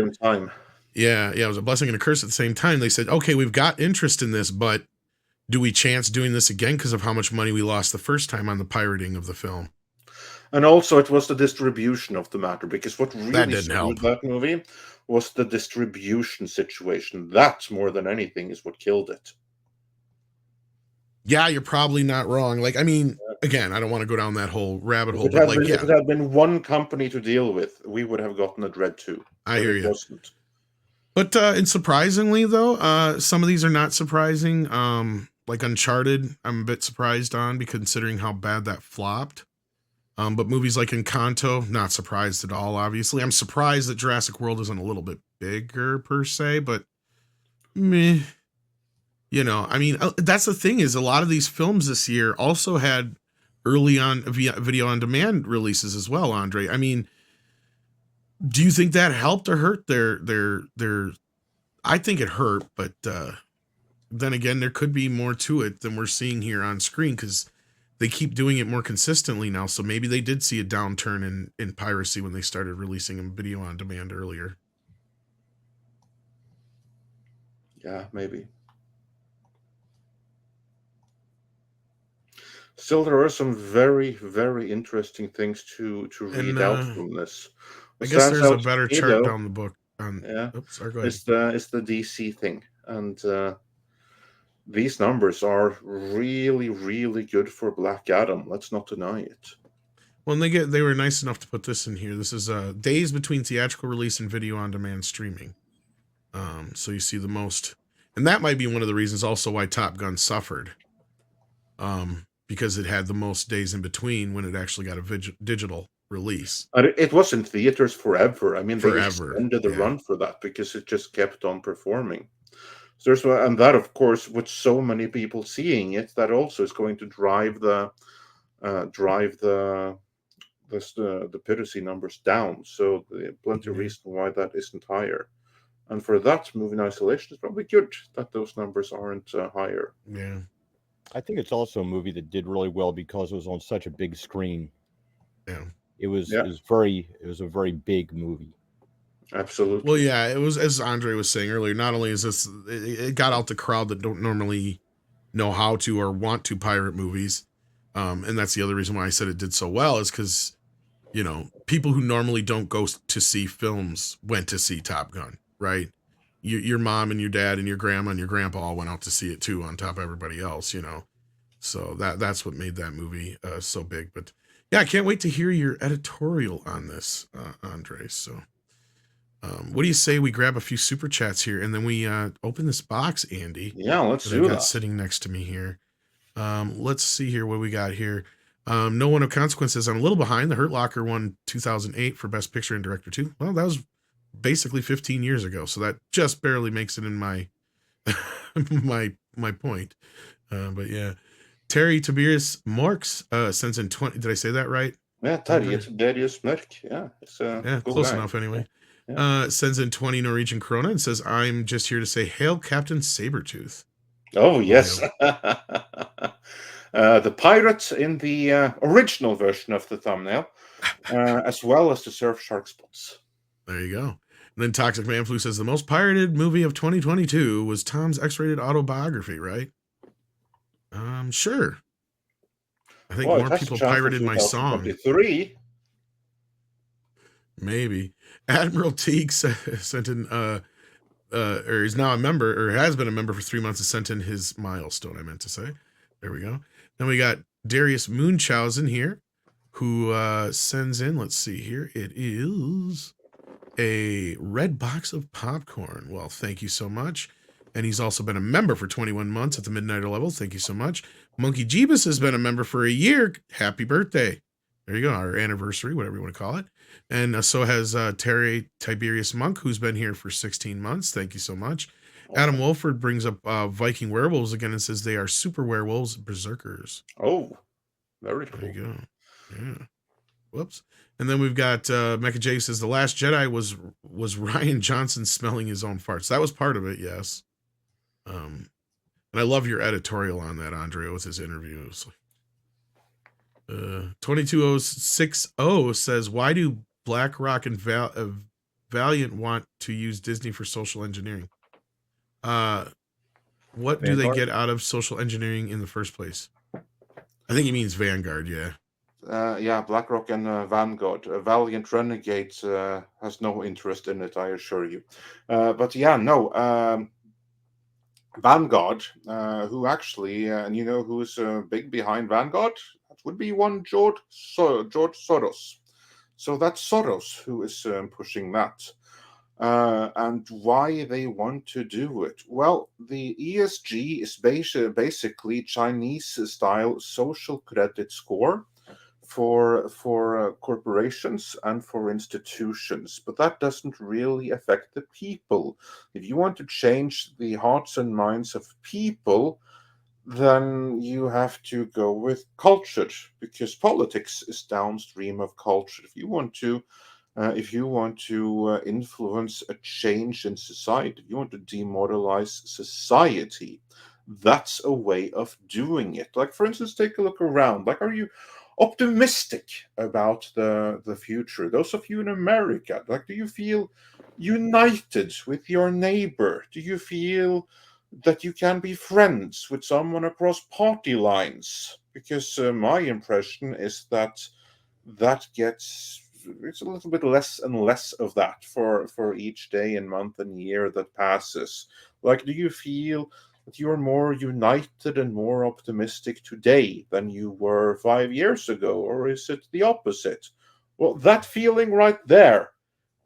yeah, it was a blessing and a curse at the same time. They said, okay, we've got interest in this, but do we chance doing this again because of how much money we lost the first time on the pirating of the film? And also, it was the distribution of the matter, because what really screwed that movie was the distribution situation. That, more than anything, is what killed it. Yeah, you're probably not wrong. Like, I mean, again, I don't want to go down that whole rabbit hole, If it had been one company to deal with, we would have gotten a Dread 2. I hear you. Wasn't. But and surprisingly, though, some of these are not surprising. Like Uncharted, I'm a bit surprised on, considering how bad that flopped. But movies like Encanto, not surprised at all, obviously. I'm surprised that Jurassic World isn't a little bit bigger, per se, but meh. I mean, that's the thing, is a lot of these films this year also had early on video on demand releases as well, Andre. I mean, do you think that helped or hurt their I think it hurt, but then again, there could be more to it than we're seeing here on screen, because they keep doing it more consistently now. So maybe they did see a downturn in piracy when they started releasing a video on demand earlier. Yeah, maybe. Still, there are some very, very interesting things to read out from this. I guess there's a better chart down the book. Oops, sorry, go ahead. It's the DC thing, and these numbers are really, really good for Black Adam. Let's not deny it. Well, and they were nice enough to put this in here. This is days between theatrical release and video on demand streaming. So you see the most, and that might be one of the reasons also why Top Gun suffered. Because it had the most days in between when it actually got a digital release. It was in theaters forever. I mean, they extended the run for that because it just kept on performing. So and that, of course, with so many people seeing it, that also is going to drive the piracy numbers down. So plenty of reason why that isn't higher. And for that, movie in isolation, it's probably good that those numbers aren't higher. Yeah. I think it's also a movie that did really well because it was on such a big screen. Yeah. it was Yeah. it was a very big movie. Absolutely. Well, yeah, it was, as Andre was saying earlier, not only is this, it got out the crowd that don't normally know how to or want to pirate movies. And that's the other reason why I said it did so well, is because, you know, people who normally don't go to see films went to see Top Gun, right? Your mom and your dad and your grandma and your grandpa all went out to see it too, on top of everybody else, you know? So that's what made that movie so big. But yeah, I can't wait to hear your editorial on this, Andre. So what do you say we grab a few super chats here and then we open this box, Andy? Yeah, let's that do I've got that. sitting next to me here. Let's see here what we got here. No One of Consequence says, I'm a little behind. The Hurt Locker won 2008 for Best Picture and Director too. Well, that was basically 15 years ago, so that just barely makes it in my my point. But yeah, Terry Tiberius Marks sends in 20. Did I say that right? Yeah, Darius Merk. Yeah, it's Yeah, cool close guy. enough anyway. Yeah. Sends in 20 Norwegian krona and says, I'm just here to say, hail Captain Sabretooth. Oh, yes. The pirate in the original version of the thumbnail, as well as the surf shark spots. There you go. And then Toxic Man Flu says, the most pirated movie of 2022 was Tom's X-rated autobiography, right? Sure. I think more people pirated my song. 2023. Maybe. Admiral Teague sent in, or is now a member, or has been a member for 3 months, and sent in his milestone, I meant to say. There we go. Then we got Darius Munchausen here, who sends in, let's see here, it is a red box of popcorn. Well, thank you so much. And he's also been a member for 21 months at the Midnighter level. Thank you so much. Monkey Jeebus has been a member for a year. Happy birthday. There you go, our anniversary, whatever you want to call it. And so has Terry Tiberius Monk, who's been here for 16 months. Thank you so much. Adam Wolford brings up Viking werewolves again and says they are super werewolves, berserkers. Oh, very cool. There you go. Yeah. Whoops. And then we've got Mecha J says the Last Jedi was Ryan Johnson smelling his own farts. That was part of it, yes. And I love your editorial on that, Andre, with his interview. 22060 says, why do BlackRock and Valiant want to use Disney for social engineering? What do they get out of social engineering in the first place? I think he means Vanguard, yeah. Yeah, BlackRock and Vanguard. Valiant Renegade has no interest in it, I assure you. But yeah, no. Vanguard, who actually, and you know who's big behind Vanguard? That would be one George Soros. So that's Soros who is pushing that. And why they want to do it? Well, the ESG is basically Chinese-style social credit score for corporations and for institutions, but that doesn't really affect the people. If you want to change the hearts and minds of people, then you have to go with culture, because politics is downstream of culture. If you want to influence a change in society, if you want to demoralize society, that's a way of doing it. Like, for instance, take a look around. Like, are you optimistic about the future? Those of you in America, like, do you feel united with your neighbor? Do you feel that you can be friends with someone across party lines? Because my impression is that it's a little bit less and less of that for each day and month and year that passes. Like, do you feel that you're more united and more optimistic today than you were 5 years ago, or is it the opposite? Well, that feeling right there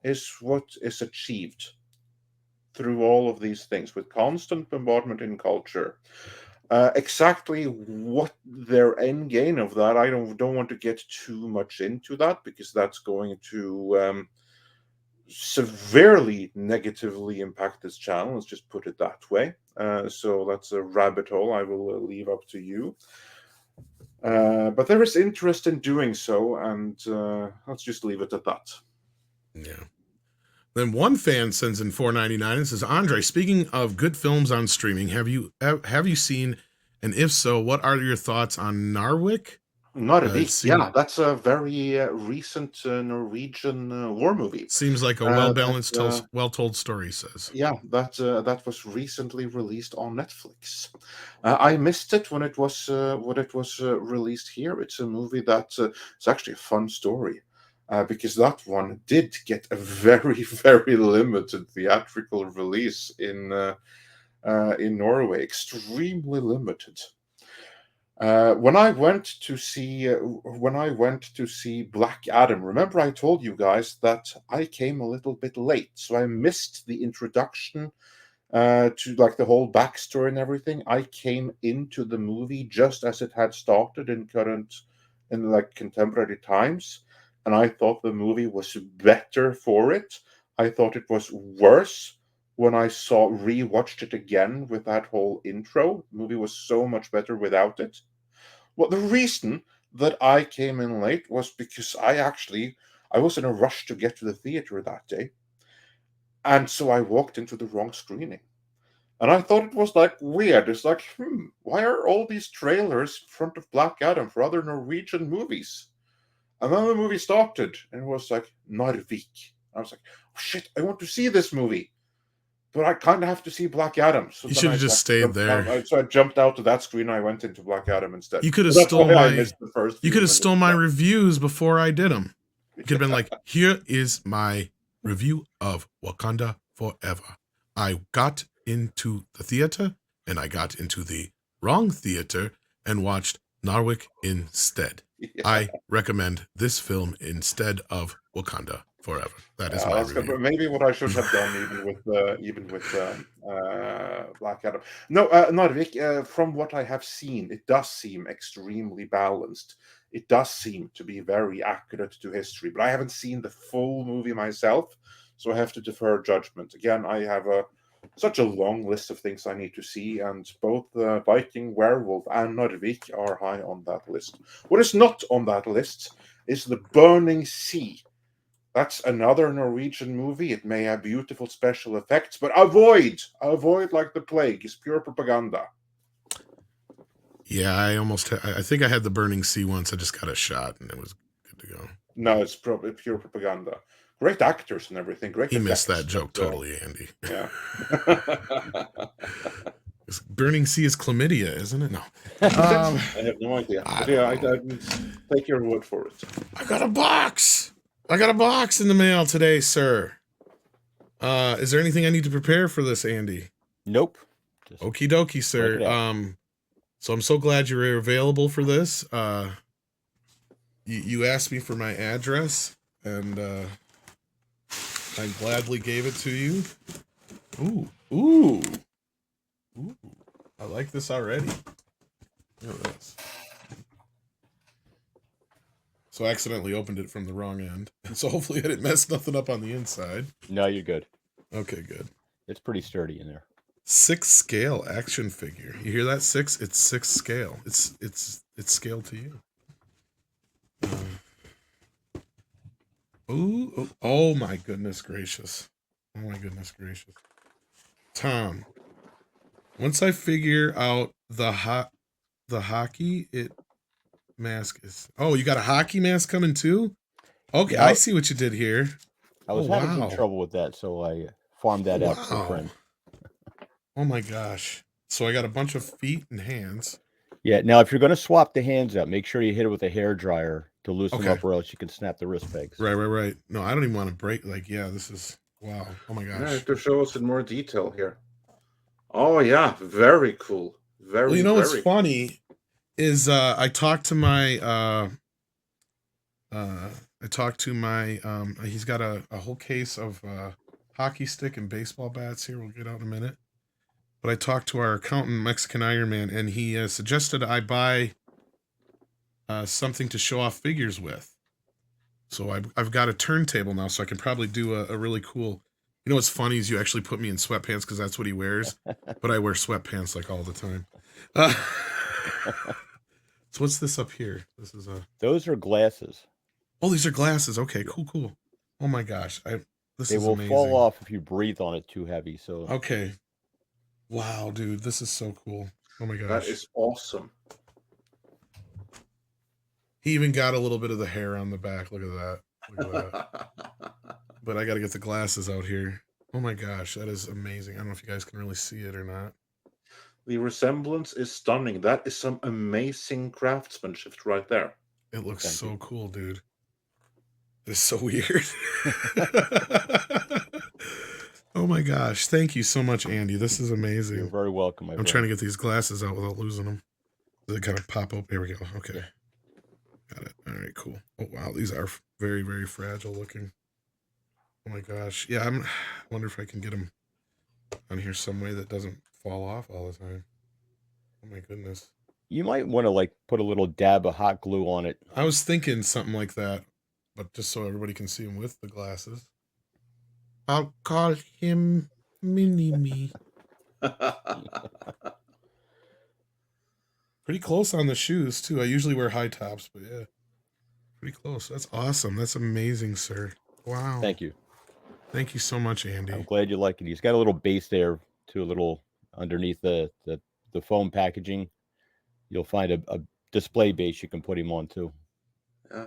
is what is achieved through all of these things with constant bombardment in culture. Exactly what their end game of that, I don't want to get too much into that, because that's going to severely negatively impact this channel. Let's just put it that way. So that's a rabbit hole I will leave up to you. But there is interest in doing so, and let's just leave it at that. Yeah. Then one fan sends in $4.99 and says, Andre, speaking of good films on streaming, have you seen, and if so, what are your thoughts on Narwick? Narvik, yeah, that's a very recent Norwegian war movie. Seems like a well-balanced, well-told story, he says. Yeah, that was recently released on Netflix. I missed it when it was released here. It's a movie that it's actually a fun story because that one did get a very, very limited theatrical release in Norway, extremely limited. When I went to see Black Adam, remember I told you guys that I came a little bit late, so I missed the introduction to like the whole backstory and everything. I came into the movie just as it had started in like contemporary times, and I thought the movie was better for it. I thought it was worse when I rewatched it again with that whole intro. The movie was so much better without it. Well, the reason that I came in late was because I was in a rush to get to the theater that day. And so I walked into the wrong screening. And I thought it was like weird. It's like, why are all these trailers in front of Black Adam for other Norwegian movies? And then the movie started and it was like Narvik. I was like, oh, shit, I want to see this movie. But I kind of have to see Black Adam. So you should have just stayed there. So I jumped out of that screen and I went into Black Adam instead. You could have stole my reviews before I did them. You could have been like, here is my review of Wakanda Forever. I got into the theater and I got into the wrong theater and watched Narvik instead. Yeah. I recommend this film instead of Wakanda Forever. That is my review. But maybe what I should have done, even with Black Adam. No, Narvik. From what I have seen, it does seem extremely balanced. It does seem to be very accurate to history. But I haven't seen the full movie myself, so I have to defer judgment. Again, I have such a long list of things I need to see, and both Viking, Werewolf, and Narvik are high on that list. What is not on that list is The Burning Sea. That's another Norwegian movie. It may have beautiful special effects, but avoid like the plague. It's pure propaganda. Yeah, I think I had The Burning Sea once. I just got a shot and it was good to go. No, it's probably pure propaganda. Great actors and everything. Great. He missed that joke totally, Andy. Yeah. Burning Sea is chlamydia, isn't it? No. I have no idea. I take your word for it. I got a box in the mail today, sir. Is there anything I need to prepare for this, Andy? Nope. Okie dokie, sir. So I'm so glad you were available for this. You asked me for my address, and I gladly gave it to you. Ooh. I like this already. Look at this. So I accidentally opened it from the wrong end. So hopefully I didn't mess nothing up on the inside. No, you're good. Okay, good. It's pretty sturdy in there. 6 scale action figure. You hear that? 6? It's 6 scale. It's scale to you. Oh my goodness gracious. Oh my goodness gracious. Tom, once I figure out the hockey mask is... Oh, you got a hockey mask coming too? Okay, yeah, I see what you did here. I was having some trouble with that, so I farmed that out for a friend. Oh my gosh. So I got a bunch of feet and hands. Yeah, now if you're going to swap the hands out, make sure you hit it with a hair dryer to loosen them up, or else you can snap the wrist pegs. Right. No, I don't even want to break. Like, yeah, this is... Wow. Oh my gosh. Yeah, to show us in more detail here. Oh yeah, very cool. Well, you know what's funny is I talked to my he's got a whole case of hockey stick and baseball bats here. We'll get out in a minute. But I talked to our accountant, Mexican Iron Man, and he suggested I buy something to show off figures with. So I've got a turntable now, so I can probably do a really cool... You know what's funny is you actually put me in sweatpants because that's what he wears. But I wear sweatpants like all the time. So what's this up here? This is Those are glasses. Oh, these are glasses. Okay, cool. Oh my gosh. They will fall off if you breathe on it too heavy. So okay. Wow, dude, this is so cool. Oh my gosh. That is awesome. He even got a little bit of the hair on the back. Look at that. Look at that. But I got to get the glasses out here. Oh my gosh, that is amazing. I don't know if you guys can really see it or not. The resemblance is stunning. That is some amazing craftsmanship right there. It looks so cool, dude. It's so weird. Oh my gosh. Thank you so much, Andy. This is amazing. You're very welcome. I'm trying to get these glasses out without losing them. They kind of pop up. Here we go. Okay. Got it. All right, cool. Oh, wow. These are very, very fragile looking. Oh my gosh. Yeah, I wonder if I can get them on here some way that doesn't fall off all the time. Oh my goodness. You might want to like put a little dab of hot glue on it. I was thinking something like that, but just so everybody can see him with the glasses. I'll call him Mini-Me. Pretty close on the shoes, too. I usually wear high tops, but yeah. Pretty close. That's awesome. That's amazing, sir. Wow. Thank you. Thank you so much, Andy. I'm glad you like it. He's got a little base there, too, a little underneath the foam packaging. You'll find a display base you can put him on, too. Yeah.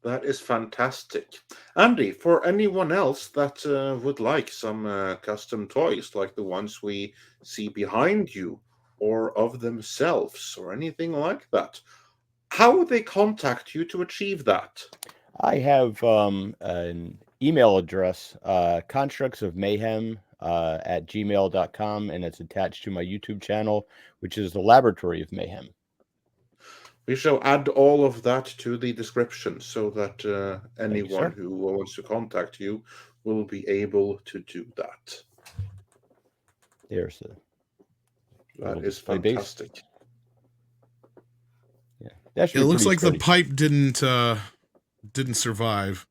That is fantastic. Andy, for anyone else that would like some custom toys like the ones we see behind you or of themselves or anything like that, how would they contact you to achieve that? I have an email address, constructsofmayhem@gmail.com, and it's attached to my YouTube channel, which is the Laboratory of Mayhem. We shall add all of that to the description so that anyone who wants to contact you will be able to do that. There's that is fantastic. Yeah, that it looks like the pipe didn't survive.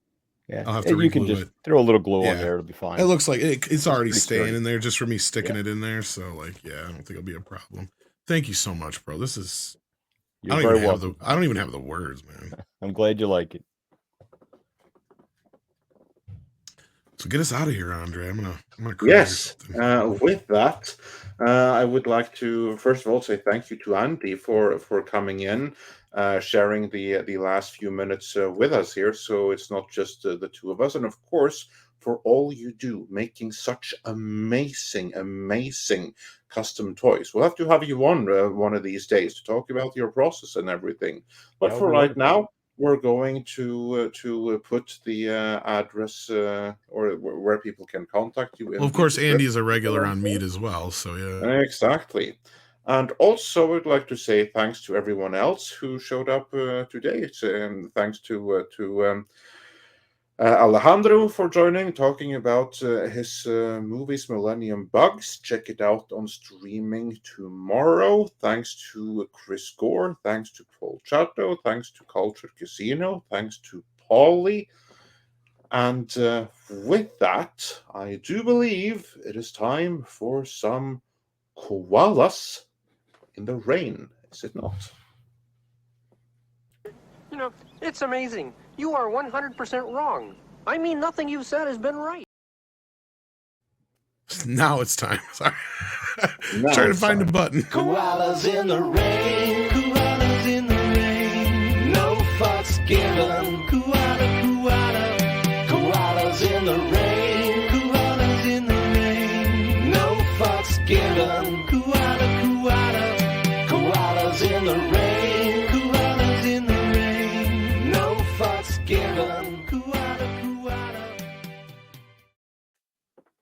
Yeah, I'll have to you can just throw a little glue on there; it'll be fine. It looks like it's already staying in there just for me sticking it in there. So, like, yeah, I don't think it'll be a problem. Thank you so much, bro. This is. You're very welcome. I don't even have the words, man. I'm glad you like it. So get us out of here, Andre. I'm gonna yes. With that, I would like to first of all say thank you to Andy for coming in, sharing the last few minutes with us here. So it's not just the two of us, and of course for all you do, making such amazing custom toys. We'll have to have you on one of these days to talk about your process and everything. But for right now, we're going to put the address or where people can contact you. Well, of course, Andy is a regular on Meet as well, so yeah. Exactly. And also, I'd like to say thanks to everyone else who showed up today. Thanks to Alejandro for joining, talking about his movies Millennium Bugs. Check it out on streaming tomorrow. Thanks to Chris Gore. Thanks to Paul Chato. Thanks to Culture Casino. Thanks to Paulie. And with that, I do believe it is time for some koalas in the rain. Is it not? You know, it's amazing. You are 100% wrong. I mean, nothing you've said has been right. Now it's time. Sorry. Trying to find a button. Koalas in the rain. Koalas in the rain. No fucks given. Koalas in the rain. Koalas in the rain. No fucks given. Koalas in the rain.